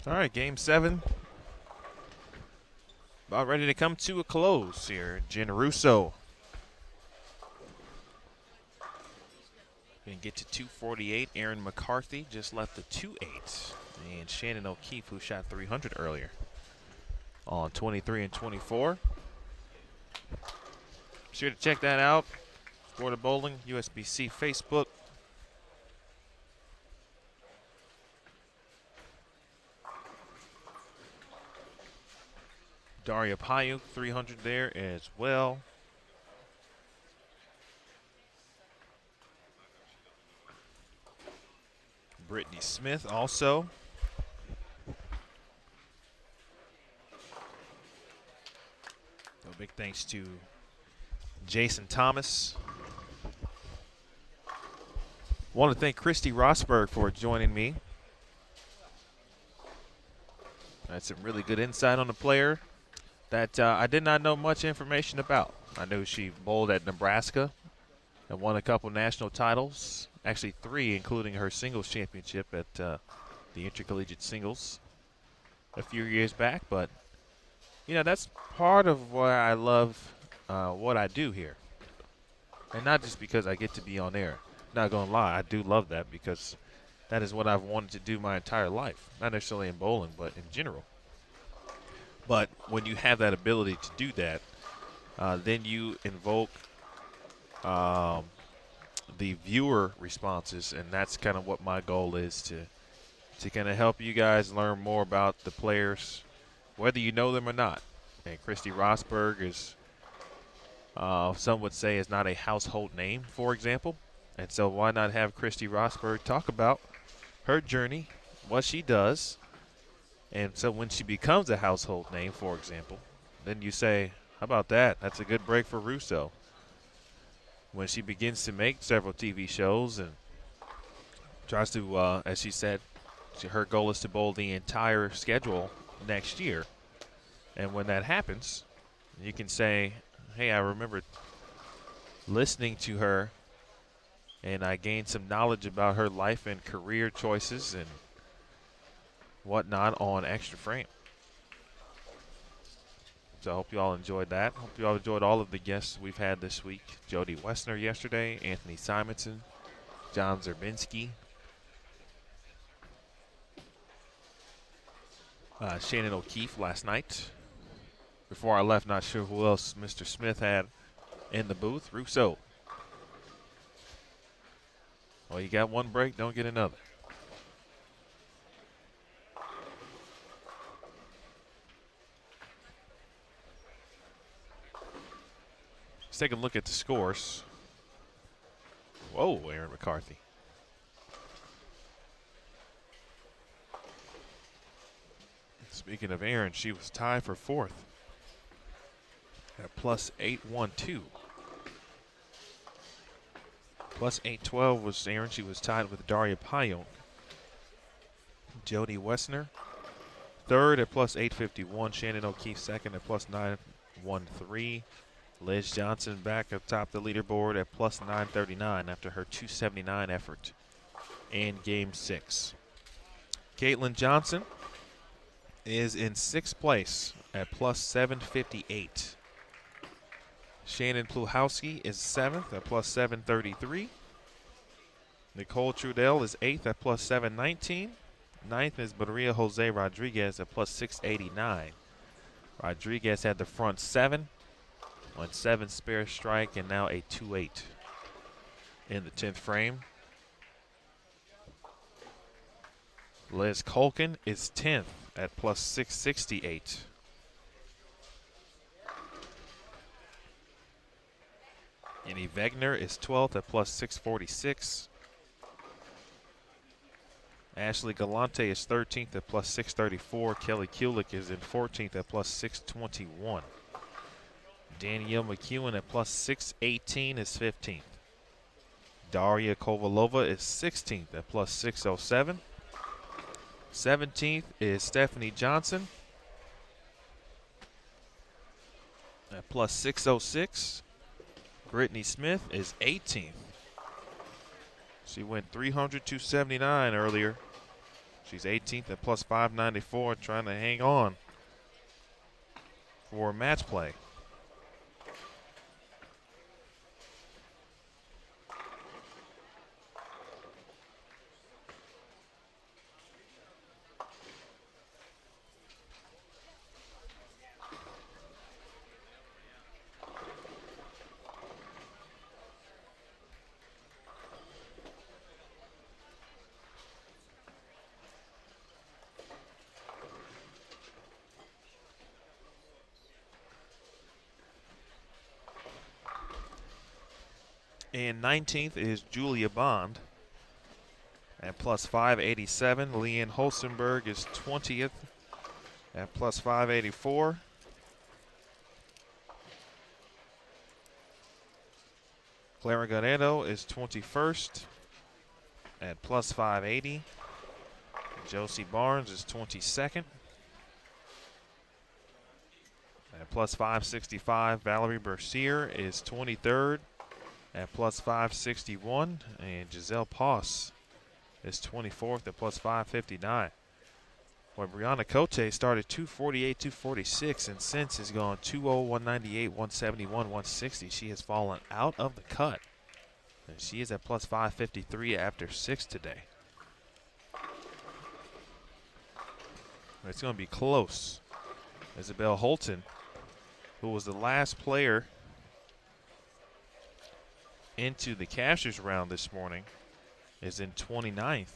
A: All right, game 7. About ready to come to a close here. Jen Russo. Going to get to 248. Aaron McCarthy just left the 2-8. And Shannon O'Keefe, who shot 300 earlier, on 23 and 24. Be sure to check that out. Sport of Bowling, USBC Facebook. Daria Pyo, 300 there as well. Brittany Smith also. So big thanks to Jason Thomas. Want to thank Christy Rosberg for joining me. That's some really good insight on the player that I did not know much information about. I knew she bowled at Nebraska and won a couple national titles, actually 3, including her singles championship at the intercollegiate singles a few years back. But, you know, that's part of why I love what I do here. And not just because I get to be on air. Not going to lie, I do love that because that is what I've wanted to do my entire life. Not necessarily in bowling, but in general. But when you have that ability to do that, then you invoke the viewer responses, and that's kind of what my goal is, to kind of help you guys learn more about the players, whether you know them or not. And Christy Rosberg is, some would say, is not a household name, for example. And so why not have Christy Rosberg talk about her journey, what she does. And so when she becomes a household name, for example, then you say, how about that? That's a good break for Russo. When she begins to make several TV shows and tries to, as she said, her goal is to bowl the entire schedule next year. And when that happens, you can say, hey, I remember listening to her and I gained some knowledge about her life and career choices and whatnot on Extra Frame. So I hope you all enjoyed that. Hope you all enjoyed all of the guests we've had this week. Jody Wessner yesterday, Anthony Simonson, John Zerbinski, Shannon O'Keefe last night. Before I left, not sure who else Mr. Smith had in the booth. Russo. Well, you got one break, don't get another. Let's take a look at the scores. Whoa, Aaron McCarthy. Speaking of Aaron, she was tied for 4th at plus 812. Plus 812 was Aaron. She was tied with Daria Pyo. Jody Wessner, 3rd at plus 851. Shannon O'Keefe, 2nd at plus 913. Liz Johnson back atop the leaderboard at plus 939 after her 279 effort in Game 6. Caitlin Johnson is in 6th place at plus 758. Shannon Pluhowski is 7th at plus 733. Nicole Trudell is 8th at plus 719. 9th is Maria Jose Rodriguez at plus 689. Rodriguez had the front 7 on 7 spare strike and now a 2-8 in the 10th frame. Liz Colkin is 10th at plus 668. Annie Wegner is 12th at plus 646. Ashley Galante is 13th at plus 634. Kelly Kulik is in 14th at plus 621. Danielle McEwen at plus 618 is 15th. Daria Kovalova is 16th at plus 607. 17th is Stephanie Johnson at plus 606. Brittany Smith is 18th. She went 300, 279 earlier She's 18th at plus 594, trying to hang on for match play. And 19th is Julia Bond at plus 587. Leanne Holstenberg is 20th at plus 584. Clara Guerrero is 21st at plus 580. Josie Barnes is 22nd at plus 565. Valerie Bercier is 23rd at plus 561. And Giselle Poss is 24th at plus 559. Well, Brianna Cote started 248, 246, and since has gone 2-0, 198, 171, 160. She has fallen out of the cut. And she is at plus 553 after 6 today. It's going to be close. Isabel Holton, who was the last player into the cashier's round this morning, is in 29th.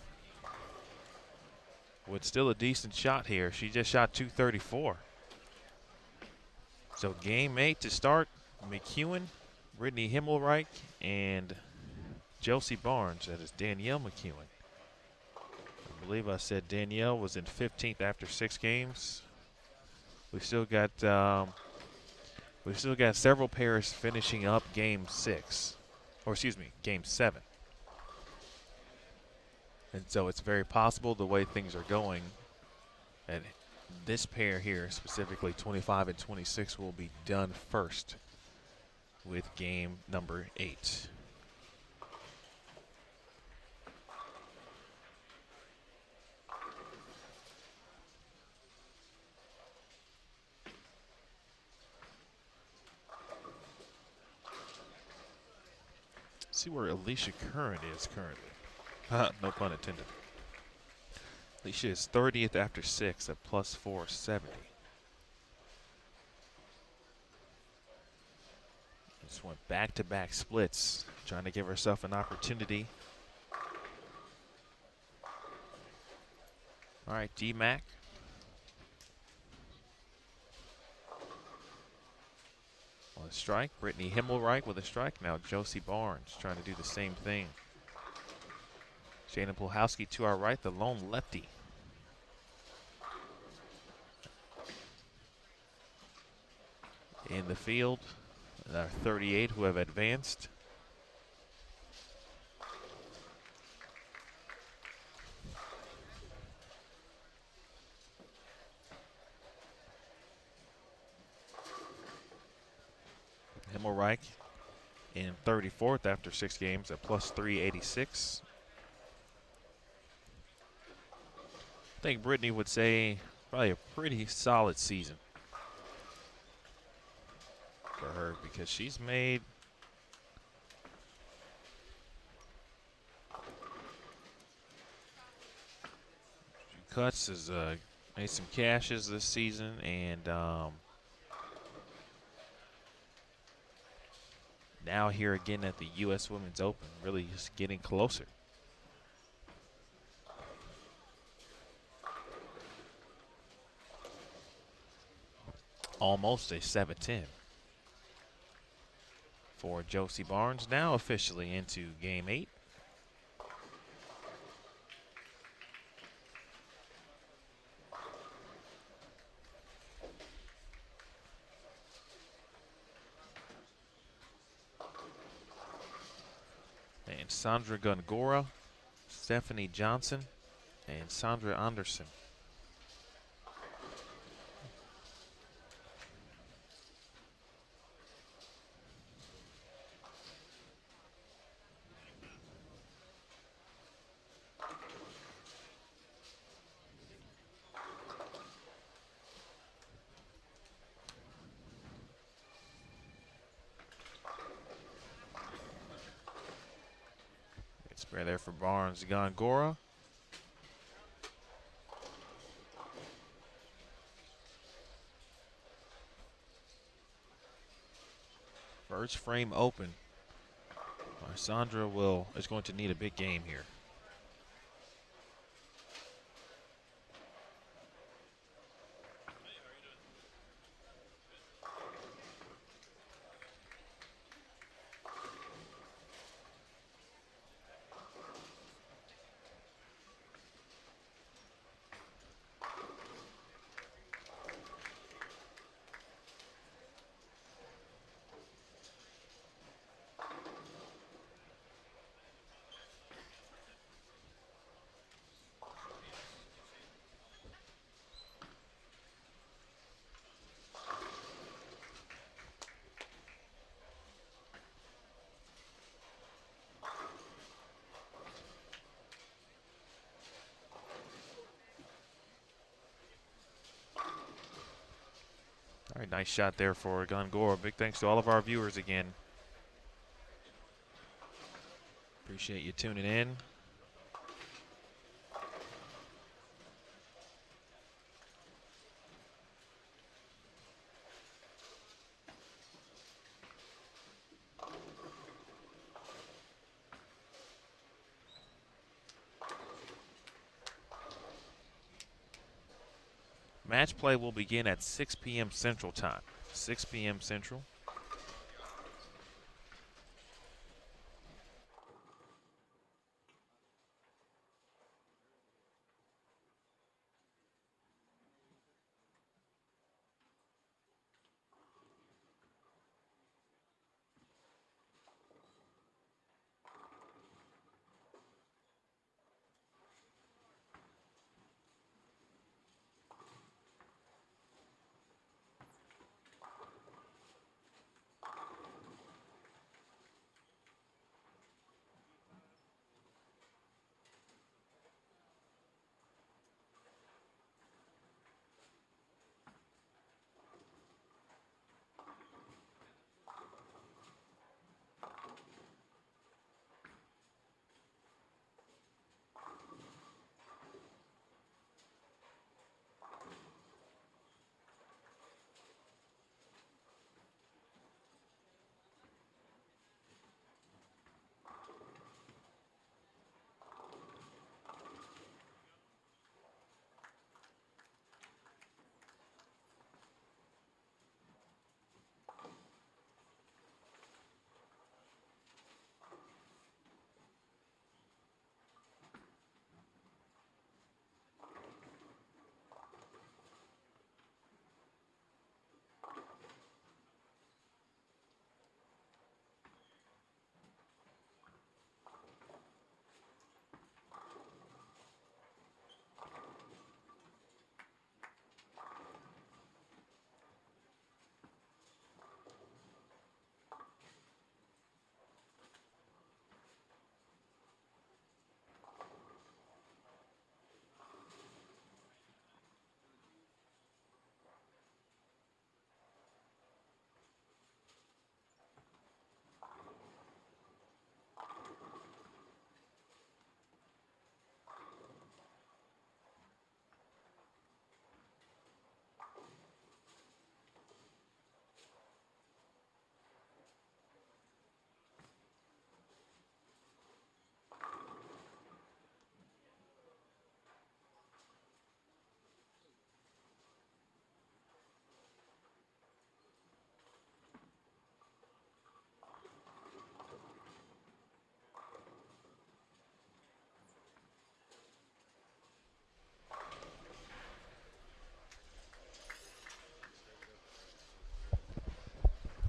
A: With still a decent shot here. She just shot 234. So game 8 to start. McEwen, Brittany Himmelreich, and Josie Barnes. That is Danielle McEwen. I believe I said Danielle was in 15th after 6 games. We've still got several pairs finishing up game 6, or excuse me, game 7. And so it's very possible the way things are going that this pair here, specifically 25 and 26, will be done first with game number 8. See where Alicia Curran is currently. No pun intended. Alicia is 30th after 6 at plus 470. Just went back-to-back splits, trying to give herself an opportunity. All right, D-Mac. On a strike, Brittany Himmelreich with a strike. Now Josie Barnes trying to do the same thing. Shannon Puhalski to our right, the lone lefty. In the field, our 38 who have advanced. Himmelreich in 34th after 6 games at plus 386. I think Brittany would say probably a pretty solid season for her because she's made cuts, has made some cashes this season, and now here again at the U.S. Women's Open, really just getting closer. Almost a 7-10 for Josie Barnes, now officially into game 8. And Sandra Gongora, Stephanie Johnson, and Sandra Anderson. Spare there for Barnes. Gongora. First frame open. Sandra is going to need a big game here. All right, nice shot there for Gongora. Big thanks to all of our viewers again. Appreciate you tuning in. Match play will begin at 6 p.m. Central Time. 6 p.m. Central.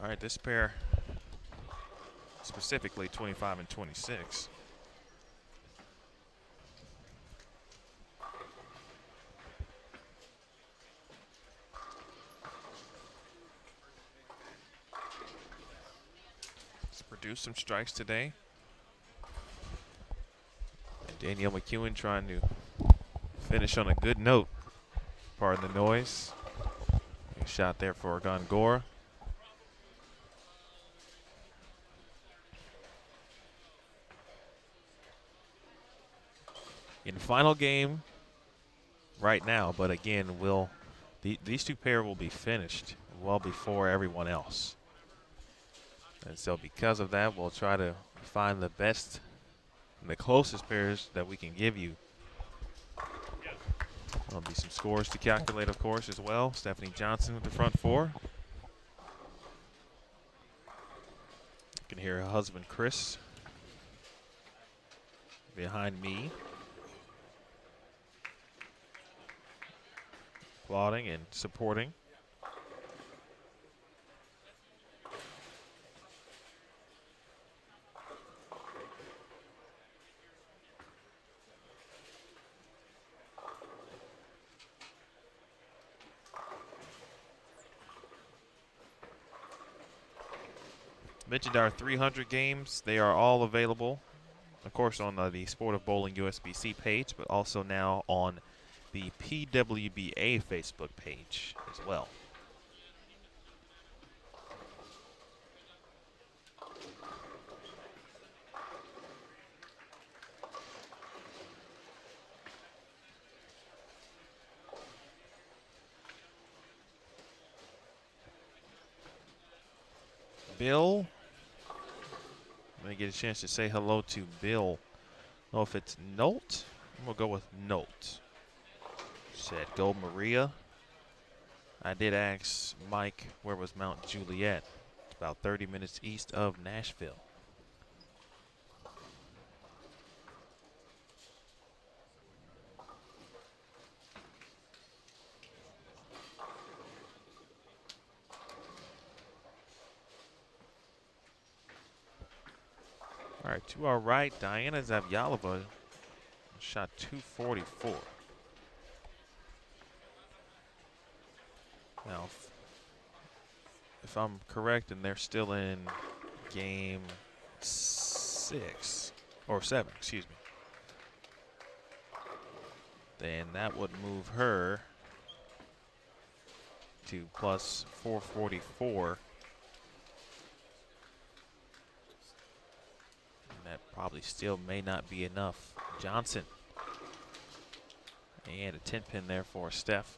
A: All right, this pair, specifically 25 and 26. Let's produce some strikes today. And Danielle McEwen trying to finish on a good note. Pardon the noise. A shot there for Gongora. in the final game right now, but again, these two pair will be finished well before everyone else. And so because of that, we'll try to find the best and the closest pairs that we can give you. There'll be some scores to calculate, of course, as well. Stephanie Johnson with the front four. You can hear her husband, Chris, behind me, applauding and supporting. Mentioned our 300 games. They are all available, of course, on the Sport of Bowling USBC page, but also now on the PWBA Facebook page as well. Bill, let me get a chance to say hello to Bill. I don't know if it's Nolt. I'm going to go with Nolt. Said, go Maria. I did ask Mike where was Mount Juliet. It's about 30 minutes east of Nashville. All right, to our right, Diana Zavyalova shot 244. Now, if I'm correct, and they're still in game 6 or 7, excuse me, then that would move her to plus 444. And that probably still may not be enough. Johnson. And a 10 pin there for Steph.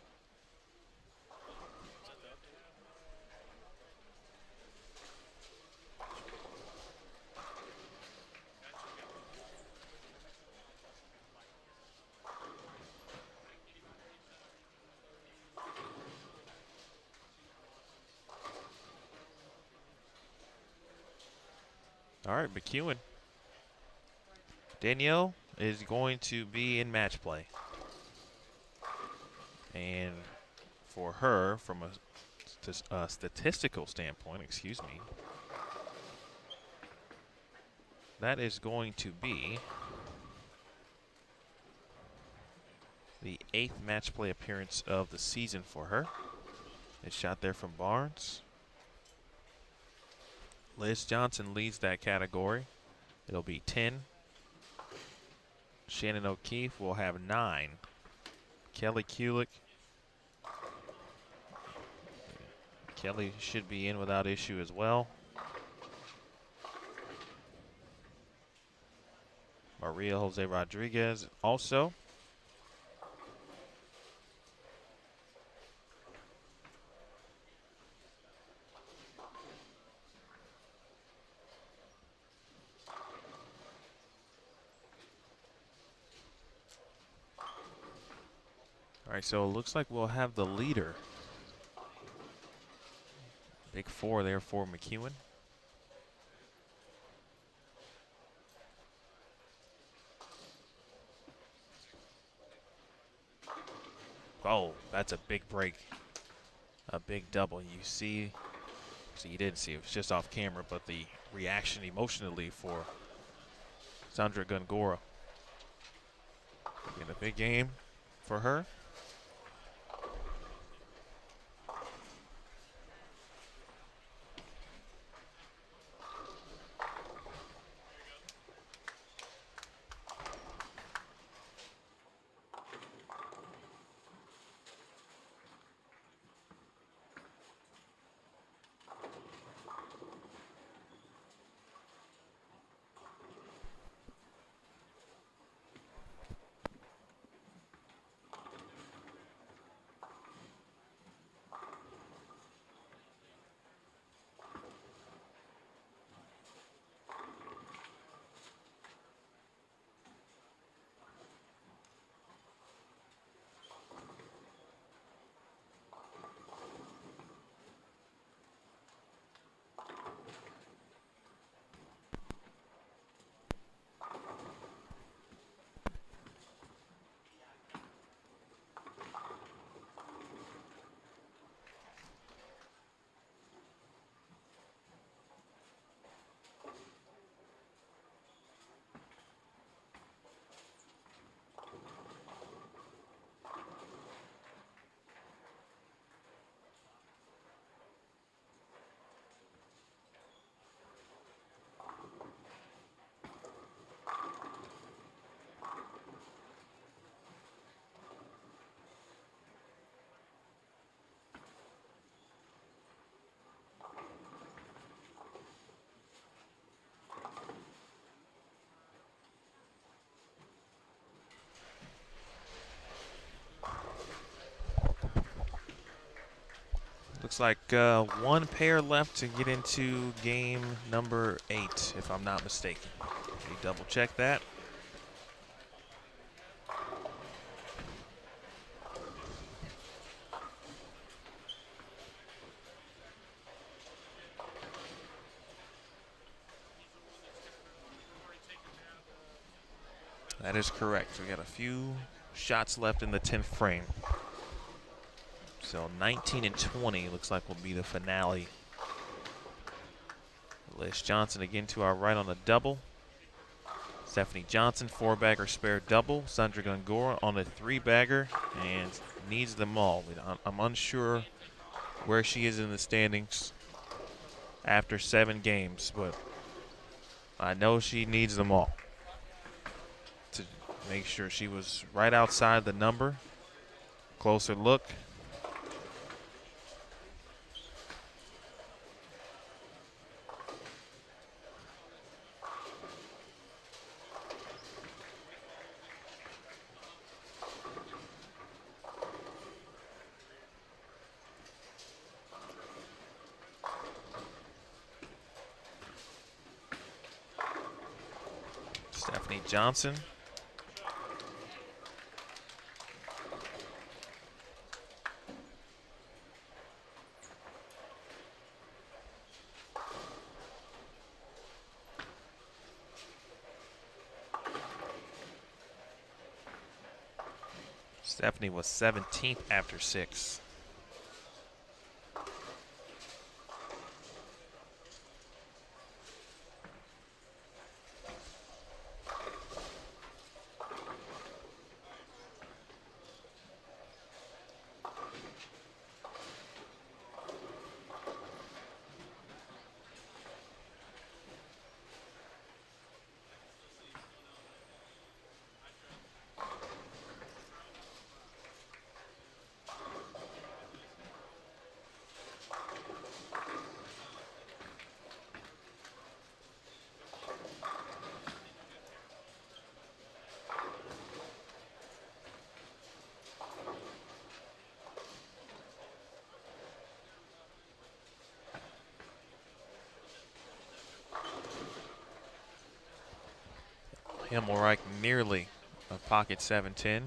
A: All right, McEwen. Danielle is going to be in match play. And for her, from a statistical standpoint, excuse me, that is going to be the 8th match play appearance of the season for her. It's shot there from Barnes. Liz Johnson leads that category. It'll be 10. Shannon O'Keefe will have 9. Kelly Kulick. Kelly should be in without issue as well. Maria Jose Rodriguez also. All right, so it looks like we'll have the leader. Big 4 there for McEwen. Oh, that's a big break. A big double. You see, so you didn't see, it was just off camera, but the reaction emotionally for Sandra Gongora. In a big game for her. Looks like one pair left to get into game number 8, if I'm not mistaken. Let me double check that. That is correct. We got a few shots left in the 10th frame. So 19 and 20 looks like will be the finale. Liz Johnson again to our right on a double. Stephanie Johnson, 4-bagger spare double. Sandra Gongora on a 3-bagger and needs them all. I'm unsure where she is in the standings after 7 games, but I know she needs them all to make sure. She was right outside the number. Closer look. Stephanie Johnson. Stephanie was 17th after 6. Himmelreich nearly a pocket 7-10.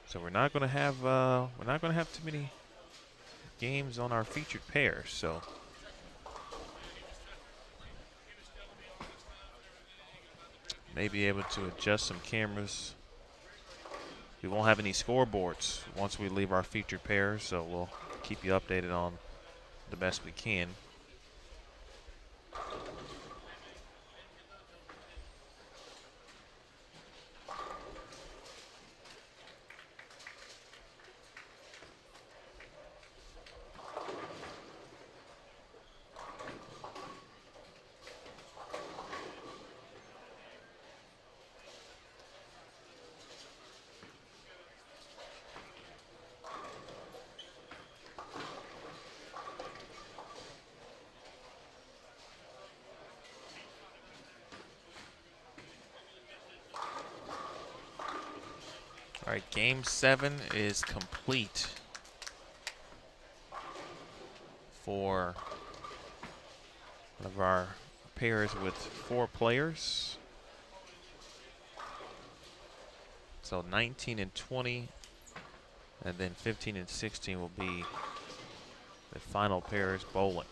A: So we're not going to have too many games on our featured pairs. So may be able to adjust some cameras. We won't have any scoreboards once we leave our featured pairs, so we'll keep you updated on the best we can. All right, game 7 is complete for one of our pairs with 4 players. So 19 and 20, and then 15 and 16 will be the final pairs bowling.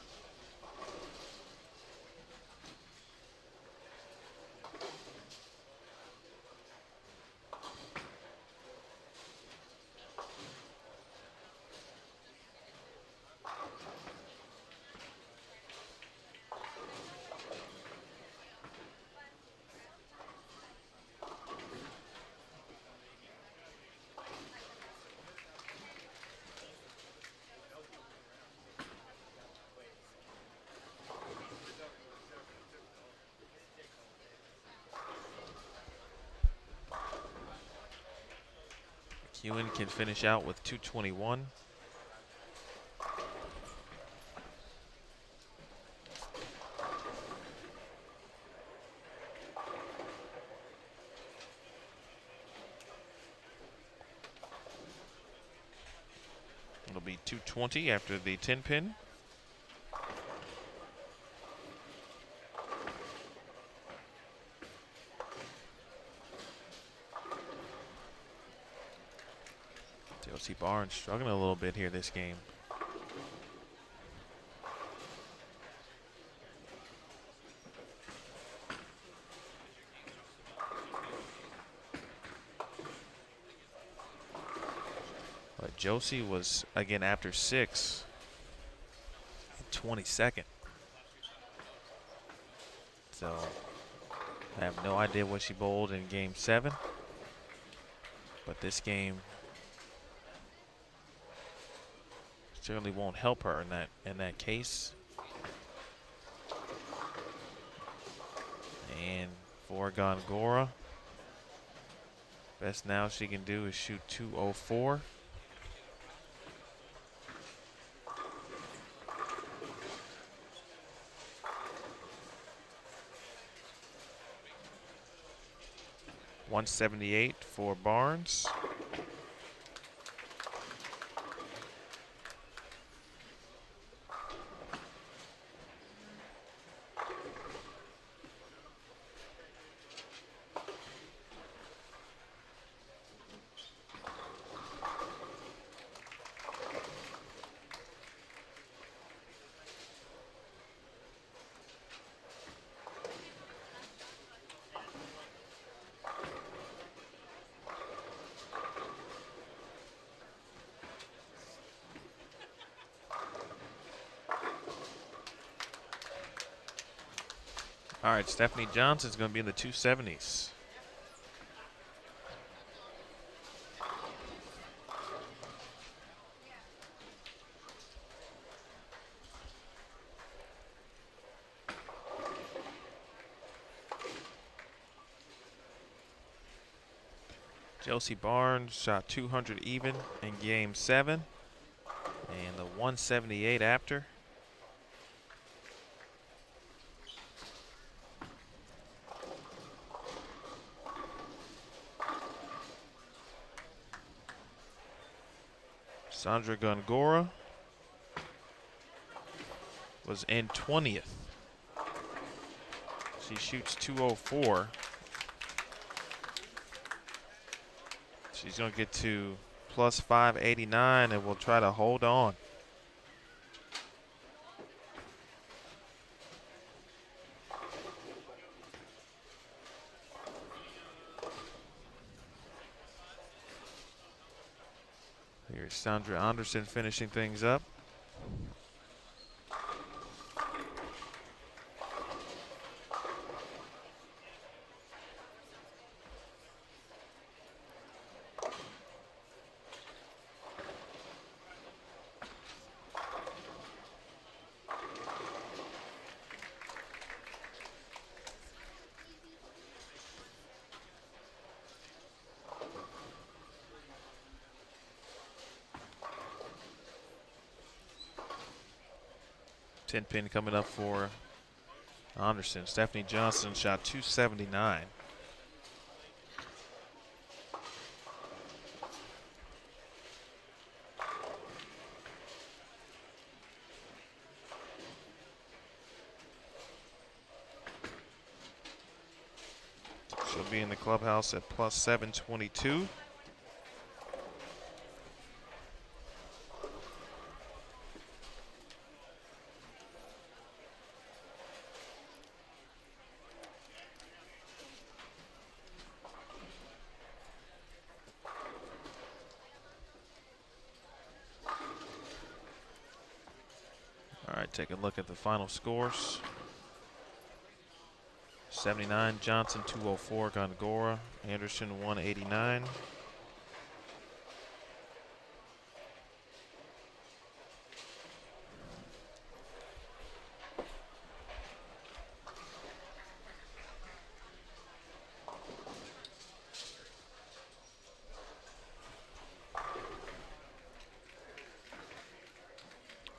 A: Ewan can finish out with 221. 220 after the 10 pin. Josie Barnes struggling a little bit here this game. But Josie was, again, after 6, 22nd. So I have no idea what she bowled in game 7. But this game certainly won't help her in that case. And for Gongora, best now she can do is shoot 204. .178 for Barnes. All right, Stephanie Johnson's going to be in the 270s. Josie Barnes shot 200 even in game 7 and the 178 after. Sandra Gongora was in 20th. She shoots 204. She's going to get to plus 589 and will try to hold on. Here's Sandra Anderson finishing things up. Ten pin coming up for Anderson. Stephanie Johnson shot 279. She'll be in the clubhouse at plus 722. Take a look at the final scores. 79 Johnson, 204 Gongora, Anderson 189.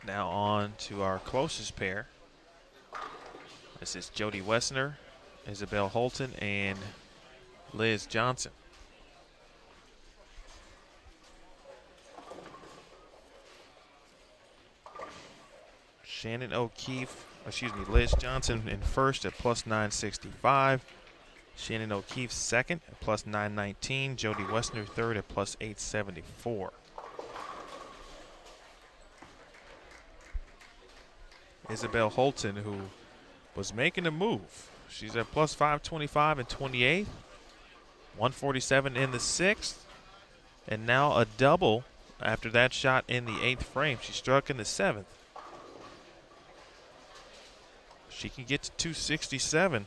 A: Now on to our closest pair. This is Jody Wessner, Isabel Holton, and Liz Johnson. Shannon O'Keefe, Liz Johnson in first at plus 965. Shannon O'Keefe second at plus 919. Jody Westner third at plus 874. Isabel Holton, who was making a move. She's at plus 525 in 28th. 147 in the 6th. And now a double after that shot in the 8th frame. She struck in the 7th. She can get to 267.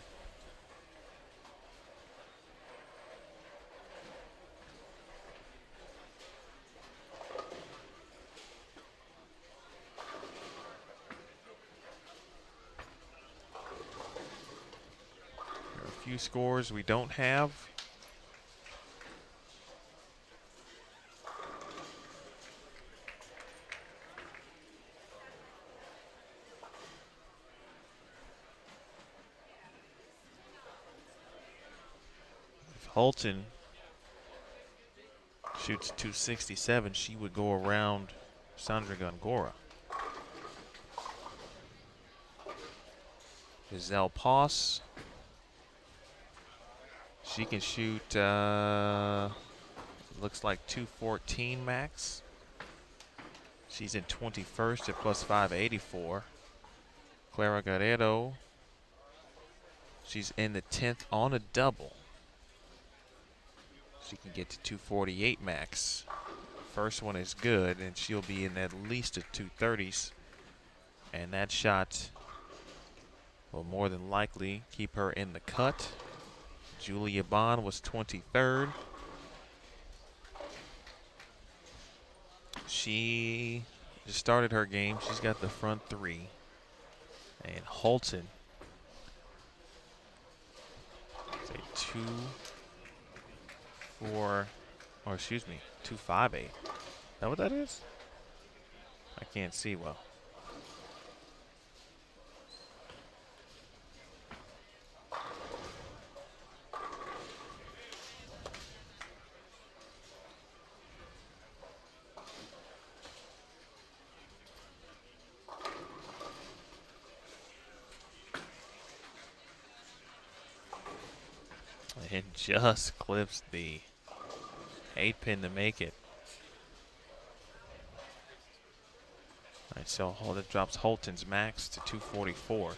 A: There are a few scores we don't have. Holton shoots 267, she would go around Sandra Gongora. Giselle Poss, she can shoot, looks like 214 max. She's in 21st at plus 584. Clara Guerrero, she's in the 10th on a double. She can get to 248 max. First one is good, and she'll be in at least the 230s. And that shot will more than likely keep her in the cut. Julia Bond was 23rd. She just started her game. She's got the front three. And Holton, say 258. Is that what that is? I can't see well. It just clips the 8-pin to make it. All right, so that drops Holton's max to 244.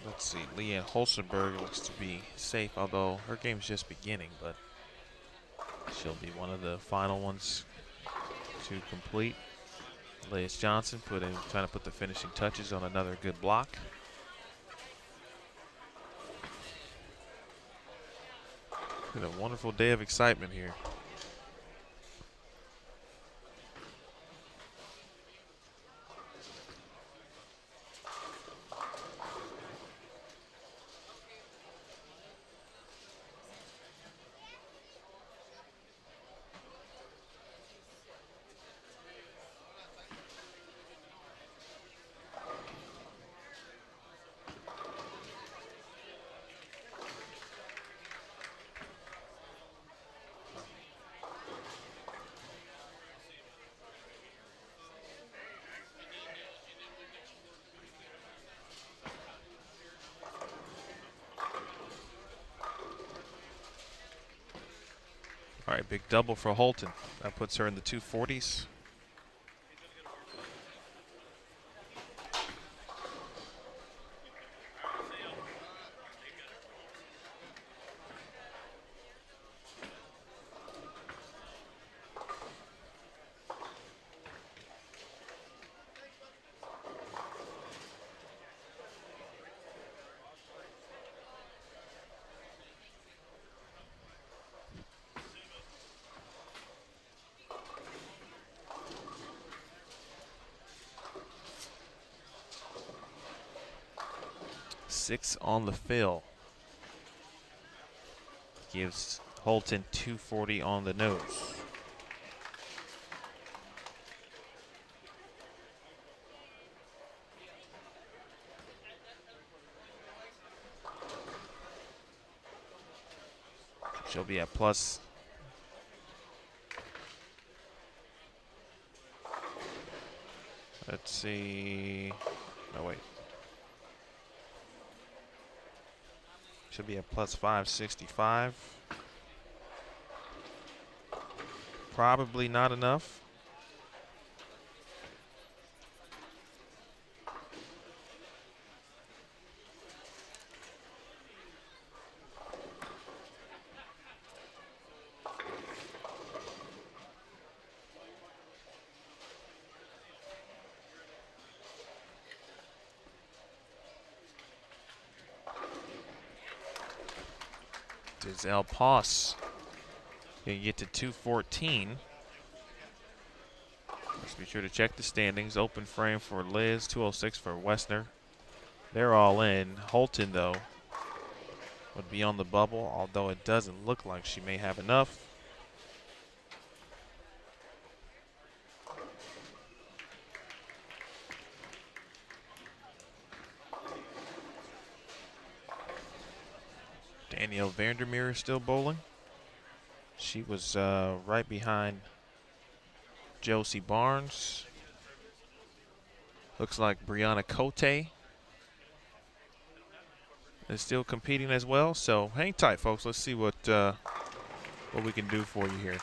A: Let's see, Leanne Holstenberg looks to be safe, although her game's just beginning, but she'll be one of the final ones to complete. Liz Johnson trying to put the finishing touches on another good block. Been a wonderful day of excitement here. All right, big double for Holton. That puts her in the 240s. Six on the fill. Gives Holton 240 on the nose. She'll be at plus. Let's see. No, wait. She'll be at plus 565. Probably not enough. Giselle Poss can get to 214. Let's be sure to check the standings. Open frame for Liz, 206 for Wessner. They're all in. Holton, though, would be on the bubble, although it doesn't look like she may have enough. Danielle Vandermeer is still bowling. She was right behind Josie Barnes. Looks like Brianna Cote is still competing as well. So hang tight, folks. Let's see what we can do for you here.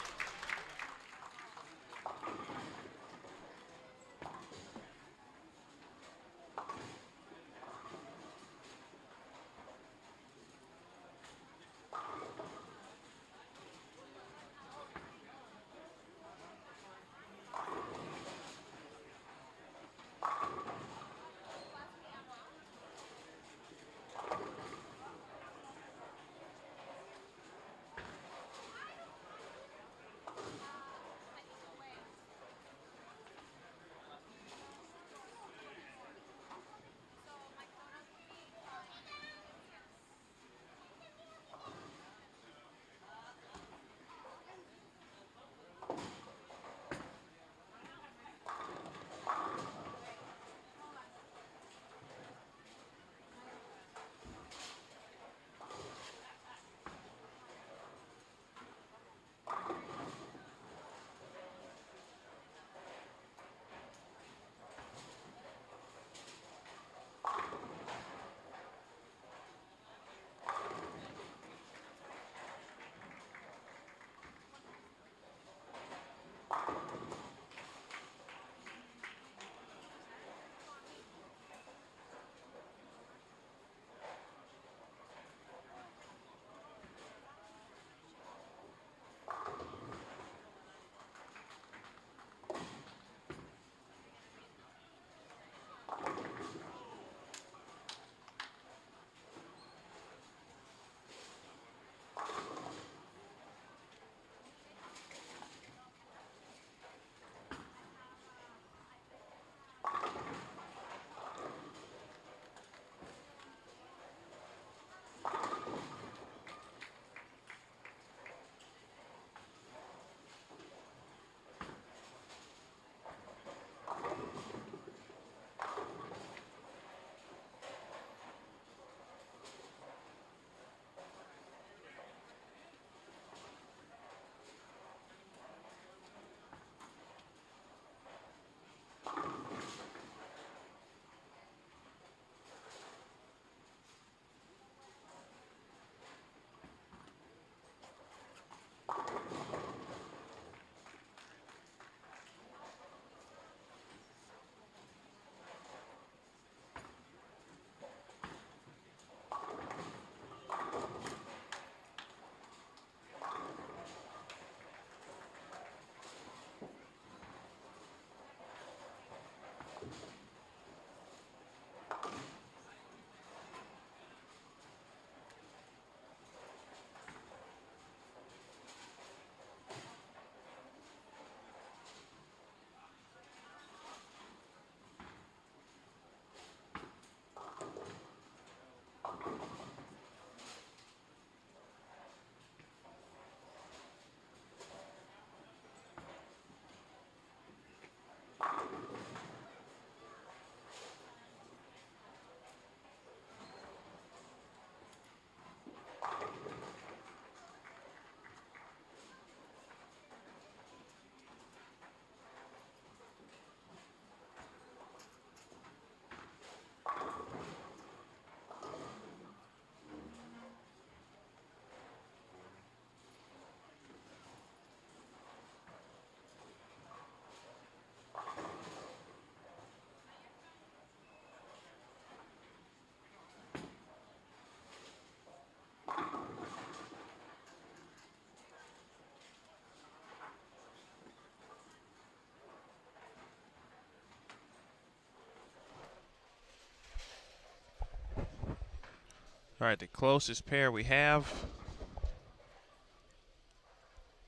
A: All right, the closest pair we have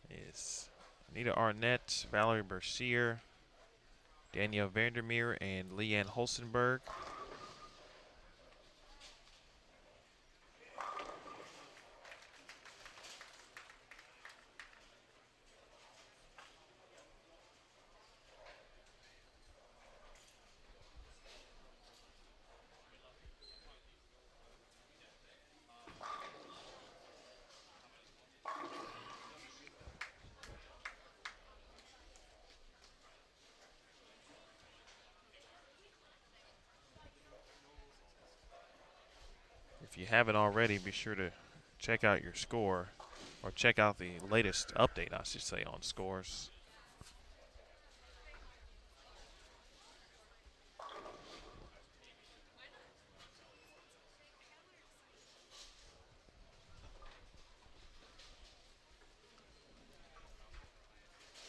A: is Anita Arnett, Valerie Bercier, Danielle Vandermeer, and Leanne Holstenberg. If you haven't already, be sure to check out your score, or check out the latest update, I should say, on scores.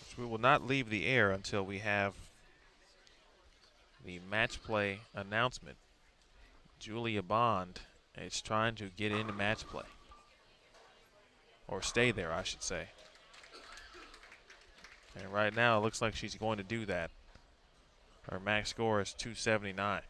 A: Which we will not leave the air until we have the match play announcement. Julia Bond is trying to get into match play, or stay there, I should say. And right now, it looks like she's going to do that. Her max score is 279.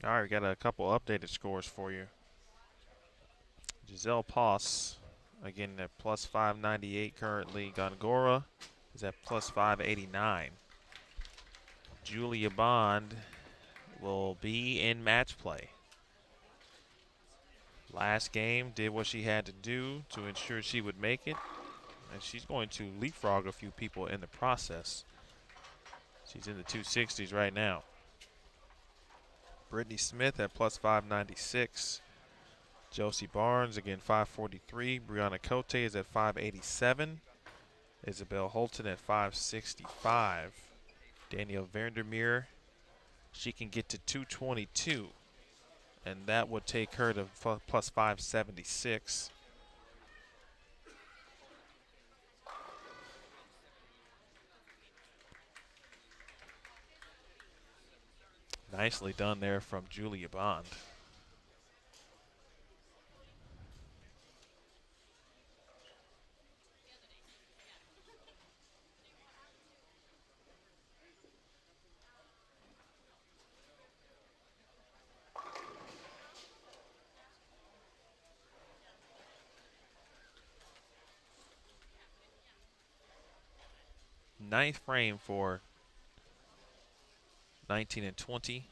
A: All right, we got a couple updated scores for you. Giselle Poss, again at plus 598 currently. Gongora is at plus 589. Julia Bond will be in match play. Last game did what she had to do to ensure she would make it, and she's going to leapfrog a few people in the process. She's in the 260s right now. Brittany Smith at plus 596. Josie Barnes, again, 543. Brianna Cote is at 587. Isabel Holton at 565. Danielle Vandermeer, she can get to 222, and that would take her to plus 576. Nicely done there from Julia Bond. Ninth frame for 19 and 20.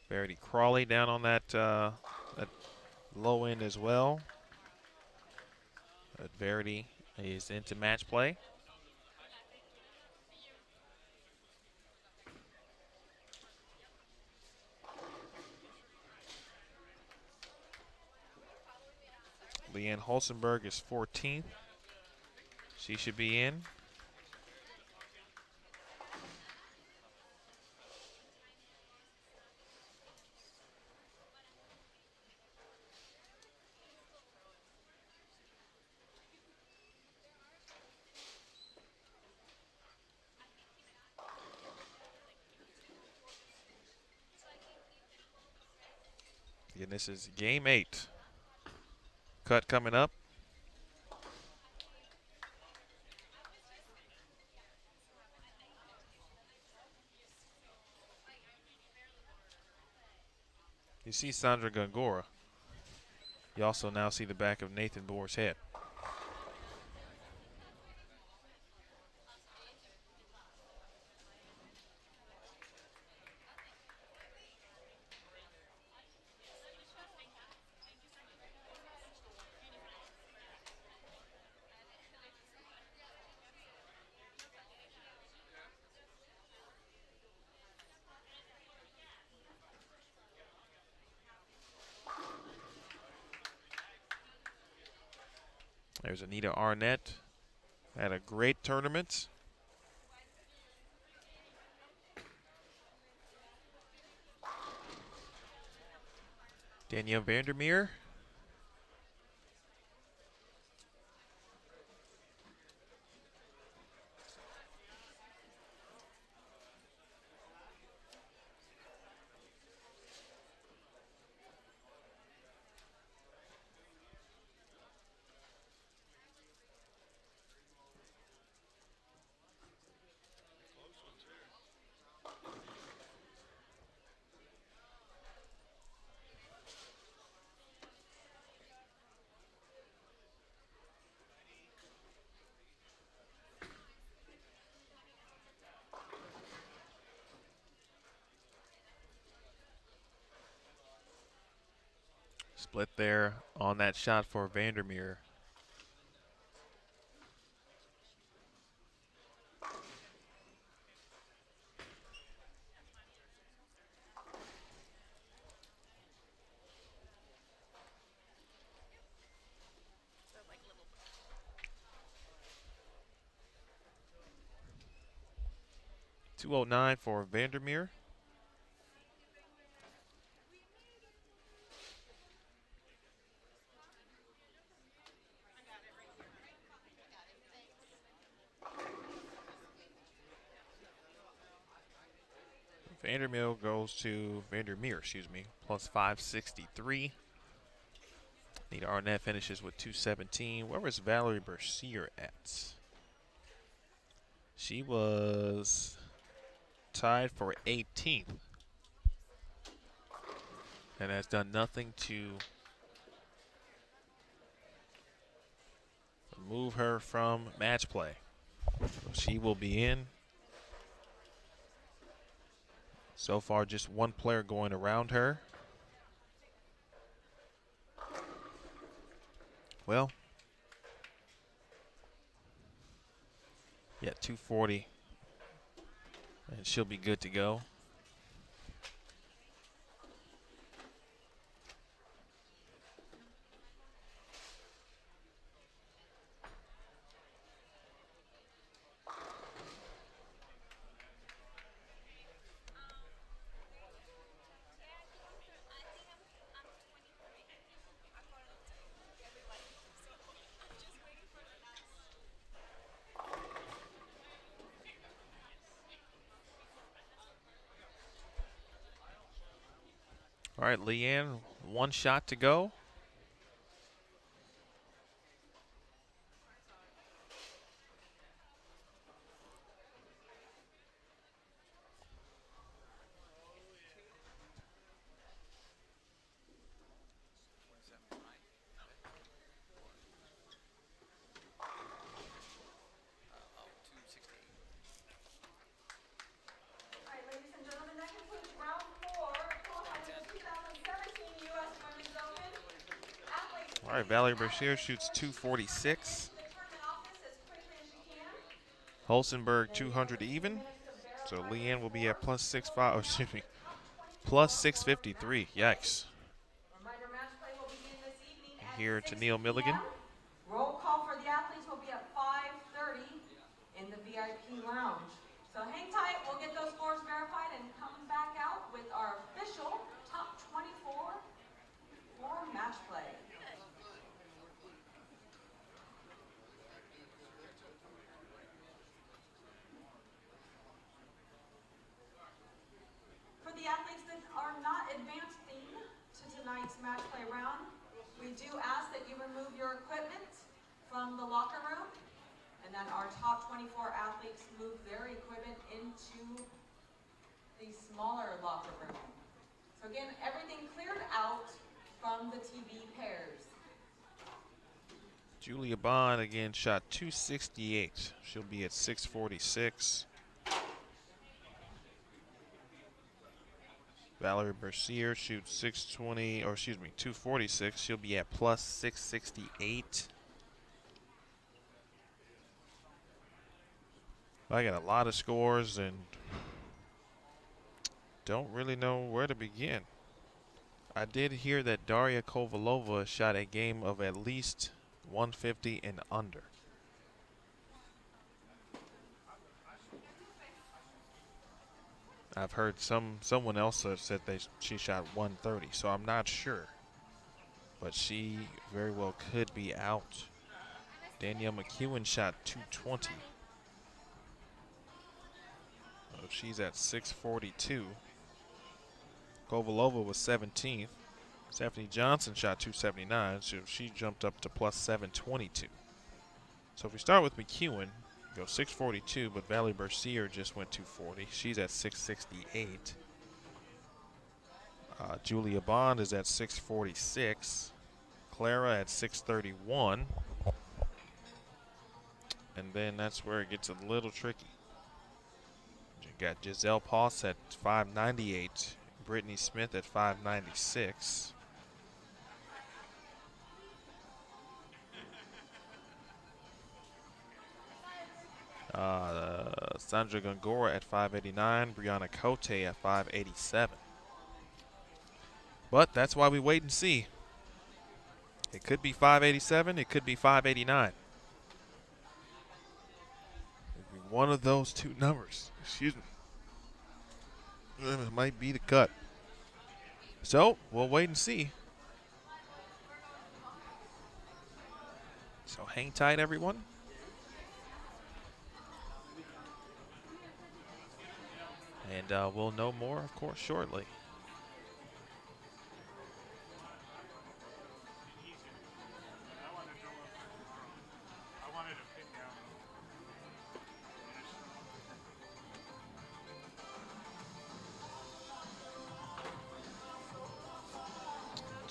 A: Verity Crawley down on that low end as well. But Verity is into match play. Leanne Holstenberg is 14th. She should be in. And this is game 8. Cut coming up. You see Sandra Gongora. You also now see the back of Nathan Boer's head. There's Anita Arnett. Had a great tournament. Danielle Vandermeer. Split there on that shot for Vandermeer. .209 for Vandermeer. Vandermeer, excuse me, plus 563. Nita Arnett finishes with 217. Where was Valerie Bercier at? She was tied for 18th and has done nothing to remove her from match play. She will be in. So far, just one player going around her. Well, yeah, 240, and she'll be good to go. All right, Leanne, one shot to go. All right, Valerie Bercier shoots 246. Holsenberg 200 even. So Leanne will be at plus 6.5, excuse me, plus 653. Yikes. Here to Neil Milligan.
D: Roll call for the athletes will be at 5:30 in the VIP lounge. So hang tight, we'll get those scores verified and come back out with our official top 24 for match play. For the athletes that are not advancing to tonight's match play round, we do ask that you remove your equipment from the locker room, and then our top 24 athletes move their equipment into the smaller locker room. So So again, everything cleared out from the TV pairs.
A: Julia Bond again shot 268. She'll be at 646. Valerie Bercier shoots 246. She'll be at plus 668. I got a lot of scores and don't really know where to begin. I did hear that Daria Kovalova shot a game of at least 150 and under. I've heard someone else said she shot 130, so I'm not sure. But she very well could be out. Danielle McEwen shot 220. So she's at 642. Kovalova was 17th. Stephanie Johnson shot 279, so she jumped up to plus 722. So if we start with McEwen, go 642, but Valerie Bercier just went 240. She's at 668. Julia Bond is at 646. Clara at 631. And then that's where it gets a little tricky. You got Giselle Poss at 598. Brittany Smith at 596. Sandra Gongora at 589. Brianna Cote at 587. But that's why we wait and see. It could be 587. It could be 589. One of those two numbers. Excuse me. It might be the cut. So we'll wait and see. So hang tight, everyone. And we'll know more, of course, shortly.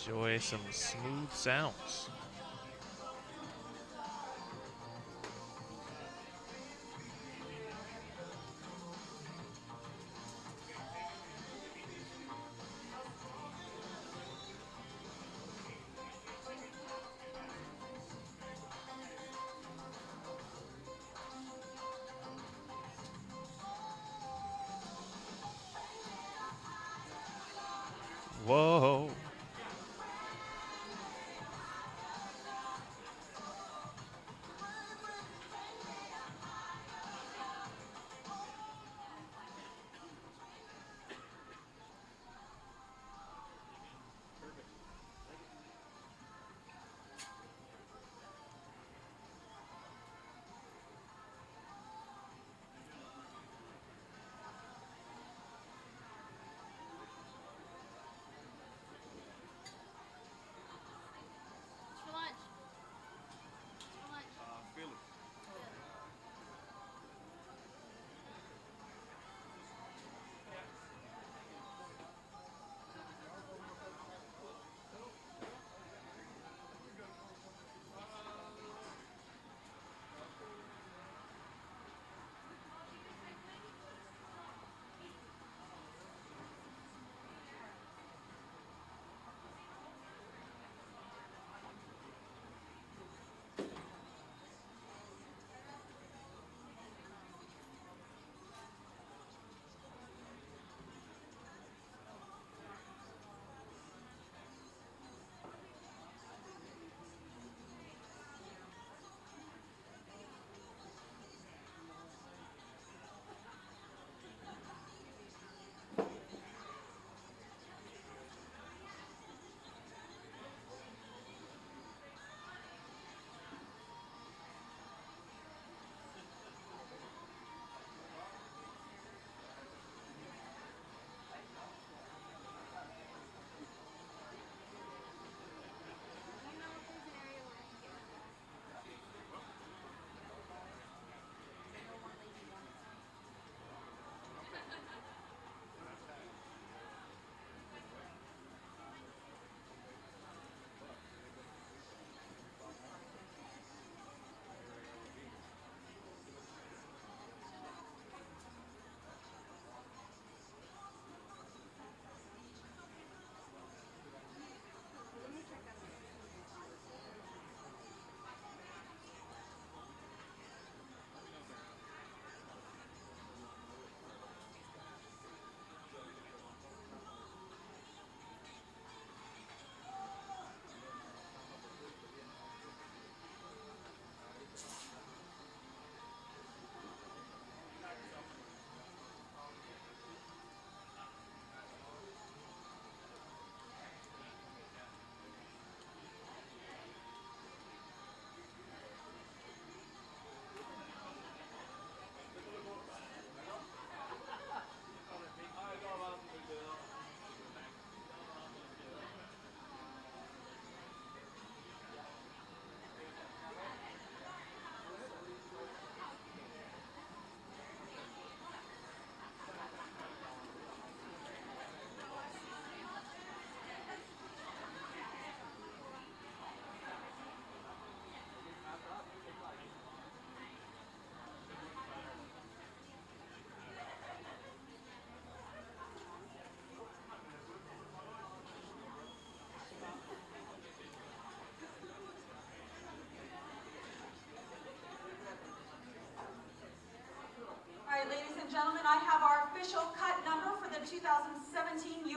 A: Enjoy some smooth sounds. Whoa.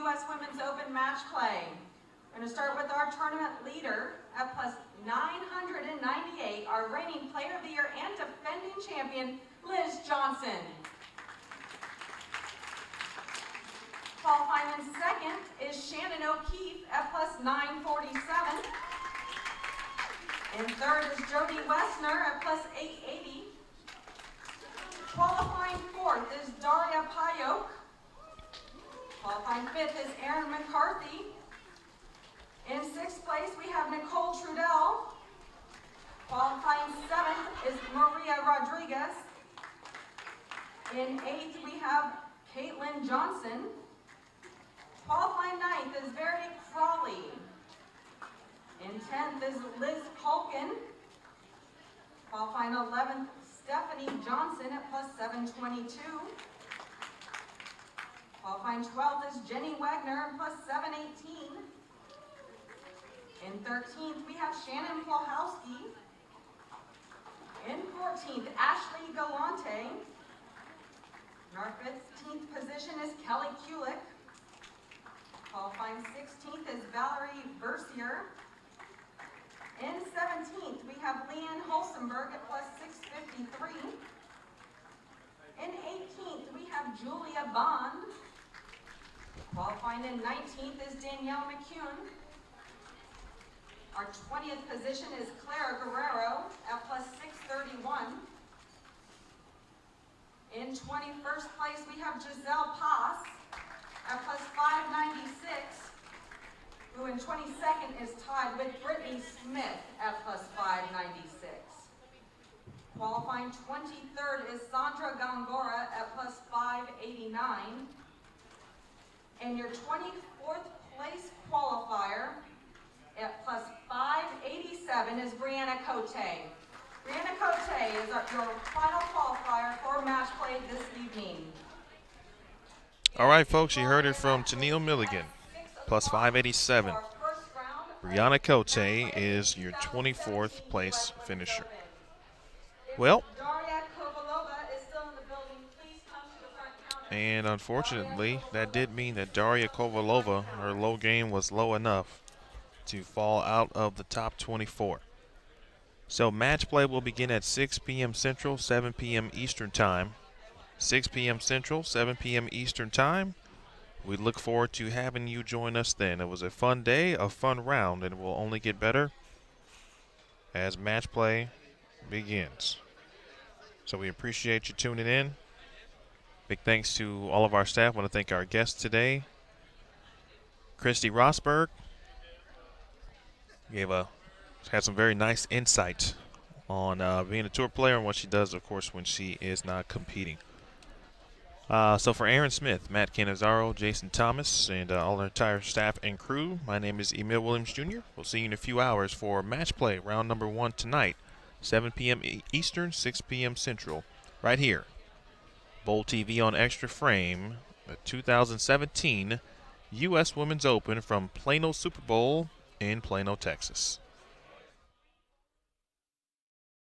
D: U.S. Women's Open match play. We're going to start with our tournament leader at plus 998, our reigning Player of the Year and defending champion, Liz Johnson. Qualifying in second is Shannon O'Keefe at plus 947. In third is Jody Wessner at plus 880. Qualifying fourth is Daria Pyo. Qualifying fifth is Erin McCarthy. In sixth place, we have Nicole Trudell. Qualifying seventh is Maria Rodriguez. In eighth, we have Caitlin Johnson. Qualifying ninth is Verity Crawley. In 10th is Liz Culkin. Qualifying 11th, Stephanie Johnson at plus 722. Qualifying 12th is Jenny Wagner at plus 718. In 13th, we have Shannon Plahowski. In 14th, Ashley Galante. In our 15th position is Kelly Kulick. Qualifying 16th is Valerie Versier. In 17th, we have Leanne Holstenberg at plus 653. In 18th, we have Julia Bond. Qualifying in 19th is Danielle McCune. Our 20th position is Clara Guerrero at plus 631. In 21st place, we have Giselle Pass at plus 596. Who in 22nd is tied with Brittany Smith at plus 596. Qualifying 23rd is Sandra Gongora at plus 589. And your 24th place qualifier at plus 587 is Brianna Cote. Brianna Cote is your final qualifier for match play this evening.
A: All right, folks, you heard it from Tennille Milligan. Plus 587. Brianna Cote is your 24th place finisher. Well, and unfortunately, that did mean that Daria Kovalova, her low game was low enough to fall out of the top 24. So match play will begin at 6 p.m. Central, 7 p.m. Eastern Time. 6 p.m. Central, 7 p.m. Eastern Time. We look forward to having you join us then. It was a fun day, a fun round, and it will only get better as match play begins. So we appreciate you tuning in. Big thanks to all of our staff. I want to thank our guests today. Christy Rosberg had some very nice insight on being a tour player and what she does, of course, when she is not competing. So for Aaron Smith, Matt Cannizzaro, Jason Thomas, and all our entire staff and crew, my name is Emil Williams Jr. We'll see you in a few hours for match play, round number 1 tonight, 7 p.m. Eastern, 6 p.m. Central, right here. Bowl TV on Extra Frame, the 2017 U.S. Women's Open from Plano Super Bowl in Plano, Texas.